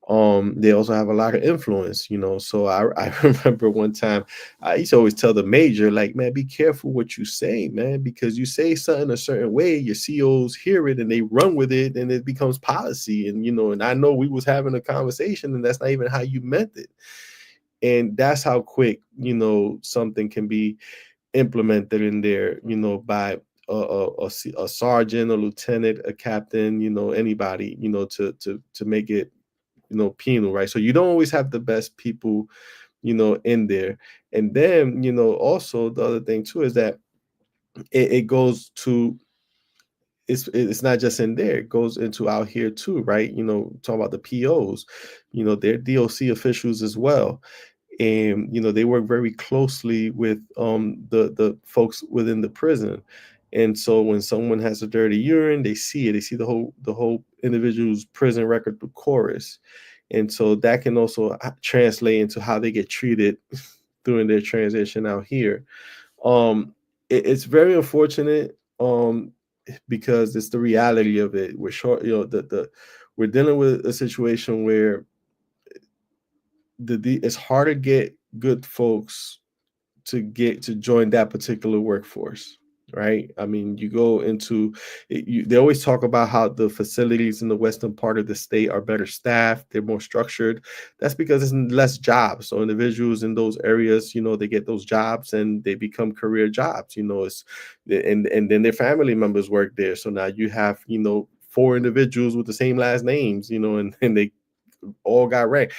They also have a lot of influence, so I remember one time I used to always tell the major, like, man, be careful what you say, man, because you say something a certain way, your COs hear it and they run with it and it becomes policy. And I know we was having a conversation and that's not even how you meant it. And that's how quick something can be implemented in there, by a sergeant, a lieutenant, a captain, anybody, to make it penal, right? So you don't always have the best people, in there. And then, also the other thing too is that it goes to, it's not just in there, it goes into out here too, right? Talking about the POs, they're DOC officials as well. And they work very closely with the folks within the prison. And so when someone has a dirty urine, they see it, they see the whole individual's prison record through chorus. And so that can also translate into how they get treated during their transition out here. It's very unfortunate, because it's the reality of it. We're short, we're dealing with a situation where it's hard to get good folks to join that particular workforce, right? I mean, you go into they always talk about how the facilities in the western part of the state are better staffed, they're more structured. That's because there's less jobs. So individuals in those areas, they get those jobs and they become career jobs. And then their family members work there. So now you have 4 individuals with the same last names, and they all got ranked.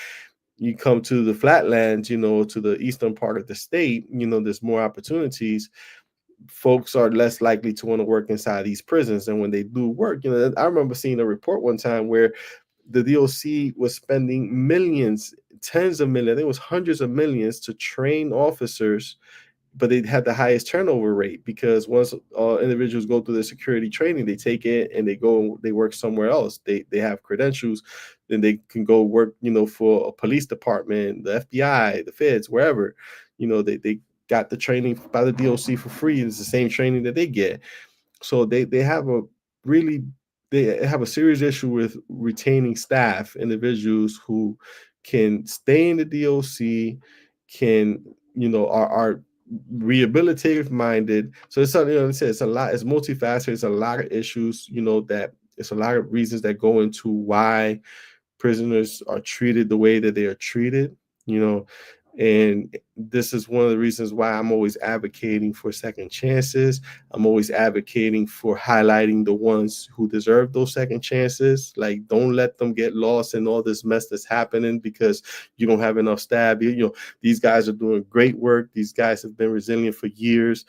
You come to the flatlands, to the eastern part of the state, there's more opportunities. Folks are less likely to want to work inside these prisons. And when they do work, I remember seeing a report one time where the DOC was spending millions, tens of millions, I think it was hundreds of millions, to train officers but they had the highest turnover rate because once individuals go through the security training, they take it and they work somewhere else. They have credentials, then they can go work, for a police department, the FBI, the feds, wherever. They got the training by the DOC for free. It's the same training that they get. So they have a really they have a serious issue with retaining staff, individuals who can stay in the DOC, can are rehabilitative minded. So it's something, it's a lot, it's multifaceted, it's a lot of issues, that it's a lot of reasons that go into why prisoners are treated the way that they are treated, you know, and this is one of the reasons why I'm always advocating for second chances. I'm always advocating for highlighting the ones who deserve those second chances. Like, don't let them get lost in all this mess that's happening because you don't have enough staff. These guys are doing great work. These guys have been resilient for years.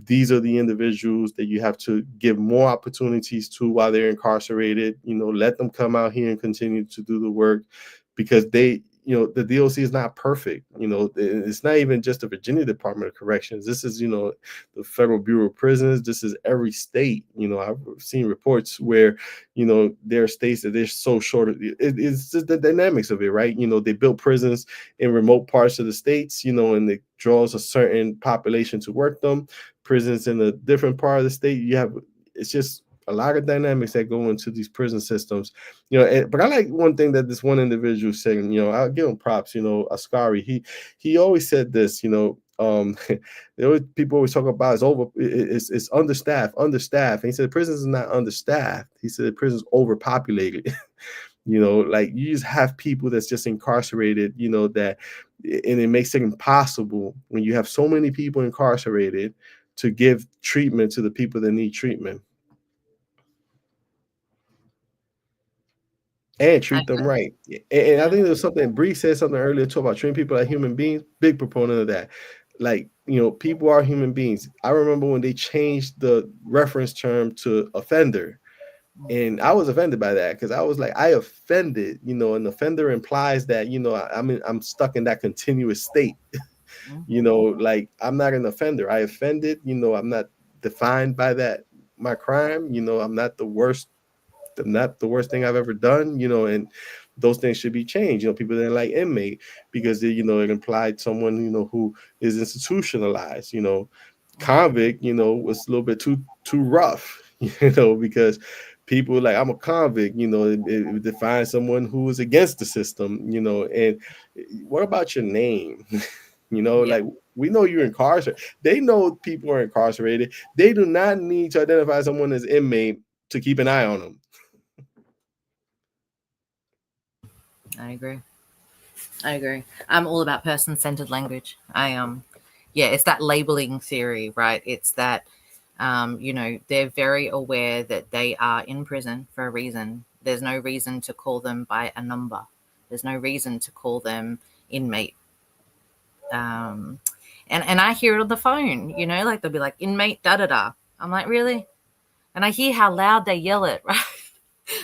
These are the individuals that you have to give more opportunities to while they're incarcerated. Let them come out here and continue to do the work, because the DOC is not perfect. It's not even just the Virginia Department of Corrections. This is, the Federal Bureau of Prisons. This is every state. I've seen reports where, there are states that they're so short. It's just the dynamics of it, right? They built prisons in remote parts of the states, and it draws a certain population to work them. Prisons in a different part of the state, it's just a lot of dynamics that go into these prison systems, but I like one thing that this one individual said, I'll give him props, Ascari, he always said this, people always talk about it's understaffed. And he said the prisons is not understaffed. He said the prison's overpopulated. Like, you just have people that's just incarcerated, and it makes it impossible when you have so many people incarcerated to give treatment to the people that need treatment. And treat them right. And I think there was something, Bria said something earlier too about treating people like human beings. Big proponent of that. Like, people are human beings. I remember when they changed the reference term to offender. And I was offended by that, because I was like, I offended, an offender implies that, I'm stuck in that continuous state. Like, I'm not an offender. I offended, I'm not defined by that, my crime. I'm not the worst thing I've ever done, and those things should be changed. People didn't like inmate because it implied someone, who is institutionalized. Convict, was a little bit too rough, because people like, I'm a convict, it defines someone who is against the system, and what about your name? Like, we know you're incarcerated. They know people are incarcerated. They do not need to identify someone as inmate to keep an eye on them. I agree. I'm all about person-centered language. It's that labeling theory, right? It's that, they're very aware that they are in prison for a reason. There's no reason to call them by a number. There's no reason to call them inmate. And I hear it on the phone, like they'll be like, inmate da-da-da. I'm like, really? And I hear how loud they yell it, right?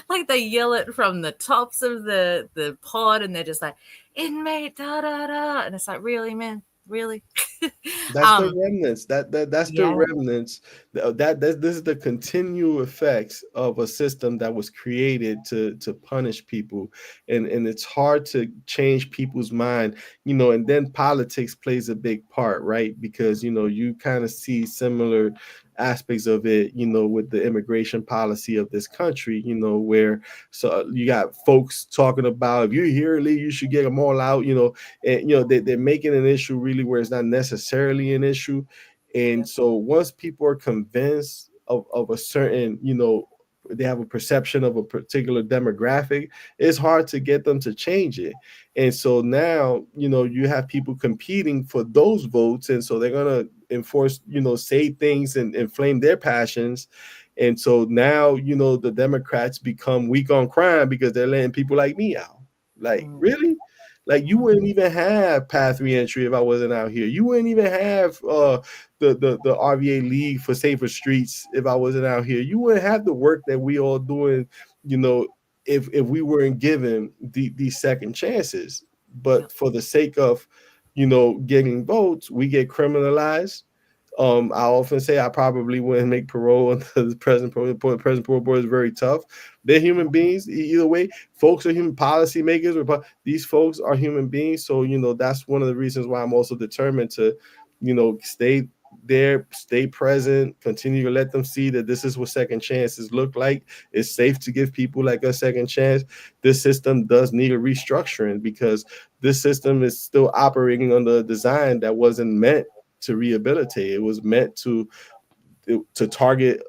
Like, they yell it from the tops of the pod, and they're just like, inmate da da da, and it's like, really, man, really? That's the remnants. That's the remnants. This is the continual effects of a system that was created to punish people, and it's hard to change people's mind, and then politics plays a big part, right? Because you kind of see similar aspects of it, with the immigration policy of this country, where so you got folks talking about, if you're here, you should get them all out, and they're making an issue really where it's not necessarily an issue. And so once people are convinced of a certain, they have a perception of a particular demographic, it's hard to get them to change it. And so now, you have people competing for those votes. And so they're going to enforce, say things and inflame their passions. And so now, the Democrats become weak on crime because they're letting people like me out. Like, really? Like, you wouldn't even have path reentry if I wasn't out here. You wouldn't even have the RVA League for Safer Streets if I wasn't out here. You wouldn't have the work that we all doing, if we weren't given these second chances. But for the sake of getting votes, we get criminalized. I often say I probably wouldn't make parole until the present parole board is very tough. They're human beings either way. Folks are human policymakers, but these folks are human beings. So that's one of the reasons why I'm also determined to, stay there, stay present, continue to let them see that this is what second chances look like. It's safe to give people like a second chance. This system does need a restructuring because this system is still operating under a design that wasn't meant to rehabilitate. It was meant to target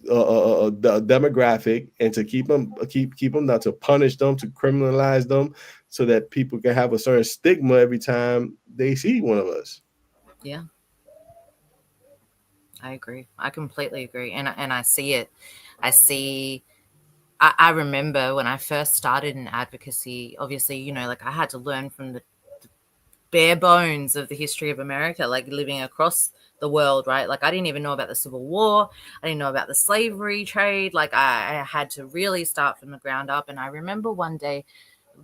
the demographic and to keep them not to punish them, to criminalize them, so that people can have a certain stigma every time they see one of us. Yeah, I agree. I completely agree, and I see it. I remember when I first started in advocacy. Obviously, like I had to learn from the bare bones of the history of America, like living across the world, right? Like I didn't even know about the Civil War. I didn't know about the slavery trade. Like I had to really start from the ground up. And I remember one day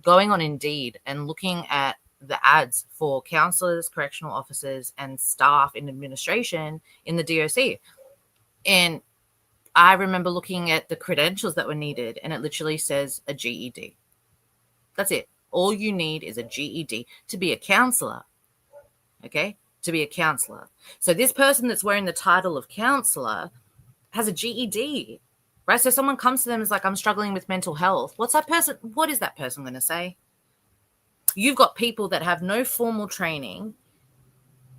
going on Indeed and looking at the ads for counselors, correctional officers, and staff in administration in the DOC. And I remember looking at the credentials that were needed, and it literally says a GED. That's it. All you need is a GED to be a counselor, okay? To be a counselor. So this person that's wearing the title of counselor has a GED, right? So someone comes to them and is like, I'm struggling with mental health. What is that person going to say? You've got people that have no formal training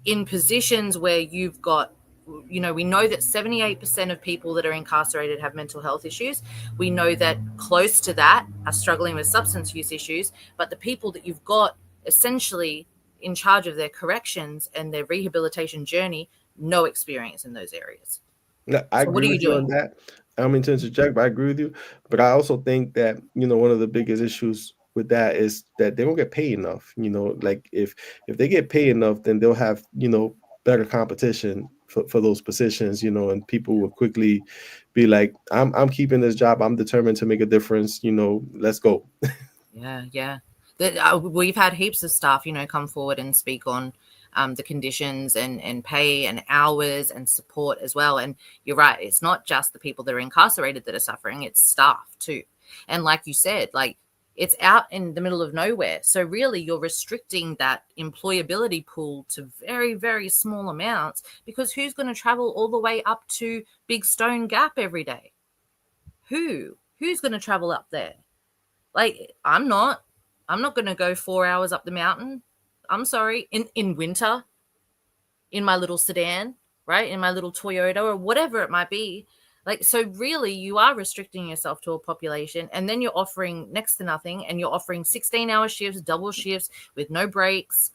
in positions where you've got, we know that 78% of people that are incarcerated have mental health issues. We know that close to that are struggling with substance use issues, but the people that you've got essentially in charge of their corrections and their rehabilitation journey, no experience in those areas. No, I So what agree are you with you on doing? that. I don't mean to interject, but I agree with you. But I also think that, one of the biggest issues with that is that they don't get paid enough. Like if they get paid enough, then they'll have, better competition for those positions, and people will quickly be like, I'm keeping this job. I'm determined to make a difference. Let's go. Yeah. We've had heaps of staff, come forward and speak on the conditions and pay and hours and support as well. And you're right, it's not just the people that are incarcerated that are suffering, it's staff too. And like you said, like it's out in the middle of nowhere. So really you're restricting that employability pool to very, very small amounts, because who's going to travel all the way up to Big Stone Gap every day? Who's going to travel up there? Like I'm not going to go 4 hours up the mountain. I'm sorry, in winter, in my little sedan, right? In my little Toyota or whatever it might be. Like, so really you are restricting yourself to a population, and then you're offering next to nothing, and you're offering 16-hour shifts, double shifts with no breaks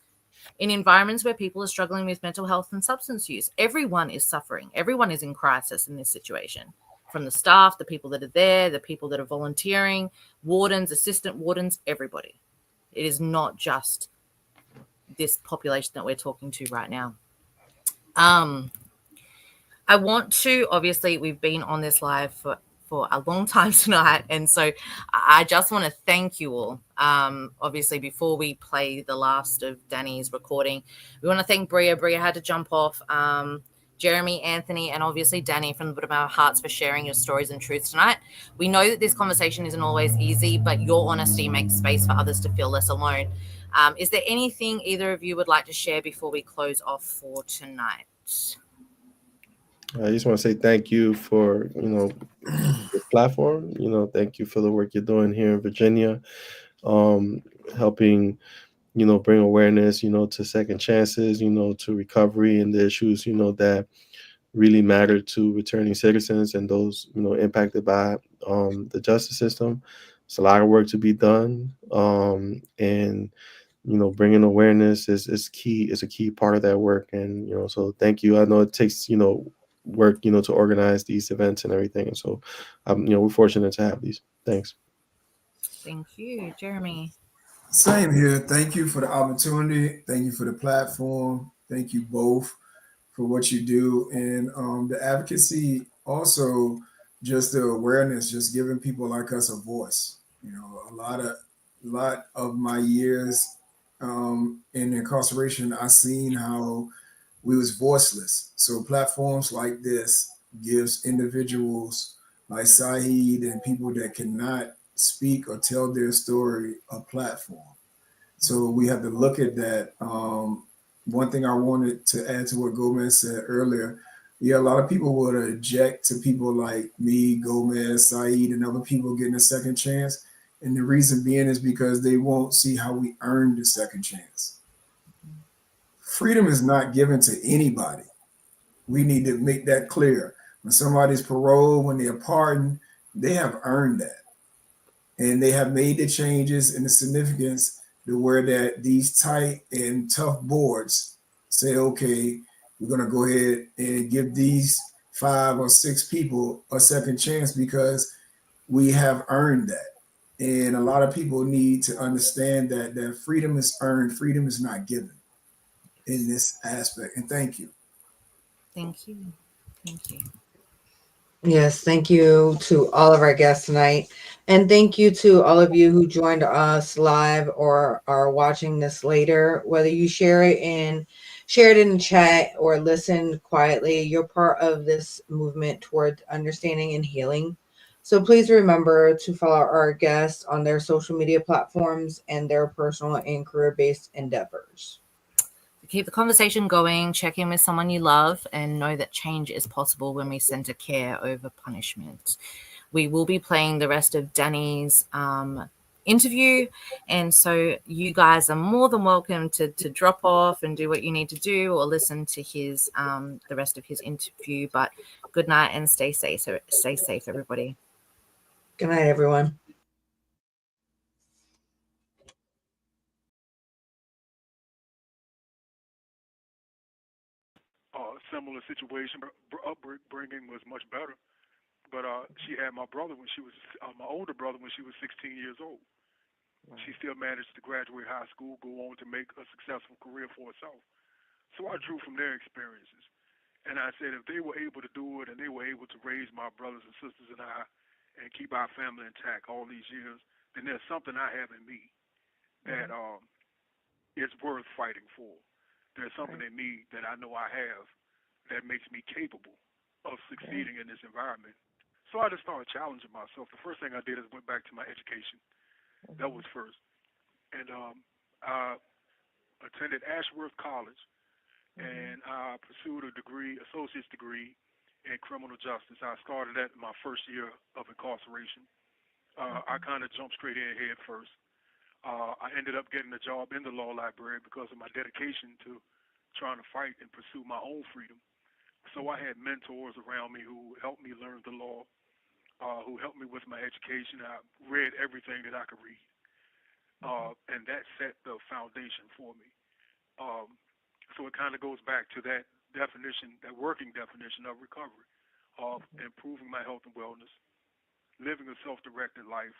in environments where people are struggling with mental health and substance use. Everyone is suffering. Everyone is in crisis in this situation. From the staff, the people that are there, the people that are volunteering, wardens, assistant wardens, everybody. It is not just this population that we're talking to right now. I want to, obviously, we've been on this live for a long time tonight, and so I just want to thank you all. Obviously, before we play the last of Danny's recording, we want to thank Bria. Bria had to jump off. Geremy, Anthony, and obviously Danny, from the bottom of our hearts, for sharing your stories and truths tonight. We know that this conversation isn't always easy, but your honesty makes space for others to feel less alone. Is there anything either of you would like to share before we close off for tonight? I just want to say thank you for, this platform. Thank you for the work you're doing here in Virginia, helping, bring awareness, to second chances, to recovery and the issues, that really matter to returning citizens and those, impacted by the justice system. It's a lot of work to be done. And bringing awareness is key. Is a key part of that work. And so thank you. I know it takes work to organize these events and everything. And so we're fortunate to have these. Thanks. Thank you, Geremy. Same here. Thank you for the opportunity. Thank you for the platform. Thank you both for what you do. And the advocacy, also just the awareness, just giving people like us a voice. A lot of my years in incarceration, I seen how we was voiceless. So platforms like this gives individuals like Saeed and people that cannot speak or tell their story a platform. So we have to look at that. One thing I wanted to add to what Gomez said earlier, yeah, a lot of people would object to people like me, Gomez, Saeed, and other people getting a second chance. And the reason being is because they won't see how we earned the second chance. Freedom is not given to anybody. We need to make that clear. When somebody's paroled, when they're pardoned, they have earned that. And they have made the changes and the significance to where that these tight and tough boards say, okay, we're going to go ahead and give these 5 or 6 people a second chance because we have earned that. And a lot of people need to understand that freedom is earned, freedom is not given in this aspect. And thank you. Thank you. Thank you. Yes, thank you to all of our guests tonight. And thank you to all of you who joined us live or are watching this later. Whether you share it in the chat or listen quietly, you're part of this movement toward understanding and healing. So please remember to follow our guests on their social media platforms and their personal and career-based endeavors. Keep the conversation going, check in with someone you love, and know that change is possible when we center care over punishment. We will be playing the rest of Danny's interview, and so you guys are more than welcome to drop off and do what you need to do or listen to his the rest of his interview. But good night and stay safe. Stay safe, everybody. Good night, everyone. Similar situation. Upbringing was much better, but she had my brother when she was my older brother when she was 16 years old. Wow. She still managed to graduate high school, go on to make a successful career for herself. So I drew from their experiences, and I said if they were able to do it and they were able to raise my brothers and sisters and I, and keep our family intact all these years, then there's something I have in me that is worth fighting for. There's something in me that I know I have that makes me capable of succeeding in this environment. So I just started challenging myself. The first thing I did is went back to my education. That was first. And I attended Ashworth College, and I pursued a degree, associate's degree in criminal justice. I started that in my first year of incarceration. I kind of jumped straight in head first. I ended up getting a job in the law library because of my dedication to trying to fight and pursue my own freedom. So I had mentors around me who helped me learn the law, who helped me with my education. I read everything that I could read, and that set the foundation for me. So it kind of goes back to that definition, that working definition of recovery, of improving my health and wellness, living a self-directed life,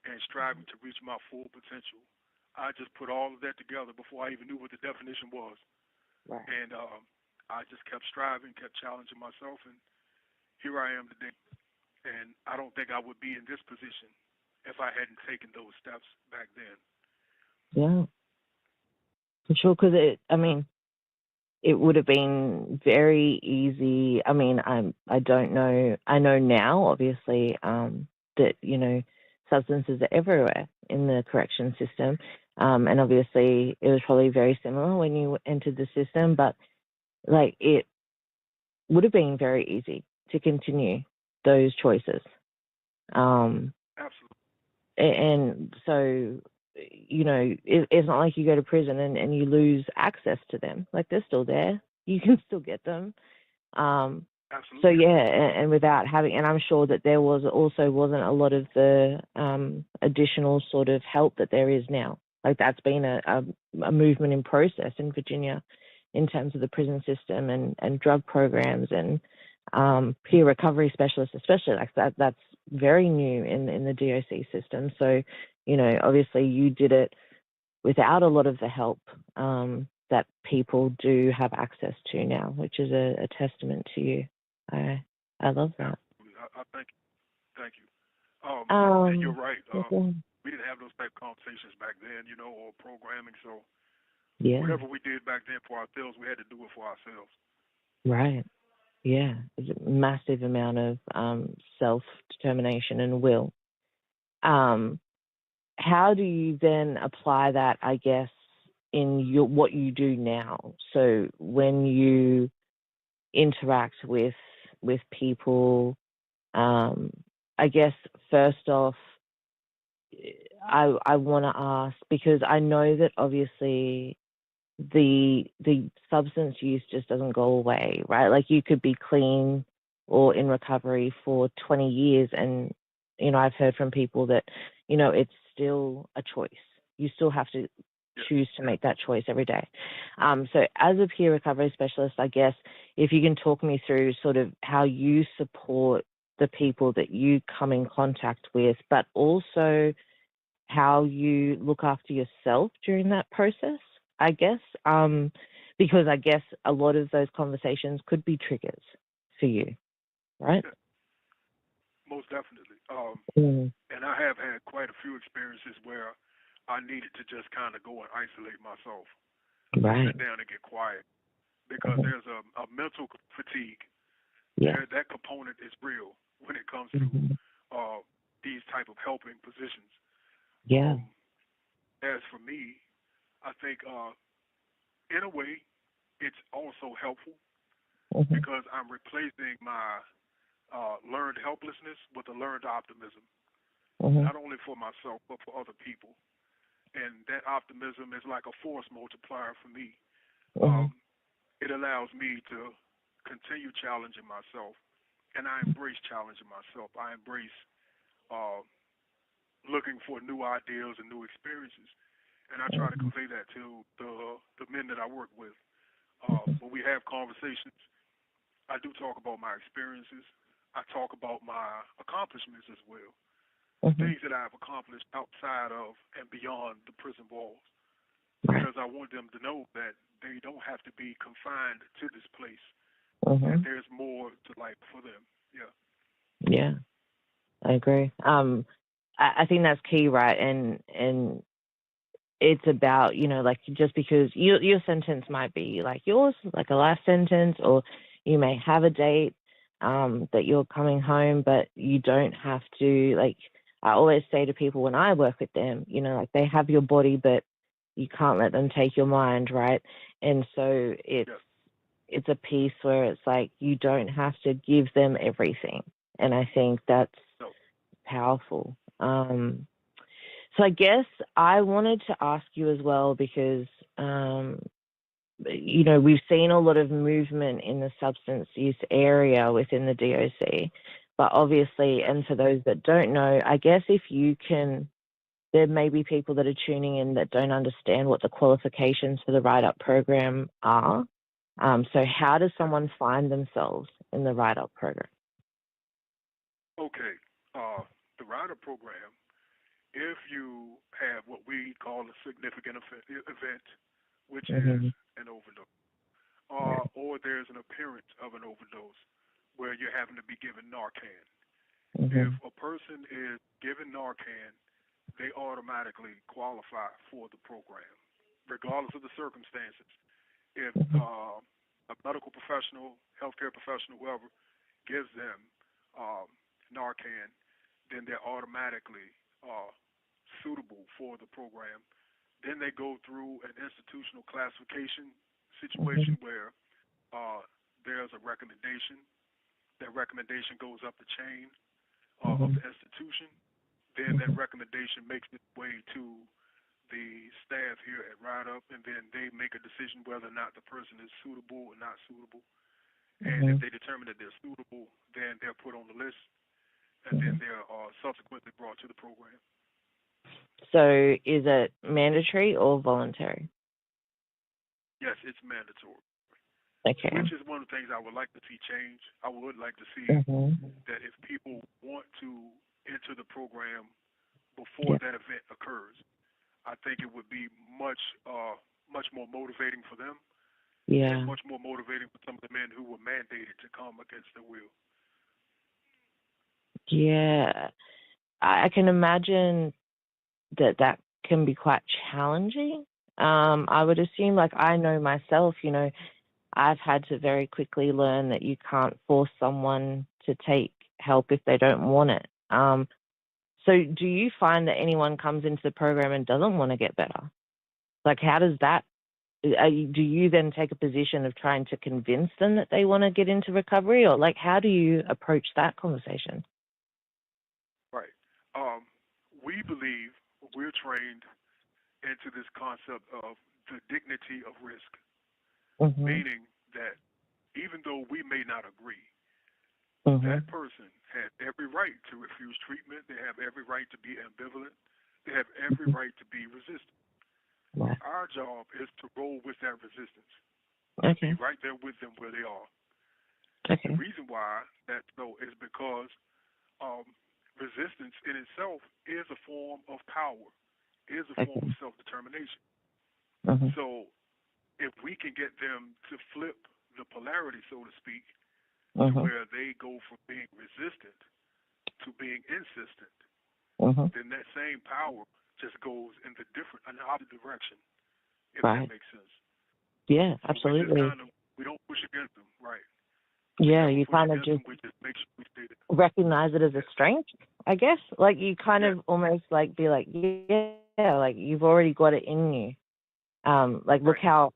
and striving to reach my full potential. I just put all of that together before I even knew what the definition was. Right. And I just kept striving, kept challenging myself, and here I am today. And I don't think I would be in this position if I hadn't taken those steps back then. Yeah, for sure. Because it would have been very easy. I mean, I don't know. I know now, obviously, that substances are everywhere in the correction system, and obviously it was probably very similar when you entered the system, but it would have been very easy to continue those choices. Absolutely. And so, it's not like you go to prison and you lose access to them. They're still there. You can still get them. Absolutely. So yeah, and without having, and I'm sure that there wasn't a lot of the additional sort of help that there is now. That's been a movement in process in Virginia in terms of the prison system and drug programs and peer recovery specialists, especially that's very new in the DOC system. So, obviously you did it without a lot of the help that people do have access to now, which is a testament to you. I love that. I thank you. And you're right. Okay. we didn't have those type of conversations back then, you know, or programming. So Yeah. whatever we did back then for ourselves, we had to do it for ourselves. Right. Yeah. There's a massive amount of self-determination and will. How do you then apply that, I guess, in what you do now? So when you interact with people, I guess first off, I want to ask, because I know that obviously the substance use just doesn't go away, right? Like you could be clean or in recovery for 20 years, and I've heard from people that it's still a choice. You still have to choose to make that choice every day. So as a peer recovery specialist, I guess if you can talk me through sort of how you support the people that you come in contact with, but also how you look after yourself during that process, I guess, because I guess a lot of those conversations could be triggers for you, right? Yeah, most definitely. Mm. And I have had quite a few experiences where I needed to just kind of go and isolate myself, Right. sit down and get quiet, because there's a mental fatigue. Yeah. That component is real when it comes to Mhm. these type of helping positions. Yeah. As for me, I think in a way it's also helpful Mhm. because I'm replacing my learned helplessness with a learned optimism, Mhm. not only for myself but for other people. And that optimism is like a force multiplier for me. Mhm. It allows me to continue challenging myself, and I embrace challenging myself. I embrace uh, looking for new ideas and new experiences, and I try to Mhm. convey that to the men that I work with. When we have conversations, I do talk about my experiences. I talk about my accomplishments as well, the Mhm. things that I've accomplished outside of and beyond the prison walls, Right. because I want them to know that they don't have to be confined to this place, that Mhm. there's more to life for them. Yeah. Yeah, I agree. I think that's key, right? And it's about, like, just because your sentence might be like yours, like a life sentence, or you may have a date that you're coming home, but you don't have to, like, I always say to people when I work with them, like, they have your body, but you can't let them take your mind, right? And so it's a piece where it's like you don't have to give them everything. And I think that's No. powerful. So I guess I wanted to ask you as well, because, we've seen a lot of movement in the substance use area within the DOC. But obviously, and for those that don't know, I guess if you can, there may be people that are tuning in that don't understand what the qualifications for the Ride Up program are. So how does someone find themselves in the Ride Up program? Okay. The rider program, if you have what we call a significant event, which is an overdose, or there's an appearance of an overdose where you're having to be given Narcan. If a person is given Narcan, they automatically qualify for the program, regardless of the circumstances. If a medical professional, healthcare professional, whoever, gives them Narcan, then they're automatically suitable for the program. Then they go through an institutional classification situation where there's a recommendation. That recommendation goes up the chain of the institution. Then that recommendation makes its way to the staff here at Ride Up, and then they make a decision whether or not the person is suitable or not suitable. And if they determine that they're suitable, then they're put on the list, and then they're subsequently brought to the program. So is it mandatory or voluntary? Yes, it's mandatory. Okay. Which is one of the things I would like to see change. I would like to see that if people want to enter the program before that event occurs, I think it would be much more motivating for them, and much more motivating for some of the men who were mandated to come against their will. Yeah. I can imagine that can be quite challenging. I would assume, like, I know myself, you know, I've had to very quickly learn that you can't force someone to take help if they don't want it. So do you find that anyone comes into the program and doesn't want to get better? Like, how does that, do you then take a position of trying to convince them that they want to get into recovery? Or, like, how do you approach that conversation? Right. We believe we're trained into this concept of the dignity of risk, meaning that even though we may not agree, that person has every right to refuse treatment. They have every right to be ambivalent. They have every right to be resistant. Right. Our job is to roll with that resistance. Okay. Be right there with them where they are. Okay. The reason why that's so is because resistance in itself is a form of power, is a form of self-determination. So if we can get them to flip the polarity, so to speak, to where they go from being resistant to being insistent, then that same power just goes in the opposite direction, if that makes sense. Yeah, So absolutely. we don't push against them, right? Yeah, you kind of just we just make sure we stay there. recognize it as a strength, I guess. Like, you kind of almost like be like, yeah, like, you've already got it in you. Like, look how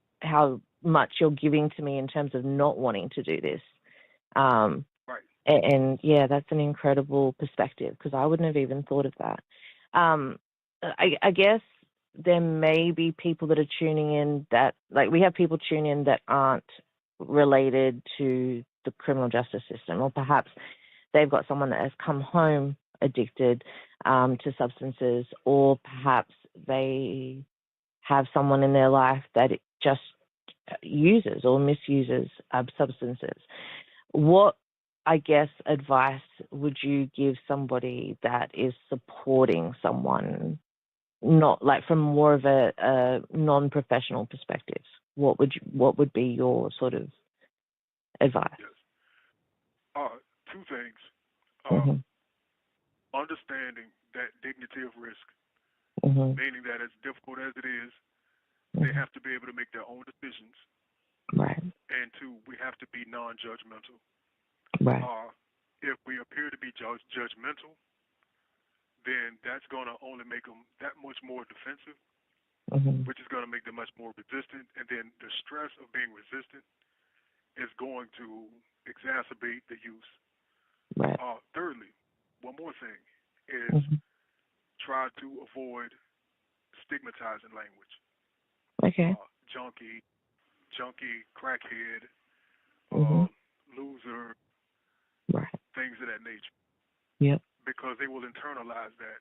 much you're giving to me in terms of not wanting to do this. And yeah, that's an incredible perspective, because I wouldn't have even thought of that. I guess there may be people that are tuning in that, like, we have people tune in that aren't related to the criminal justice system, or perhaps they've got someone that has come home addicted to substances, or perhaps they have someone in their life that it just uses or misuses substances. What, I guess, advice would you give somebody that is supporting someone, not like from more of a non-professional perspective? What would be your sort of advice? Yes. Two things. Understanding that dignity of risk, meaning that as difficult as it is, they have to be able to make their own decisions. Right. And two, we have to be non-judgmental. Right. If we appear to be judgmental, then that's going to only make them that much more defensive, which is going to make them much more resistant. And then the stress of being resistant is going to exacerbate the use. Right. Thirdly, one more thing is try to avoid stigmatizing language. Okay. Junkie, crackhead, loser, things of that nature. Yep. Because they will internalize that.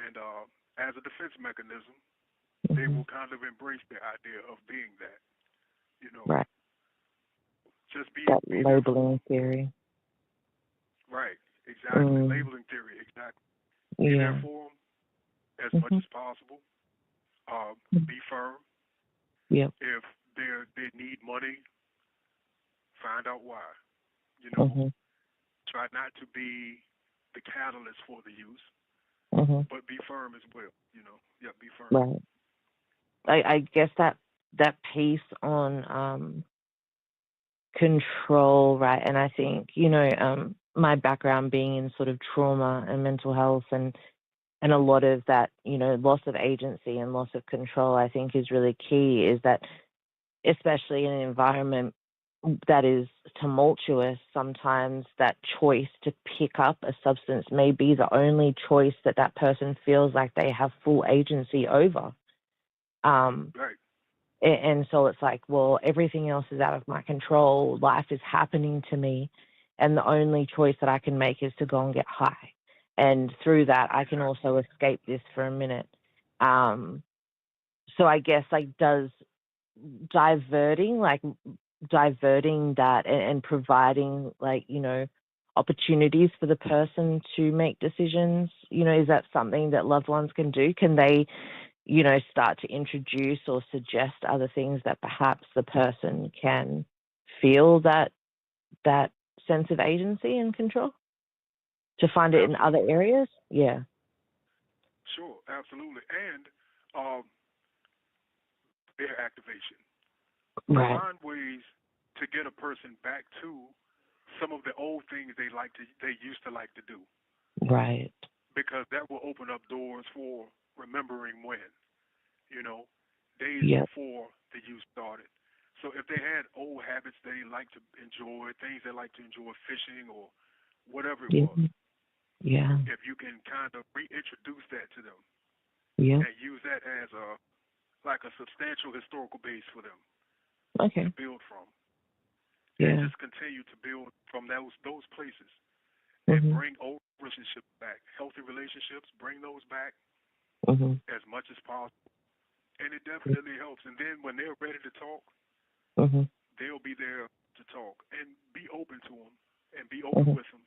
And as a defense mechanism, they will kind of embrace the idea of being that. You know. Right. Just be that labeling theory. Right. Exactly. Labeling theory. Exactly. Be there for them as much as possible. Be firm. Yep. If they need money, find out why. You know, try not to be the catalyst for the use, but be firm as well. You know, be firm. Right. I guess that piece on control, right? And I think, you know, my background being in sort of trauma and mental health and a lot of that, you know, loss of agency and loss of control, I think is really key, is that especially in an environment that is tumultuous, sometimes that choice to pick up a substance may be the only choice that person feels like they have full agency over. Right. And so it's like, well, everything else is out of my control. Life is happening to me. And the only choice that I can make is to go and get high. And through that, I can also escape this for a minute. So I guess, like, does diverting that and providing, like, you know, opportunities for the person to make decisions, you know, is that something that loved ones can do? Can they, you know, start to introduce or suggest other things that perhaps the person can feel that sense of agency and control to find it in other areas? Yeah. Sure, absolutely. And um, their activation. Right. Find ways to get a person back to some of the old things they used to like to do, Right. because that will open up doors for remembering when, you know, days Yep. before the youth started. So if they had old habits they like to enjoy, things they like to enjoy, fishing or whatever it Yeah. was, Yeah. if you can kind of reintroduce that to them Yeah. and use that as like a substantial historical base for them Okay. to build from, and Yeah. just continue to build from those places and Mhm. bring old relationships back, healthy relationships, bring those back Mhm. as much as possible. And it definitely helps. And then when they're ready to talk, Mhm. they'll be there to talk and be open to them and be open Mhm. with them.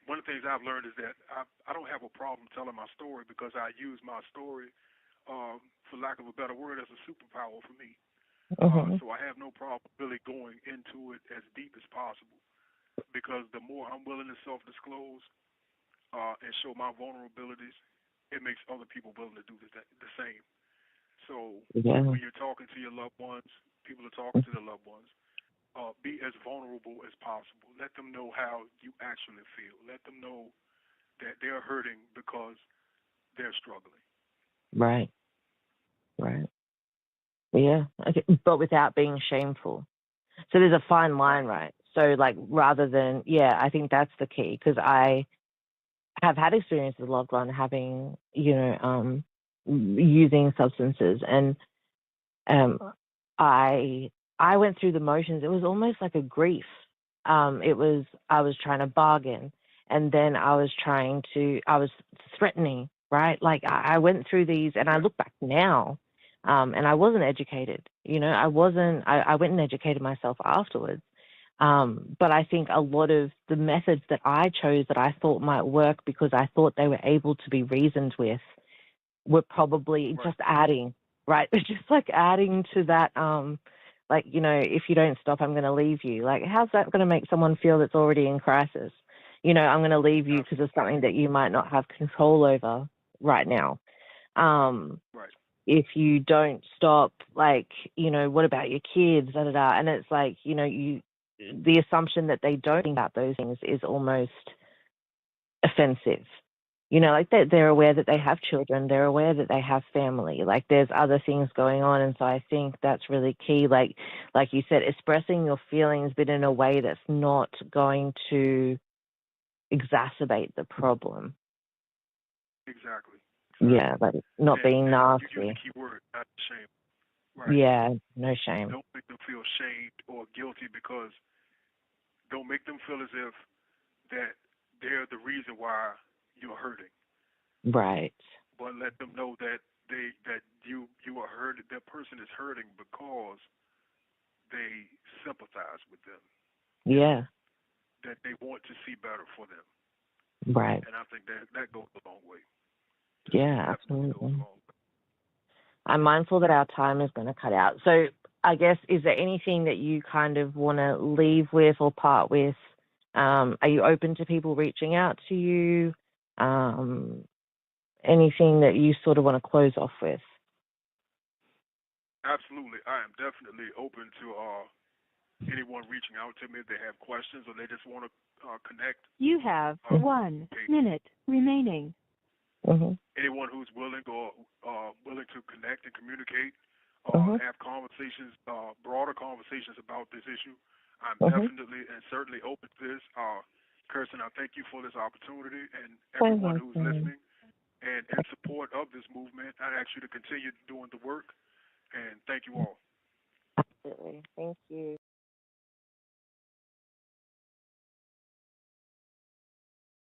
One of the things I've learned is that I don't have a problem telling my story, because I use my story, for lack of a better word, as a superpower for me. Mhm. So I have no problem really going into it as deep as possible, because the more I'm willing to self-disclose and show my vulnerabilities, it makes other people willing to do the same. So Yeah. when you're talking to your loved ones, people are talking to their loved ones, be as vulnerable as possible. Let them know how you actually feel. Let them know that they're hurting because they're struggling. Right. Right. Yeah. Okay. But without being shameful. So there's a fine line, right? So like rather than, yeah, I think that's the key, because I have had experience with a loved one having, using substances, and um, I went through the motions. It was almost like a grief. I was trying to bargain, and then I was threatening, right? Like I went through these, and I look back now, and I wasn't educated. I wasn't. I went and educated myself afterwards. But I think a lot of the methods that I chose that I thought might work because I thought they were able to be reasoned with were probably just adding, right? They're just like adding to that, if you don't stop, I'm going to leave you. Like, how's that going to make someone feel that's already in crisis? I'm going to leave you because of something that you might not have control over right now. Right. If you don't stop, what about your kids? Da, da, da. And it's like, the assumption that they don't think about those things is almost offensive. Like they're aware that they have children, they're aware that they have family, like there's other things going on. And so I think that's really key. Like you said, expressing your feelings, but in a way that's not going to exacerbate the problem. Exactly. Yeah, like not being nasty. You use the key word, not shame. Right. Yeah, no shame. Don't make them feel shamed or guilty, because don't make them feel as if that they're the reason why you're hurting. Right. But let them know that you are hurt. That person is hurting because they sympathize with them. Yeah. That they want to see better for them. Right. And I think that goes a long way. Yeah, absolutely. I'm mindful that our time is going to cut out. So I guess, is there anything that you kind of want to leave with or part with? Are you open to people reaching out to you? Anything that you sort of want to close off with? Absolutely. I am definitely open to anyone reaching out to me if they have questions or they just want to connect. You have 1 minute remaining. Mm-hmm. Anyone who's willing or willing to connect and communicate, have conversations, broader conversations about this issue, I'm definitely and certainly open to this. Kirsten, I thank you for this opportunity, and everyone who's listening and in support of this movement, I ask you to continue doing the work, and thank you all. Absolutely. Thank you.